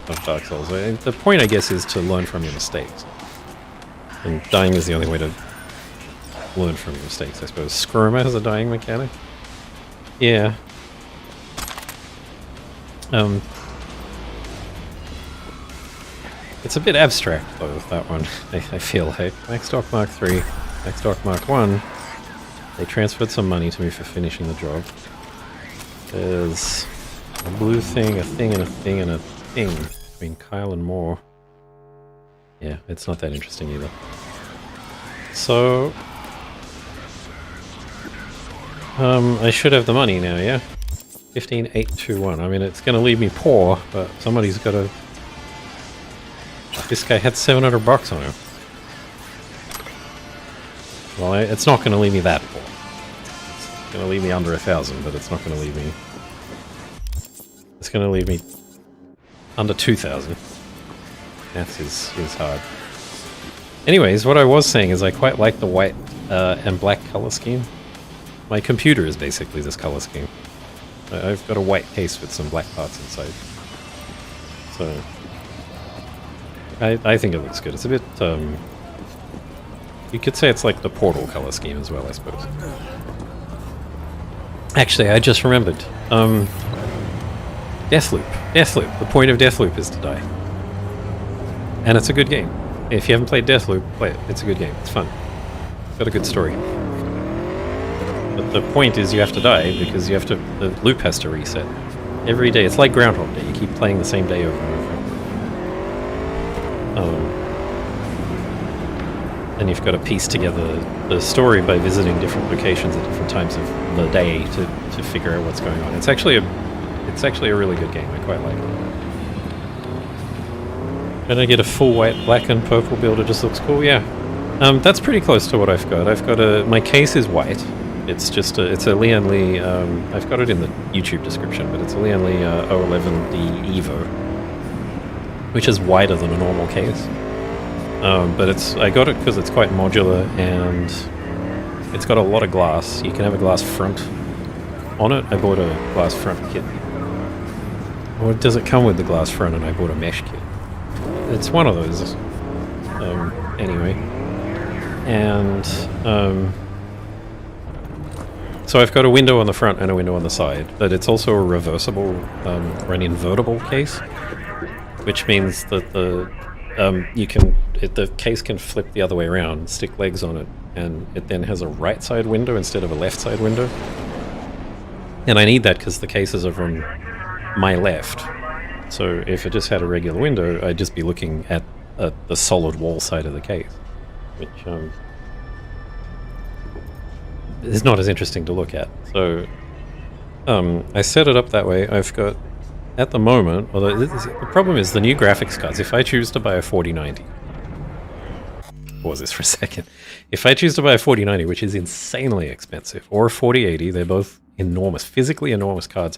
[SPEAKER 1] of Dark Souls. The point, I guess, is to learn from your mistakes. And dying is the only way to learn from your mistakes, I suppose. Skirma has a dying mechanic? Yeah. It's a bit abstract, though, that one, I feel like. Maxdoc Mark 3, Maxdoc Mark 1, they transferred some money to me for finishing the job. There's a blue thing, a thing, and a thing, and a thing between Kyle and Moore. Yeah, it's not that interesting either. So... I should have the money now, yeah? 15,821. I mean, it's gonna leave me poor, but somebody's gotta... This guy had $700 on him. Well, it's not going to leave me that poor. It's going to leave me under 1,000, but it's not going to leave me... It's going to leave me under 2,000. Maths is hard. Anyways, what I was saying is I quite like the white and black color scheme. My computer is basically this color scheme. I've got a white case with some black parts inside. So I think it looks good. It's a bit, you could say it's like the Portal color scheme as well, I suppose. Actually, I just remembered. Deathloop. Deathloop. The point of Deathloop is to die. And it's a good game. If you haven't played Deathloop, play it. It's a good game. It's fun. It's got a good story. But the point is you have to die because you have to. The loop has to reset. Every day. It's like Groundhog Day. You keep playing the same day over and over. And you've got to piece together the story by visiting different locations at different times of the day to figure out what's going on. It's actually a really good game. I quite like it. And I get a full white, black, and purple build. It just looks cool. Yeah, that's pretty close to what I've got. I've got my case is white. It's just it's a Lian Li. I've got it in the YouTube description, but it's a Lian Li 011D Evo, which is wider than a normal case. But I got it because it's quite modular and it's got a lot of glass. You can have a glass front on it. I bought a glass front kit. Or does it come with the glass front and I bought a mesh kit? It's one of those. Anyway. And so I've got a window on the front and a window on the side, but it's also a reversible or an invertible case, which means that the case can flip the other way around, stick legs on it, and it then has a right side window instead of a left side window. And I need that because the cases are from my left. So if it just had a regular window, I'd just be looking at the solid wall side of the case, which is not as interesting to look at. So I set it up that way. I've got, at the moment, although the problem is the new graphics cards, if I choose to buy a 4090, pause this for a second. If I choose to buy a 4090, which is insanely expensive, or a 4080, they're both enormous, physically enormous cards.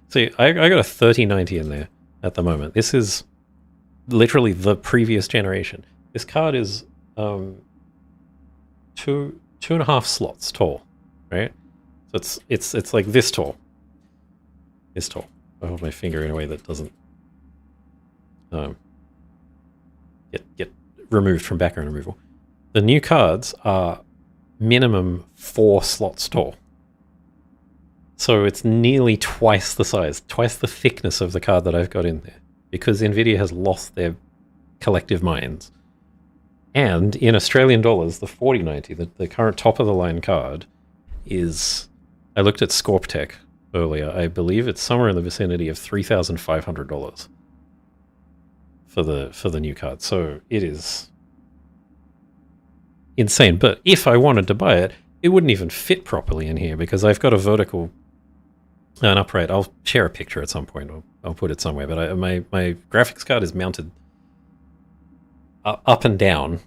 [SPEAKER 1] See, I got a 3090 in there at the moment. This is literally the previous generation. This card is 2.5 slots tall, right? So it's like this tall. This tall. I hold my finger in a way that doesn't get removed from background removal. The new cards are minimum 4 slots tall. So it's nearly twice the size, twice the thickness of the card that I've got in there, because NVIDIA has lost their collective minds. And in Australian dollars, the 4090, the current top-of-the-line card, is... I looked at ScorpTech earlier. I believe it's somewhere in the vicinity of $3,500 for the new card. So it is insane. But if I wanted to buy it, it wouldn't even fit properly in here because I've got a vertical and upright. I'll share a picture at some point. I'll put it somewhere. But my graphics card is mounted up and down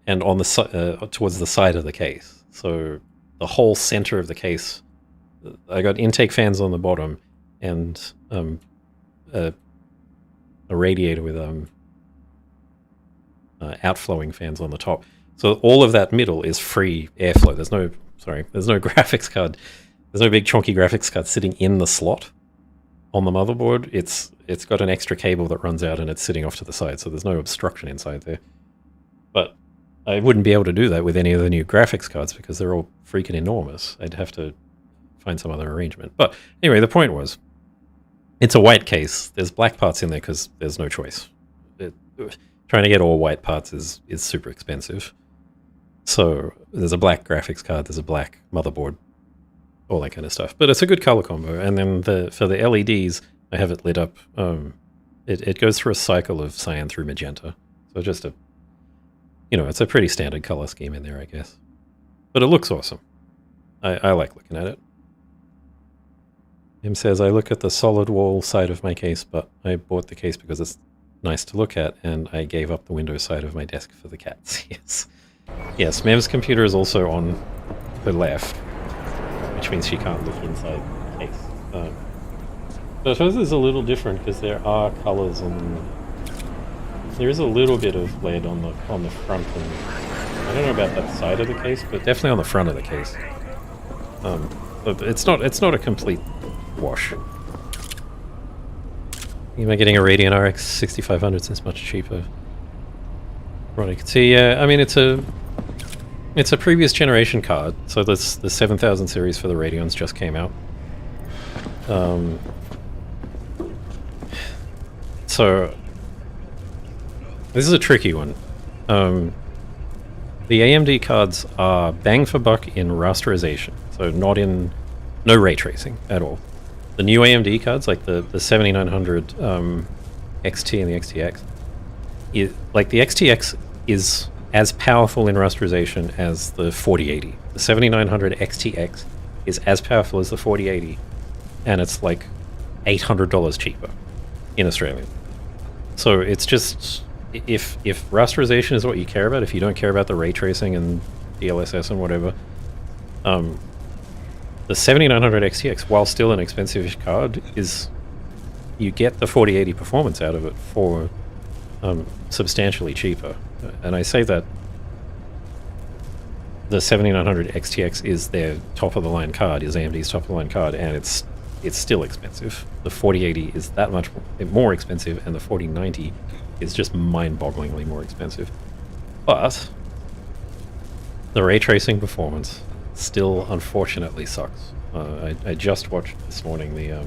[SPEAKER 1] and on the towards the side of the case. So the whole center of the case, I got intake fans on the bottom and a radiator with outflowing fans on the top. So all of that middle is free airflow. There's no graphics card. There's no big chunky graphics card sitting in the slot on the motherboard. It's got an extra cable that runs out and it's sitting off to the side, so there's no obstruction inside there. But I wouldn't be able to do that with any of the new graphics cards because they're all freaking enormous. I'd have to find some other arrangement. But anyway, the point was, it's a white case. There's black parts in there because there's no choice. Trying to get all white parts is super expensive. So there's a black graphics card, there's a black motherboard, all that kind of stuff. But it's a good color combo. And then for the LEDs, I have it lit up. It goes through a cycle of cyan through magenta. So just it's a pretty standard color scheme in there, I guess. But it looks awesome. I like looking at it. Him says, I look at the solid wall side of my case, but I bought the case because it's nice to look at, and I gave up the Windows side of my desk for the cats. Yes. Yes, Mem's computer is also on her left, which means she can't look inside the case. But I suppose it's a little different because there are colors and there is a little bit of LED on the front, and I don't know about that side of the case, but definitely on the front of the case. But it's not a complete wash. Am I getting a Radeon RX 6500 since much cheaper? Right, I can see. Yeah, I mean it's a previous generation card. So the 7000 series for the Radeons just came out. So this is a tricky one. The AMD cards are bang for buck in rasterization, so no ray tracing at all. The new AMD cards, like the 7900 XT and the XTX, like the XTX is as powerful in rasterization as the 4080. The 7900 XTX is as powerful as the 4080, and it's like $800 cheaper in Australia. So it's just, if rasterization is what you care about, if you don't care about the ray tracing and DLSS and whatever, the 7900 XTX, while still an expensive card, you get the 4080 performance out of it for substantially cheaper. And I say that the 7900 XTX is their top-of-the-line card, is AMD's top-of-the-line card, and it's still expensive. The 4080 is that much more expensive, and the 4090 is just mind-bogglingly more expensive. But the ray tracing performance still unfortunately sucks. I just watched this morning the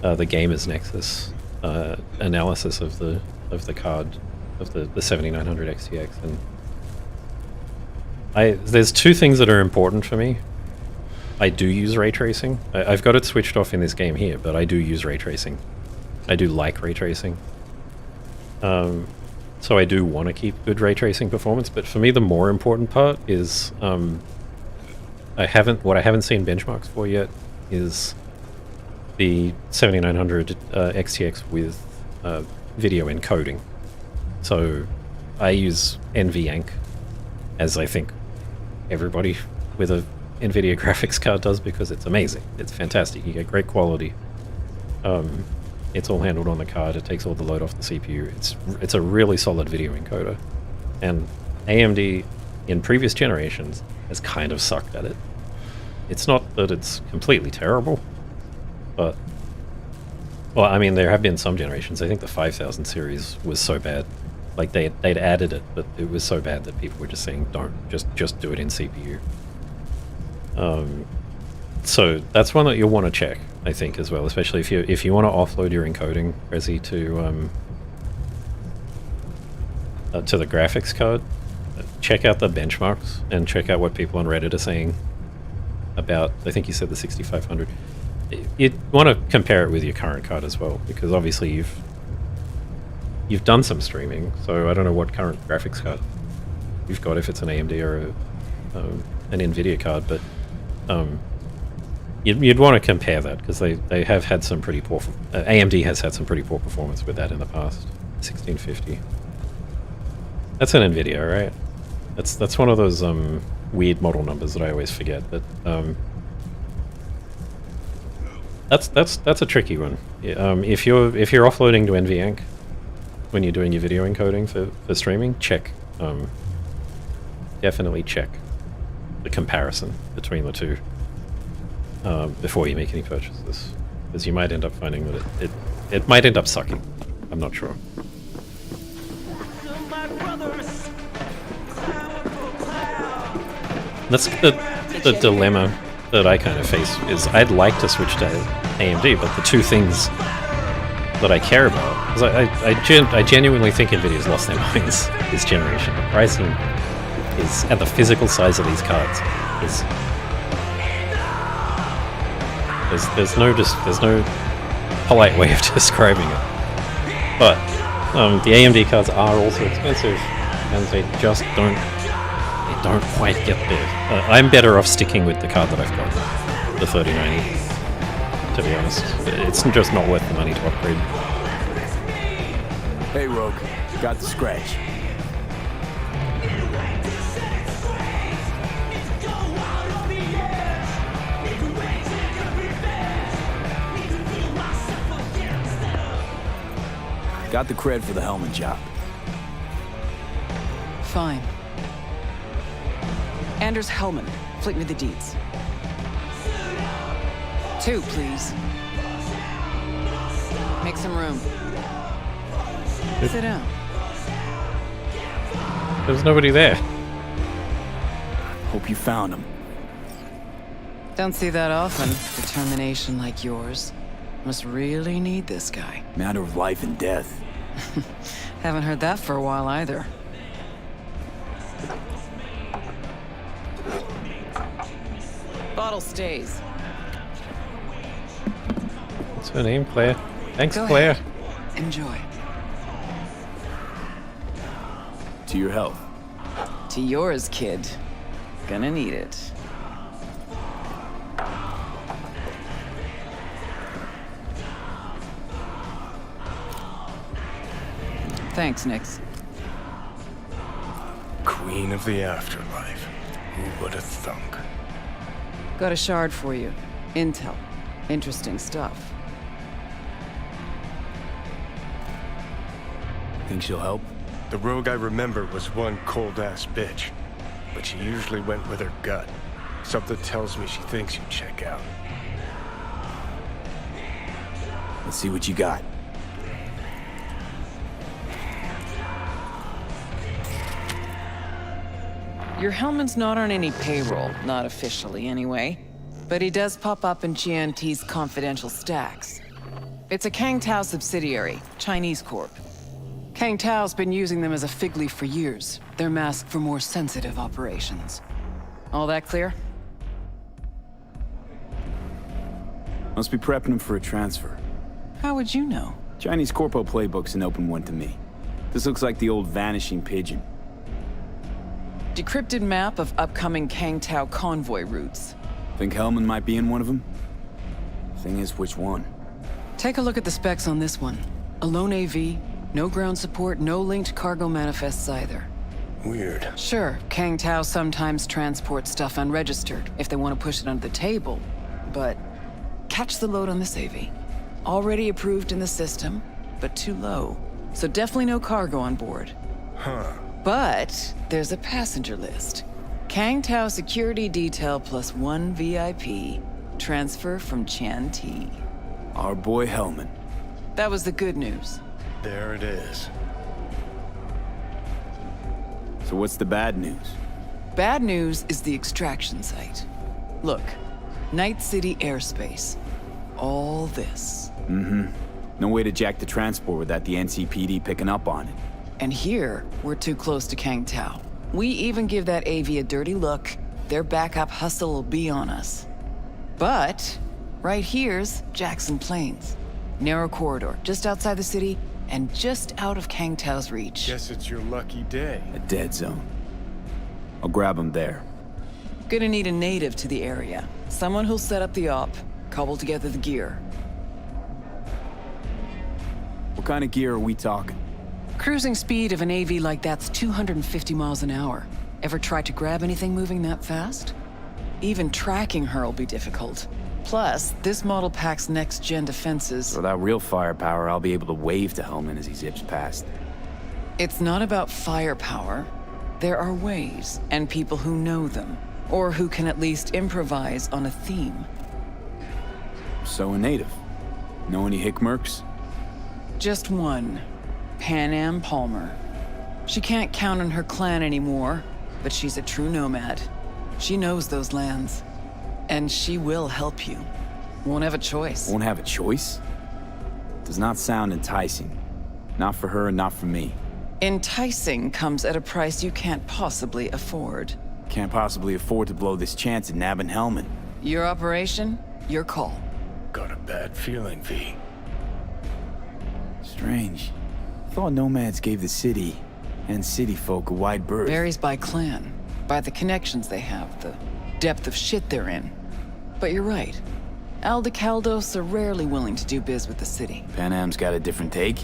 [SPEAKER 1] Gamers Nexus analysis of the card of the 7900 XTX, and there's two things that are important for me. I do use ray tracing. I've got it switched off in this game here, but I do use ray tracing. I do like ray tracing. So I do want to keep good ray tracing performance, but for me the more important part is what I haven't seen benchmarks for yet is the 7900 XTX with video encoding. So I use NVEnc, as I think everybody with a NVIDIA graphics card does, because it's amazing. It's fantastic. You get great quality. It's all handled on the card. It takes all the load off the CPU. It's a really solid video encoder. And AMD, in previous generations, has kind of sucked at it. It's not that it's completely terrible, but... Well, I mean, there have been some generations. I think the 5000 series was so bad. Like, they'd added it, but it was so bad that people were just saying, don't, just do it in CPU. So that's one that you'll want to check, I think, as well, especially if you want to offload your encoding resi to the graphics card. Check out the benchmarks and check out what people on Reddit are saying about, I think you said the 6500. You'd want to compare it with your current card as well, because obviously you've done some streaming, so I don't know what current graphics card you've got, if it's an AMD or an NVIDIA card, but you'd want to compare that, because they have had some pretty poor... AMD has had some pretty poor performance with that in the past. 1650. That's an NVIDIA, right? That's one of those weird model numbers that I always forget, but that's a tricky one. If you're offloading to NVEnc when you're doing your video encoding for streaming, check. Definitely check the comparison between the two before you make any purchases, because you might end up finding that it might end up sucking. I'm not sure. That's the dilemma that I kind of face, is I'd like to switch to AMD, but the two things that I care about, because I genuinely think NVIDIA's lost their minds this generation. The pricing is, and the physical size of these cards is, there's no polite way of describing it. But the AMD cards are also expensive, and they just don't quite get there. I'm better off sticking with the card that I've got, the 3090, to be honest. It's just not worth the money to upgrade.
[SPEAKER 12] Hey Rogue, got the scratch. Got the cred for the helmet job.
[SPEAKER 9] Fine. Anders Hellman, flick me the deeds.
[SPEAKER 6] 2, please. Make some room. Sit down.
[SPEAKER 1] There's nobody there.
[SPEAKER 12] Hope you found him.
[SPEAKER 6] Don't see that often. Determination like yours. Must really need this guy.
[SPEAKER 12] Matter of life and death.
[SPEAKER 6] Haven't heard that for a while either. Bottle stays.
[SPEAKER 1] What's her name, Claire? Thanks,
[SPEAKER 6] Go
[SPEAKER 1] Claire.
[SPEAKER 6] ahead. Enjoy.
[SPEAKER 12] To your health.
[SPEAKER 6] To yours, kid. Gonna need it. Thanks, Nix.
[SPEAKER 3] Queen of the afterlife. Who would have thunk?
[SPEAKER 6] Got a shard for you. Intel. Interesting stuff.
[SPEAKER 12] Think she'll help?
[SPEAKER 3] The rogue I remember was one cold-ass bitch. But she usually went with her gut. Something tells me she thinks you check out.
[SPEAKER 12] Let's see what you got.
[SPEAKER 6] Your Hellman's not on any payroll, not officially anyway. But he does pop up in GNT's confidential stacks. It's a Kang Tao subsidiary, Chinese Corp. Kang Tao's been using them as a fig leaf for years. They're masked for more sensitive operations. All that clear?
[SPEAKER 12] Must be prepping him for a transfer.
[SPEAKER 6] How would you know?
[SPEAKER 12] Chinese Corpo playbook's an open one to me. This looks like the old vanishing pigeon.
[SPEAKER 6] Decrypted map of upcoming Kang Tao convoy routes.
[SPEAKER 12] Think Hellman might be in one of them? Thing is, which one?
[SPEAKER 6] Take a look at the specs on this one. A lone AV, no ground support, no linked cargo manifests either.
[SPEAKER 3] Weird.
[SPEAKER 6] Sure, Kang Tao sometimes transports stuff unregistered if they want to push it under the table, but catch the load on this AV. Already approved in the system, but too low. So definitely no cargo on board.
[SPEAKER 3] Huh.
[SPEAKER 6] But there's a passenger list. Kang Tao security detail plus 1 VIP. Transfer from Chan T.
[SPEAKER 12] Our boy Hellman.
[SPEAKER 6] That was the good news.
[SPEAKER 3] There it is.
[SPEAKER 12] So what's the bad news?
[SPEAKER 6] Bad news is the extraction site. Look, Night City airspace. All this.
[SPEAKER 12] Mm-hmm. No way to jack the transport without the NCPD picking up on it.
[SPEAKER 6] And here, we're too close to Kang Tao. We even give that AV a dirty look, their backup hustle will be on us. But right here's Jackson Plains. Narrow corridor, just outside the city, and just out of Kang Tao's reach.
[SPEAKER 3] Guess it's your lucky day.
[SPEAKER 12] A dead zone. I'll grab him there.
[SPEAKER 6] Gonna need a native to the area. Someone who'll set up the op, cobble together the gear.
[SPEAKER 12] What kind of gear are we talking?
[SPEAKER 6] Cruising speed of an AV like that's 250 miles an hour. Ever tried to grab anything moving that fast? Even tracking her'll be difficult. Plus, this model packs next-gen defenses.
[SPEAKER 12] Without real firepower, I'll be able to wave to Hellman as he zips past.
[SPEAKER 6] It's not about firepower. There are ways, and people who know them. Or who can at least improvise on a theme.
[SPEAKER 12] So a native. Know any hickmerks?
[SPEAKER 6] Just one. Pan Am Palmer. She can't count on her clan anymore, but she's a true nomad. She knows those lands. And she will help you. Won't have a choice.
[SPEAKER 12] Won't have a choice? Does not sound enticing. Not for her and not for me.
[SPEAKER 6] Enticing comes at a price you can't possibly afford.
[SPEAKER 12] Can't possibly afford to blow this chance at nabbing Hellman.
[SPEAKER 6] Your operation, your call.
[SPEAKER 3] Got a bad feeling, V.
[SPEAKER 12] Strange. Thought nomads gave the city and city folk a wide berth.
[SPEAKER 6] Varies by clan, by the connections they have, the depth of shit they're in. But you're right. Aldecaldos are rarely willing to do biz with the city.
[SPEAKER 12] Pan Am's got a different take?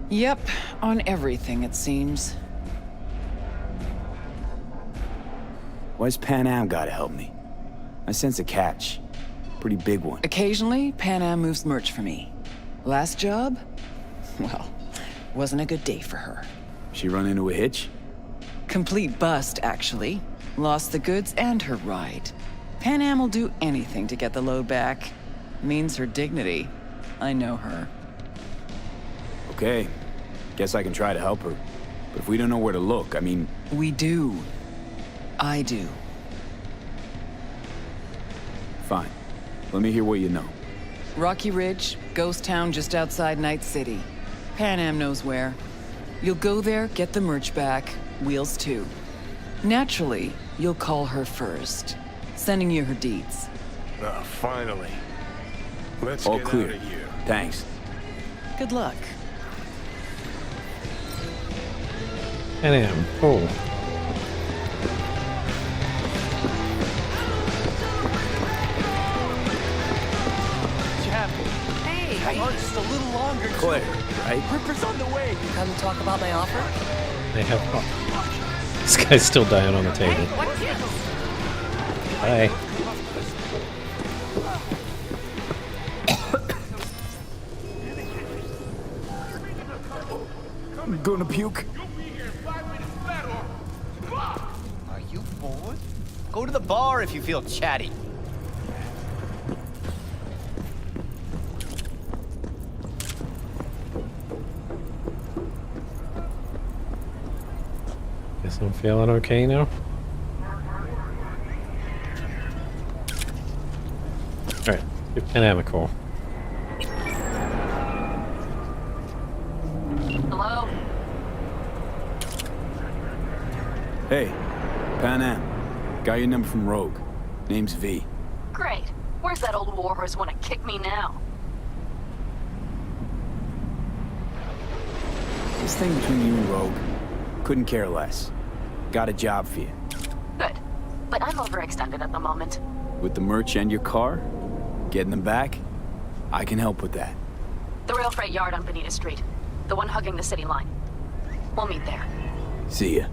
[SPEAKER 6] Yep, on everything it seems.
[SPEAKER 12] Why's Pan Am gotta help me? I sense a catch. Pretty big one.
[SPEAKER 6] Occasionally, Pan Am moves merch for me. Last job? Well, wasn't a good day for her.
[SPEAKER 12] She run into a hitch?
[SPEAKER 6] Complete bust, actually. Lost the goods and her ride. Pan Am will do anything to get the load back.
[SPEAKER 9] Means her dignity. I know her.
[SPEAKER 12] Okay. Guess I can try to help her. But if we don't know where to look, I mean...
[SPEAKER 9] We do. I do.
[SPEAKER 12] Fine. Let me hear what you know.
[SPEAKER 9] Rocky Ridge, ghost town just outside Night City. Pan Am knows where. You'll go there, get the merch back, Wheels too. Naturally, you'll call her first. Sending you her deeds.
[SPEAKER 3] Oh, finally. Let's
[SPEAKER 12] All
[SPEAKER 3] get
[SPEAKER 12] clear.
[SPEAKER 3] out of here.
[SPEAKER 12] Thanks.
[SPEAKER 9] Good luck.
[SPEAKER 1] Pan Am. Cool.
[SPEAKER 7] Jam, hang on just a little longer.
[SPEAKER 12] Claire, right?
[SPEAKER 7] Ripper's on the way.
[SPEAKER 4] Come talk about my offer?
[SPEAKER 1] They have. Oh. This guy's still dying on the table. Hi.
[SPEAKER 12] I'm gonna puke.
[SPEAKER 7] Are you bored? Go to the bar if you feel chatty.
[SPEAKER 1] Guess I'm feeling okay now. Alright, give Pan Am a call.
[SPEAKER 10] Hello?
[SPEAKER 12] Hey, Pan Am. Got your number from Rogue. Name's V.
[SPEAKER 10] Great. Where's that old warhorse want to kick me now?
[SPEAKER 12] This thing between you and Rogue. Couldn't care less. Got a job for you.
[SPEAKER 10] Good. But I'm overextended at the moment.
[SPEAKER 12] With the merch and your car? Getting them back? I can help with that.
[SPEAKER 10] The rail freight yard on Bonita Street. The one hugging the city line. We'll meet there.
[SPEAKER 12] See ya.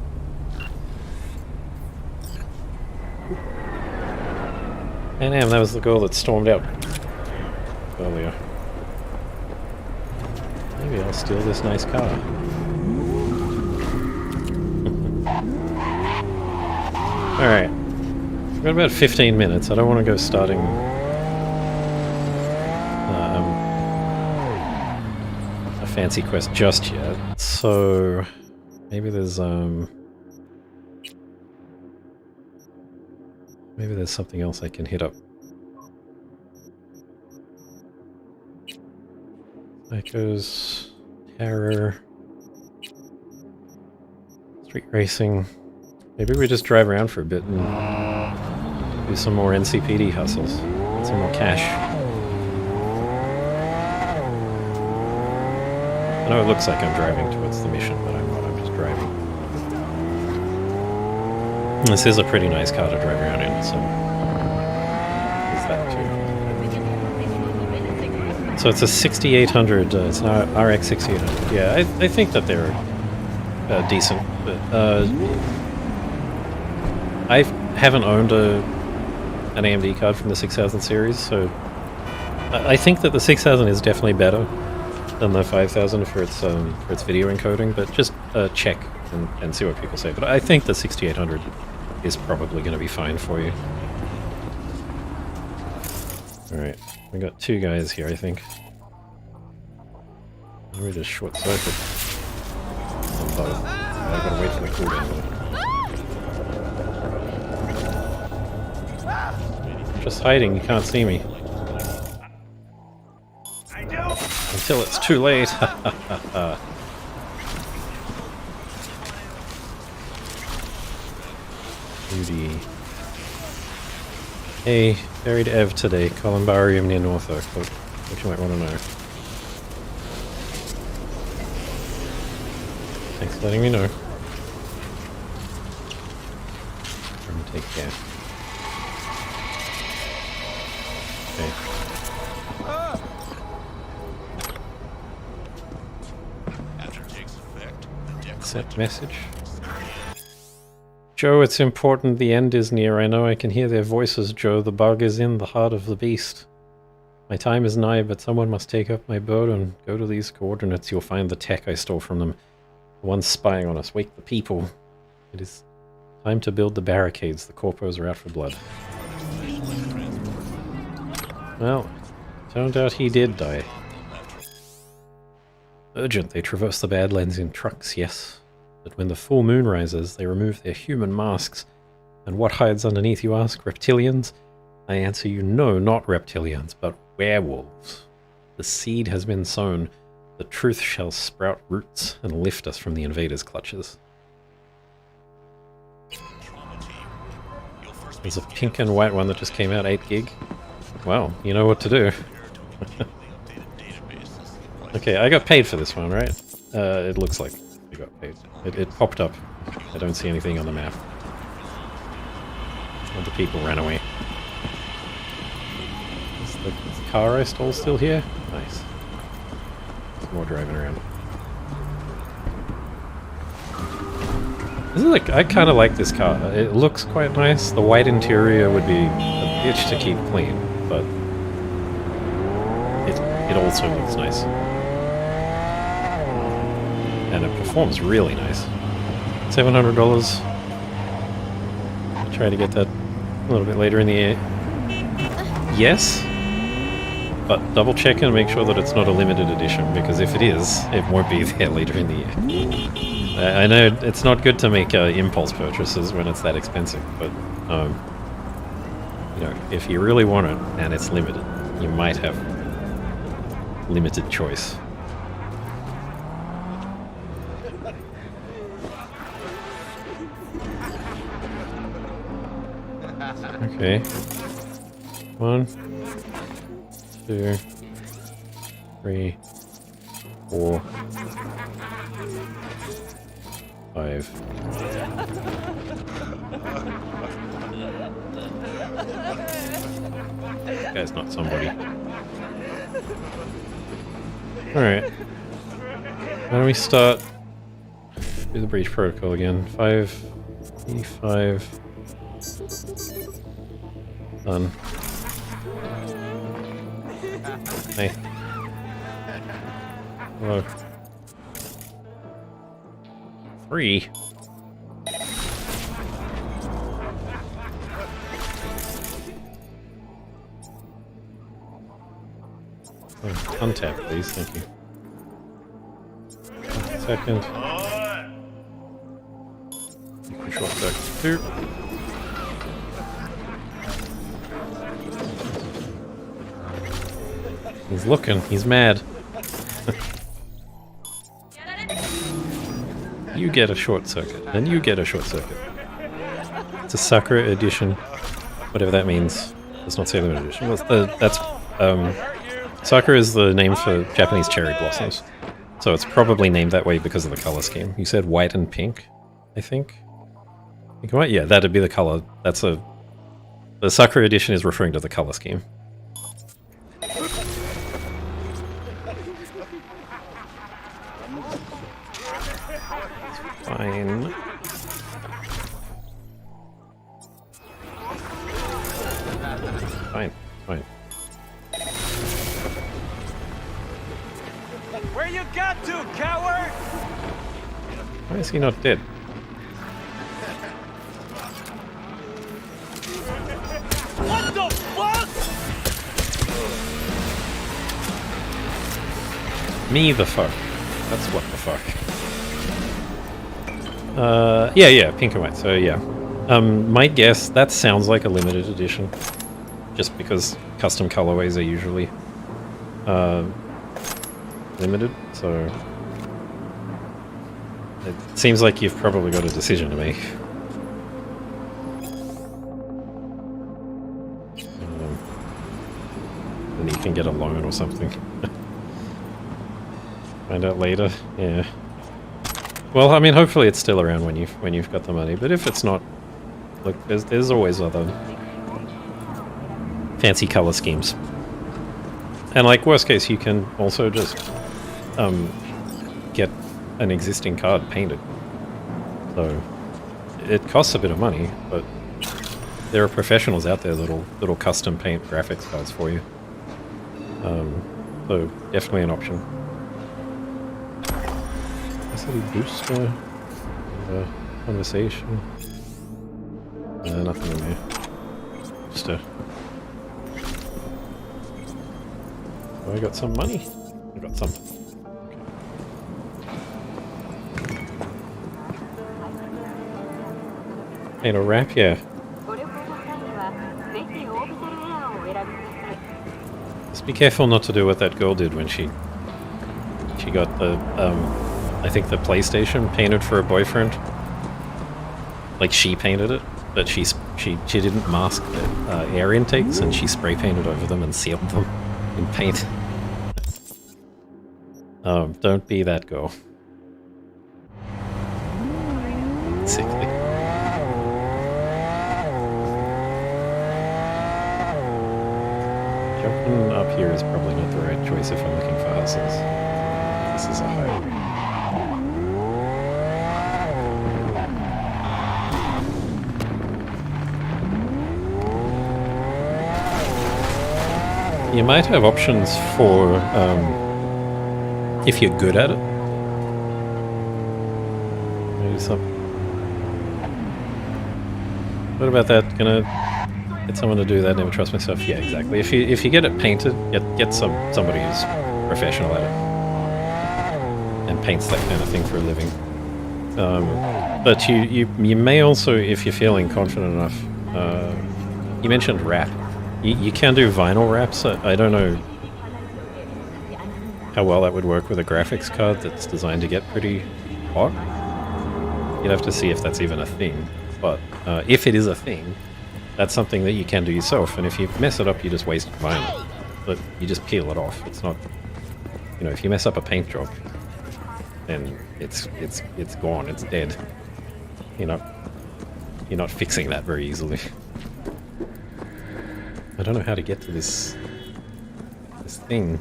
[SPEAKER 1] Pan Am, that was the girl that stormed out earlier. Maybe I'll steal this nice car. Alright. We've got about 15 minutes. I don't want to go starting a fancy quest just yet. So maybe there's something else I can hit up. Psychos, Terror, Street Racing. Maybe we just drive around for a bit and do some more NCPD hustles. Get some more cash. I know it looks like I'm driving towards the mission, but I'm not. I'm just driving. This is a pretty nice car to drive around in, so there's that too. So it's a 6800. It's an RX 6800. Yeah, I think that they're decent, but I haven't owned an AMD card from the 6000 series, so I think that the 6000 is definitely better than the 5000 for its video encoding, but just check and see what people say. But I think the 6800 is probably going to be fine for you. Alright, we got two guys here, I think. We just short circuit on both. I gotta wait for the cooldown though. Just hiding, you can't see me. Until it's too late. Beauty. Hey, buried Ev today, Columbarium near Norfolk. What you might want to know. Thanks for letting me know. I'm gonna take care. Okay. Accept message. Joe, it's important. The end is near. I know I can hear their voices, Joe. The bug is in the heart of the beast. My time is nigh, but someone must take up my burden. Go to these coordinates. You'll find the tech I stole from them. The ones spying on us. Wake the people. It is time to build the barricades. The corpos are out for blood. Well, Turned out he did die. Urgent, they traverse the Badlands in trucks, yes. But when the full moon rises, they remove their human masks. And what hides underneath, you ask? Reptilians? I answer you, no, not reptilians, but werewolves. The seed has been sown. The truth shall sprout roots and lift us from the invaders' clutches. There's a pink and white one that just came out, 8 gig. Wow, you know what to do. Okay, I got paid for this one, right? It looks like we got paid. It popped up. I don't see anything on the map. All the people ran away. Is the car I stole still here? Nice. There's more driving around. This is like, I kind of like this car. It looks quite nice. The white interior would be a bitch to keep clean, but it also looks nice. And it performs really nice. $700. I'll try to get that a little bit later in the year. Yes, but double check and make sure that it's not a limited edition, because if it is, it won't be there later in the year. I know it's not good to make impulse purchases when it's that expensive, but you know, if you really want it and it's limited, you might have limited choice. Okay. 1, 2, 3, 4, 5. That guy's not somebody. Alright. Why don't we start? Do the breach protocol again. 5, E5. Done. Hey. Hello. 3. Oh, untap, please. Thank you. Second. Short circuit 2. He's looking. He's mad. You get a short circuit, and you get a short circuit. It's a Sakura edition, whatever that means. Let's not say limited edition. Sakura is the name for Japanese cherry blossoms, so it's probably named that way because of the color scheme. You said white and pink, I think. Pink and white? Yeah, that'd be the color. The Sakura edition is referring to the color scheme. Fine. Fine.
[SPEAKER 7] Where you got to, coward?
[SPEAKER 1] Why is he not dead?
[SPEAKER 7] What the fuck?
[SPEAKER 1] Me the fuck. That's what the fuck. Yeah, pink and white, so yeah. My guess, that sounds like a limited edition. Just because custom colorways are usually limited, so it seems like you've probably got a decision to make. And you can get a loan or something. Find out later, yeah. Well, I mean, hopefully it's still around when you've got the money. But if it's not, look, there's always other fancy color schemes. And like worst case, you can also just get an existing card painted. So it costs a bit of money, but there are professionals out there that'll custom paint graphics cards for you. So definitely an option. Capacity booster, conversation. Nothing in there. Just a Oh, I got some money. I got some. Paint a wrap, yeah. Just be careful not to do what that girl did when she got the I think the PlayStation painted for her boyfriend. Like she painted it, but she didn't mask the air intakes, and she spray painted over them and sealed them in paint. Don't be that girl. Sickly. Jumping up here is probably not the right choice if I'm looking for houses. This is a highway. You might have options for if you're good at it. Maybe some. What about that? Gonna get someone to do that? Never trust myself. Yeah, exactly. If you get it painted, get somebody who's professional at it and paints that kind of thing for a living. But you may also, if you're feeling confident enough, you mentioned wrap. You can do vinyl wraps. I don't know how well that would work with a graphics card that's designed to get pretty hot. You'd have to see if that's even a thing. But if it is a thing, that's something that you can do yourself. And if you mess it up, you just waste vinyl. But you just peel it off. It's not, you know, if you mess up a paint job, then it's gone. It's dead. You're not fixing that very easily. I don't know how to get to this thing.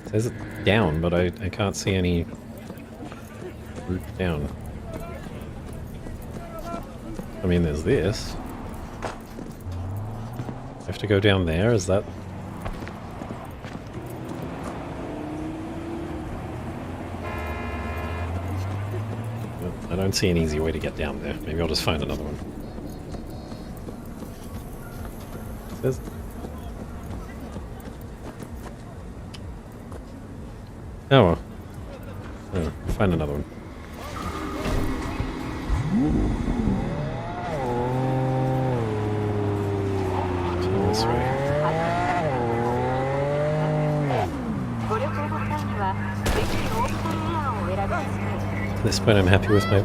[SPEAKER 1] It says it's down, but I can't see any route down. I mean, there's this. I have to go down there, is that... I don't see an easy way to get down there. Maybe I'll just find another one. Says... Oh well. Oh, find another one. Turn this way. At this point I'm happy with my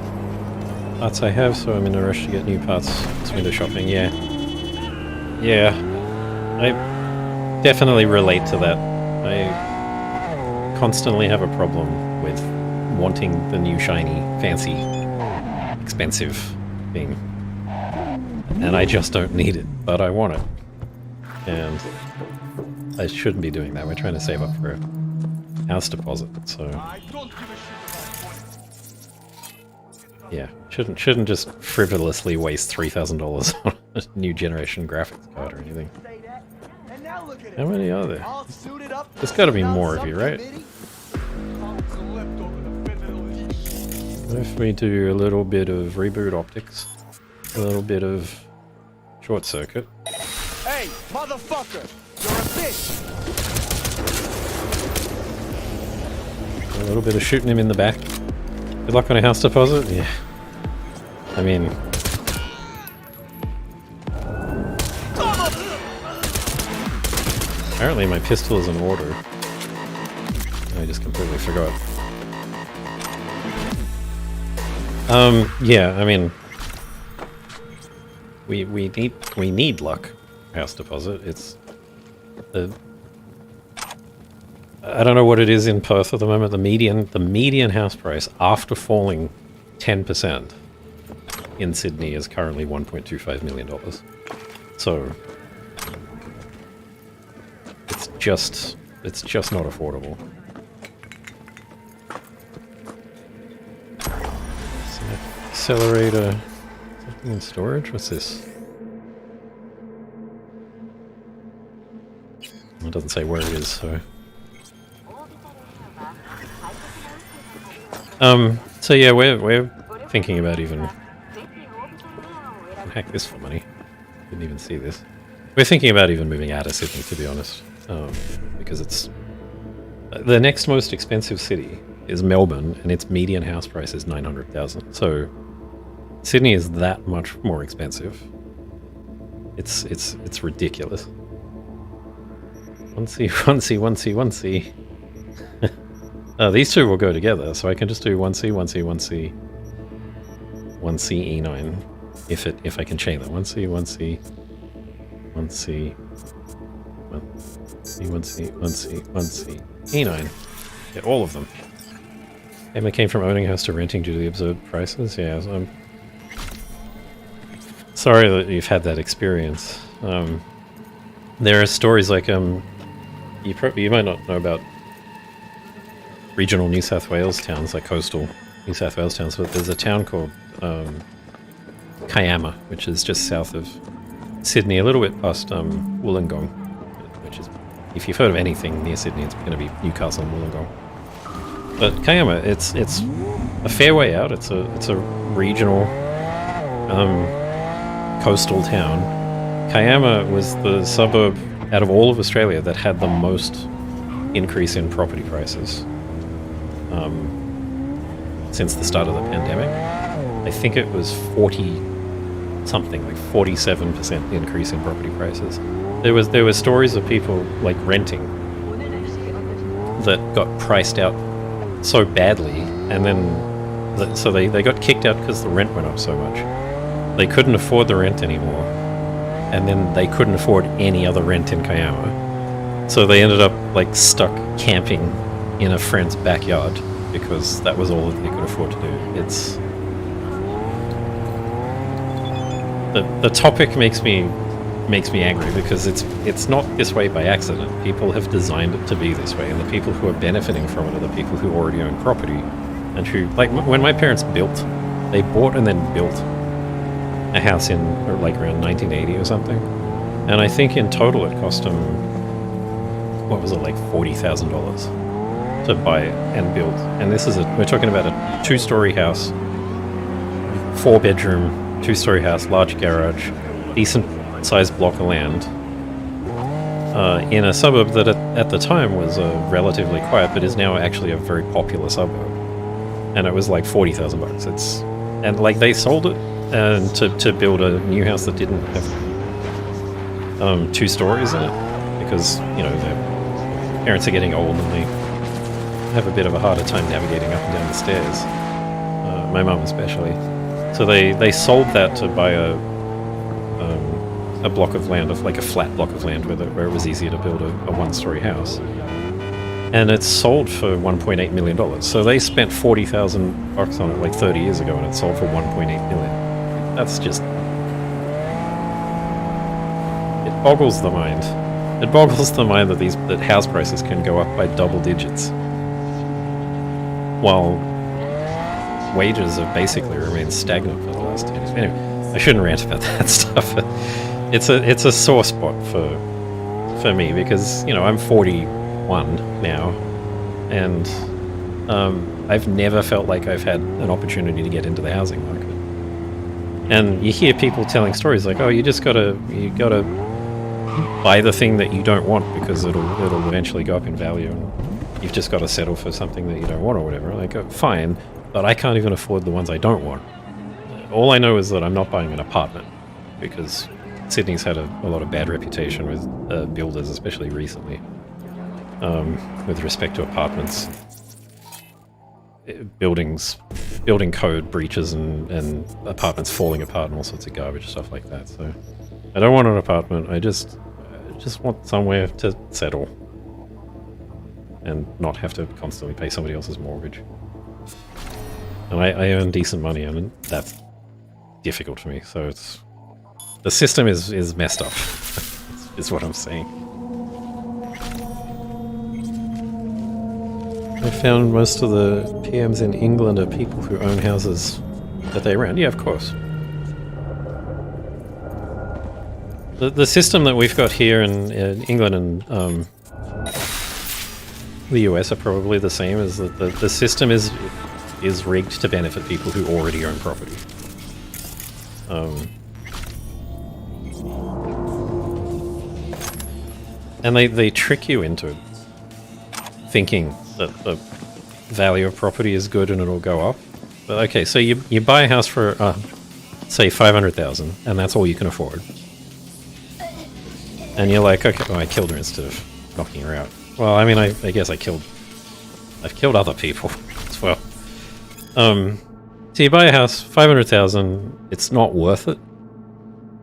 [SPEAKER 1] parts I have, so I'm in a rush to get new parts. It's window shopping, yeah. Yeah. I definitely relate to that. I constantly have a problem with wanting the new shiny, fancy, expensive thing. And I just don't need it, but I want it. And I shouldn't be doing that. We're trying to save up for a house deposit, so... Yeah, shouldn't just frivolously waste $3,000 on a new generation graphics card or anything. How many are there? There's got to be more of you, right? What if we do a little bit of reboot optics, a little bit of short circuit?
[SPEAKER 7] Hey, motherfucker! You're a bitch!
[SPEAKER 1] A little bit of shooting him in the back. Good luck on a house deposit? Yeah. I mean... Apparently my pistol is in order. I just completely forgot. Yeah, I mean... We need luck. House deposit. It's... I don't know what it is in Perth at the moment. The median house price after falling 10% in Sydney is currently $1.25 million. So it's just not affordable. Accelerator. Something in storage? What's this? It doesn't say where it is, so. So yeah, we're thinking about even hack this for money. Didn't even see this. We're thinking about even moving out of Sydney, to be honest, because it's the next most expensive city is Melbourne, and its median house price is $900,000. So Sydney is that much more expensive. It's ridiculous. Onesie. These two will go together, so I can just do 1C, E9, if I can chain them. 1C, E9. Get all of them. Emma came from owning a house to renting due to the absurd prices. Yeah, so I'm sorry that you've had that experience. There are stories like you might not know about regional New South Wales towns, like coastal New South Wales towns, but there's a town called Kiama, which is just south of Sydney, a little bit past Wollongong, which is, if you've heard of anything near Sydney, it's going to be Newcastle and Wollongong. But Kiama, it's a fair way out. It's a regional coastal town. Kiama was the suburb out of all of Australia that had the most increase in property prices since the start of the pandemic. I think it was 40-something, like 47% increase in property prices. There were stories of people like renting that got priced out so badly, and then so they got kicked out because the rent went up so much. They couldn't afford the rent anymore, and then they couldn't afford any other rent in Kiama. So they ended up like stuck camping in a friend's backyard because that was all that they could afford to do. It's the topic makes me angry because it's not this way by accident. People have designed it to be this way, and the people who are benefiting from it are the people who already own property, and who, like when my parents they bought and then built a house in like around 1980 or something, and I think in total it cost them, what was it, like $40,000 to buy and build. And this is we're talking about a 2-story house, 4-bedroom, 2-story house, large garage, decent sized block of land, in a suburb that at the time was relatively quiet, but is now actually a very popular suburb. And it was like $40,000. And like they sold it and to build a new house that didn't have 2 stories in it, because their parents are getting old and they have a bit of a harder time navigating up and down the stairs. My mum especially. So they sold that to buy a block of land, like a flat block of land where it was easier to build a 1-story house. And it's sold for $1.8 million. So they spent $40,000 on it like 30 years ago, and it sold for $1.8 million. That's just... It boggles the mind. It boggles the mind that house prices can go up by double digits, while wages have basically remained stagnant for the last 10 years. Anyway, I shouldn't rant about that stuff. It's a sore spot for me because I'm 41 now, and I've never felt like I've had an opportunity to get into the housing market. And you hear people telling stories like, "Oh, you gotta buy the thing that you don't want because it'll eventually go up in value, and you've just got to settle for something that you don't want or whatever." Like, fine, but I can't even afford the ones I don't want. All I know is that I'm not buying an apartment because Sydney's had a lot of bad reputation with builders, especially recently, with respect to apartments, building code breaches and apartments falling apart and all sorts of garbage stuff like that. So I don't want an apartment. I just want somewhere to settle and not have to constantly pay somebody else's mortgage. And I earn decent money, and that's difficult for me. So the system is messed up. is what I'm saying. I found most of the PMs in England are people who own houses that they rent. Yeah, of course. The system that we've got here in England and the US are probably the same. Is that the system is rigged to benefit people who already own property. And they trick you into thinking that the value of property is good and it'll go up. But okay, so you buy a house for say 500,000, and that's all you can afford. And you're like, okay, well, I killed her instead of knocking her out. Well, I mean, I guess I've killed other people as well. So you buy a house, 500,000. It's not worth it,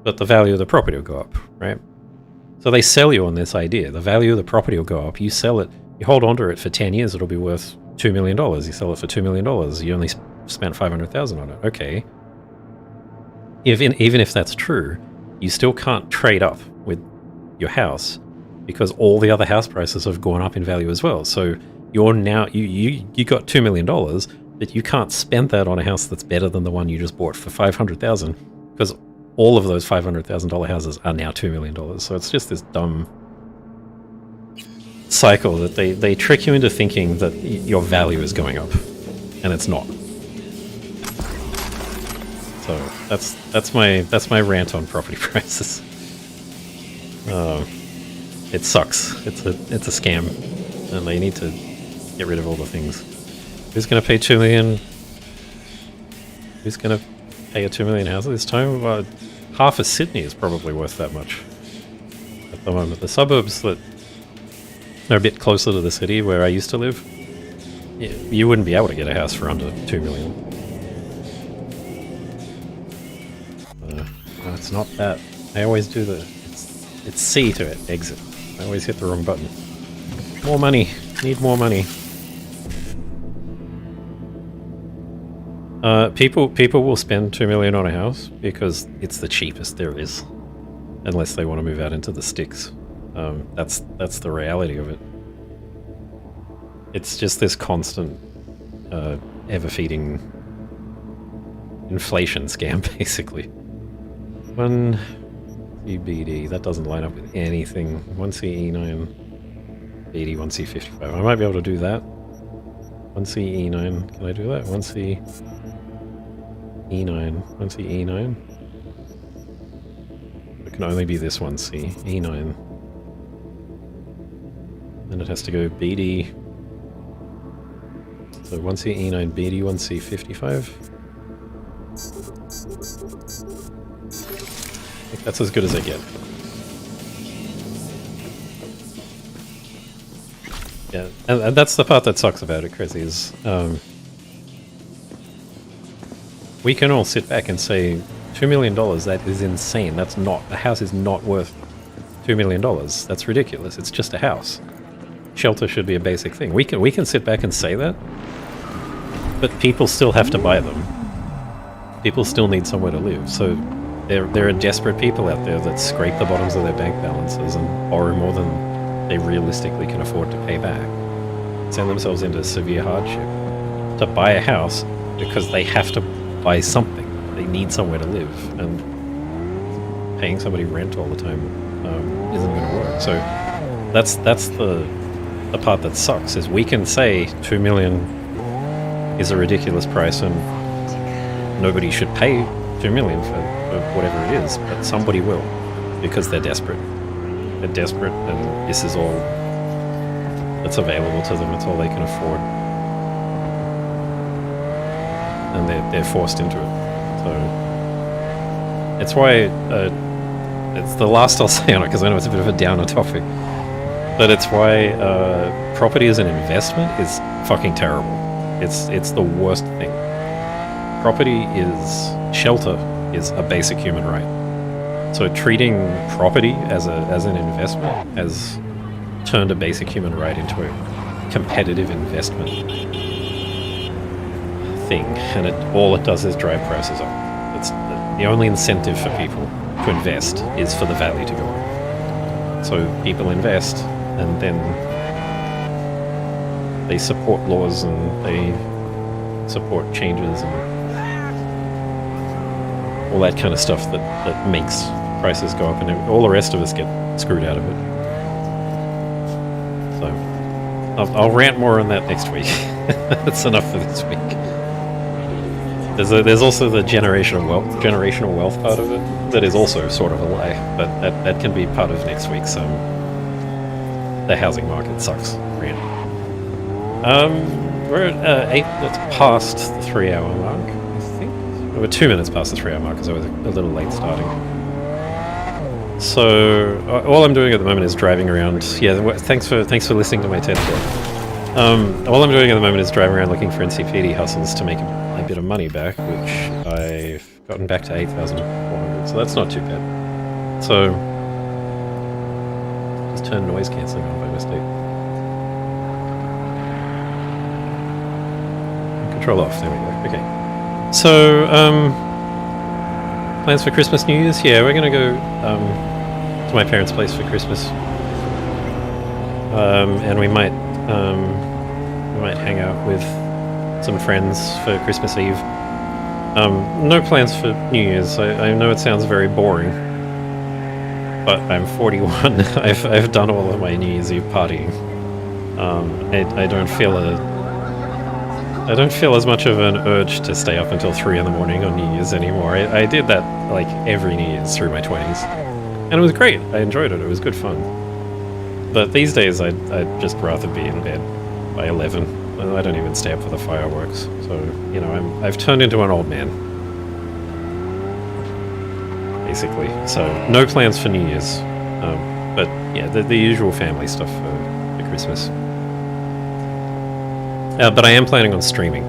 [SPEAKER 1] but the value of the property will go up, right? So they sell you on this idea. The value of the property will go up. You sell it. You hold on to it for 10 years. It'll be worth $2 million. You sell it for $2 million. You only spent 500,000 on it. Okay. Even if that's true, you still can't trade up with your house because all the other house prices have gone up in value as well. So you're now you got $2 million, but you can't spend that on a house that's better than the one you just bought for 500,000 because all of those $500,000 houses are now $2 million. So it's just this dumb cycle that they trick you into thinking that your value is going up, and it's not. So that's my rant on property prices. It sucks. It's a scam, and they need to get rid of all the things. Who's going to pay $2 million? Who's going to pay a $2 million house at this time? Half of Sydney is probably worth that much at the moment. The suburbs that are a bit closer to the city where I used to live, you wouldn't be able to get a house for under $2 million. No, it's not that. I always do it's C to it, exit. I always hit the wrong button. More money. Need more money. People will spend $2 million on a house because it's the cheapest there is, unless they want to move out into the sticks. That's the reality of it. It's just this constant, ever-feeding inflation scam, basically. 1CBD, that doesn't line up with anything. 1CE9, BD, 1C55. I might be able to do that. 1CE9, can I do that? 1CE9. It can only be this 1C, E9. Then it has to go BD. So 1C, E9, BD, 1C, 55. I think that's as good as I get. Yeah, and that's the part that sucks about it, Chris, is we can all sit back and say $2 million, that is insane. That's not, a house is not worth $2 million. That's ridiculous. It's just a house. Shelter should be a basic thing. We can sit back and say that, but people still have to buy them. People still need somewhere to live. So there are desperate people out there that scrape the bottoms of their bank balances and borrow more than they realistically can afford to pay back. Send themselves into severe hardship to buy a house because they have to buy something. They need somewhere to live, and paying somebody rent all the time isn't going to work. So that's the part that sucks, is we can say $2 million is a ridiculous price and nobody should pay $2 million for whatever it is, but somebody will because they're desperate. They're desperate, and this is all that's available to them. It's all they can afford, and they're forced into it. So it's why it's the last I'll say on it, because I know it's a bit of a downer topic. But it's why property as an investment is fucking terrible. It's the worst thing. Shelter is a basic human right. So treating property as an investment has turned a basic human right into a competitive investment thing, and all it does is drive prices up. It's the only incentive for people to invest is for the value to go up. So people invest, and then they support laws and they support changes and all that kind of stuff that makes prices go up, and all the rest of us get screwed out of it. So I'll rant more on that next week. That's enough for this week. There's also the generational wealth part of it that is also sort of a lie, but that can be part of next week's the housing market sucks. Really. We're at 8. That's past the 3-hour mark, I think. We're 2 minutes past the 3-hour mark because I was a little late starting. So all I'm doing at the moment is driving around. Yeah, thanks for listening to my TED talk. All I'm doing at the moment is driving around looking for NCPD hustles to make a bit of money back, which I've gotten back to 8,400. So that's not too bad. So just turn noise cancelling on by mistake. Control off. There we go. Okay. So plans for Christmas, New Year's? Yeah, we're gonna go to my parents' place for Christmas, and we might hang out with some friends for Christmas Eve. No plans for New Year's. I know it sounds very boring, but I'm 41. I've done all of my New Year's Eve partying. I don't feel as much of an urge to stay up until 3 in the morning on New Year's anymore. I did that like every New Year's through my 20s. And it was great. I enjoyed it. It was good fun. But these days I'd just rather be in bed by 11. I don't even stay up for the fireworks. So, you know, I've turned into an old man. Basically. So, no plans for New Year's. But yeah, the usual family stuff for Christmas. But I am planning on streaming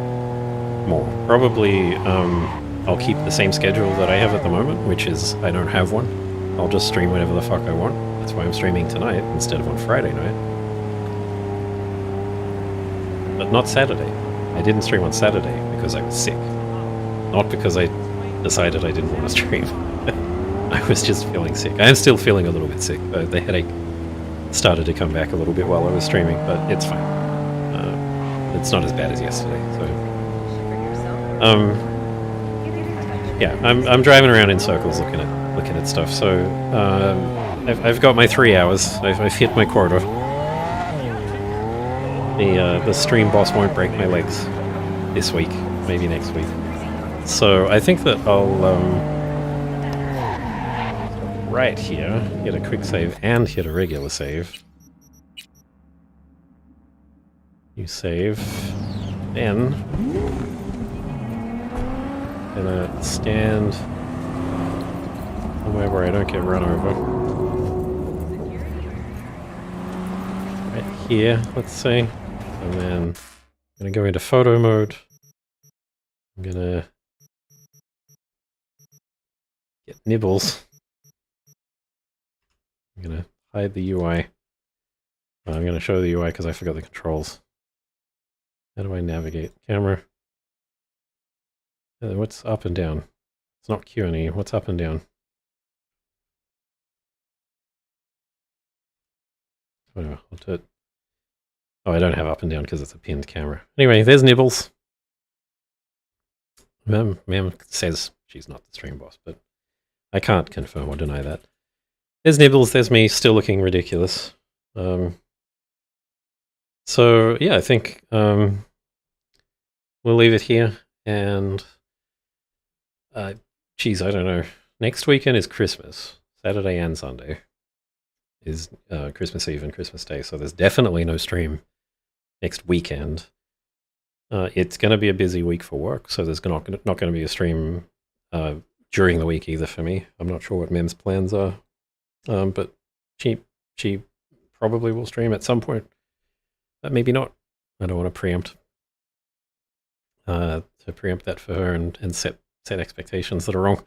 [SPEAKER 1] more. Probably I'll keep the same schedule that I have at the moment, which is I don't have one. I'll just stream whenever the fuck I want. That's why I'm streaming tonight instead of on Friday night. But not Saturday. I didn't stream on Saturday because I was sick. Not because I decided I didn't want to stream. I was just feeling sick. I am still feeling a little bit sick. The headache started to come back a little bit while I was streaming, but it's fine. It's not as bad as yesterday. So, yeah, I'm driving around in circles looking at stuff. So I've got my 3 hours. I've hit my quota. The stream boss won't break my legs this week, maybe next week. So I think that I'll right here hit a quick save and hit a regular save. You save, then gonna stand somewhere where I don't get run over. Right here, let's say, and then I'm gonna go into photo mode. I'm gonna get nibbles. I'm gonna hide the UI. I'm gonna show the UI because I forgot the controls. How do I navigate? Camera. What's up and down? It's not Q and E. What's up and down? Whatever, I'll do it. Oh, I don't have up and down because it's a pinned camera. Anyway, there's Nibbles. Mem says she's not the stream boss, but I can't confirm or deny that. There's Nibbles, there's me, still looking ridiculous. So, yeah, I think we'll leave it here. And, geez, I don't know. Next weekend is Christmas. Saturday and Sunday is Christmas Eve and Christmas Day. So there's definitely no stream next weekend. It's going to be a busy week for work. So there's not going to be a stream during the week either for me. I'm not sure what Mem's plans are. But she probably will stream at some point. But maybe not. I don't want to preempt that for her and set expectations that are wrong.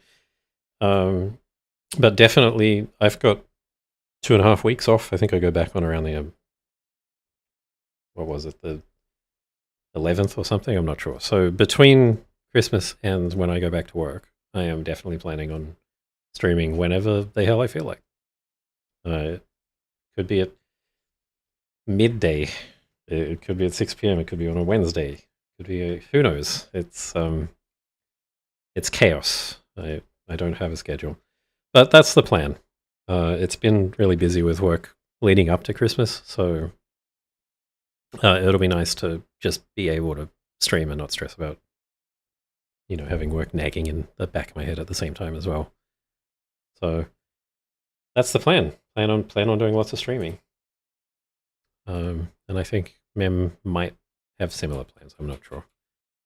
[SPEAKER 1] But definitely, I've got 2.5 weeks off. I think I go back on around the what was it, the 11th or something? I'm not sure. So between Christmas and when I go back to work, I am definitely planning on streaming whenever the hell I feel like. It could be at midday. It could be at 6 p.m. It could be on a Wednesday. It could be who knows? It's chaos. I don't have a schedule, but that's the plan. It's been really busy with work leading up to Christmas, so it'll be nice to just be able to stream and not stress about, having work nagging in the back of my head at the same time as well. So that's the plan. Plan on doing lots of streaming. And I think Mem might have similar plans. I'm not sure,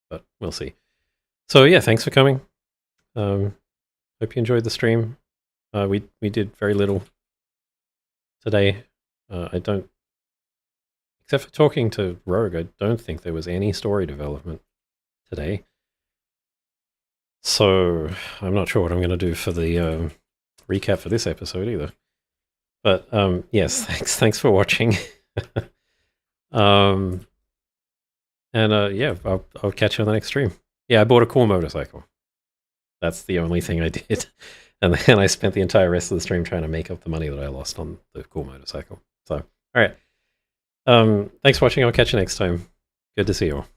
[SPEAKER 1] but we'll see. So yeah, thanks for coming. Hope you enjoyed the stream. We did very little today. I don't, except for talking to Rogue, I don't think there was any story development today. So I'm not sure what I'm going to do for the recap for this episode either. But yes, thanks for watching. Yeah, I'll catch you on the next stream. Yeah, I bought a cool motorcycle. That's the only thing I did. And then I spent the entire rest of the stream trying to make up the money that I lost on the cool motorcycle. So, all right. Thanks for watching. I'll catch you next time. Good to see you all.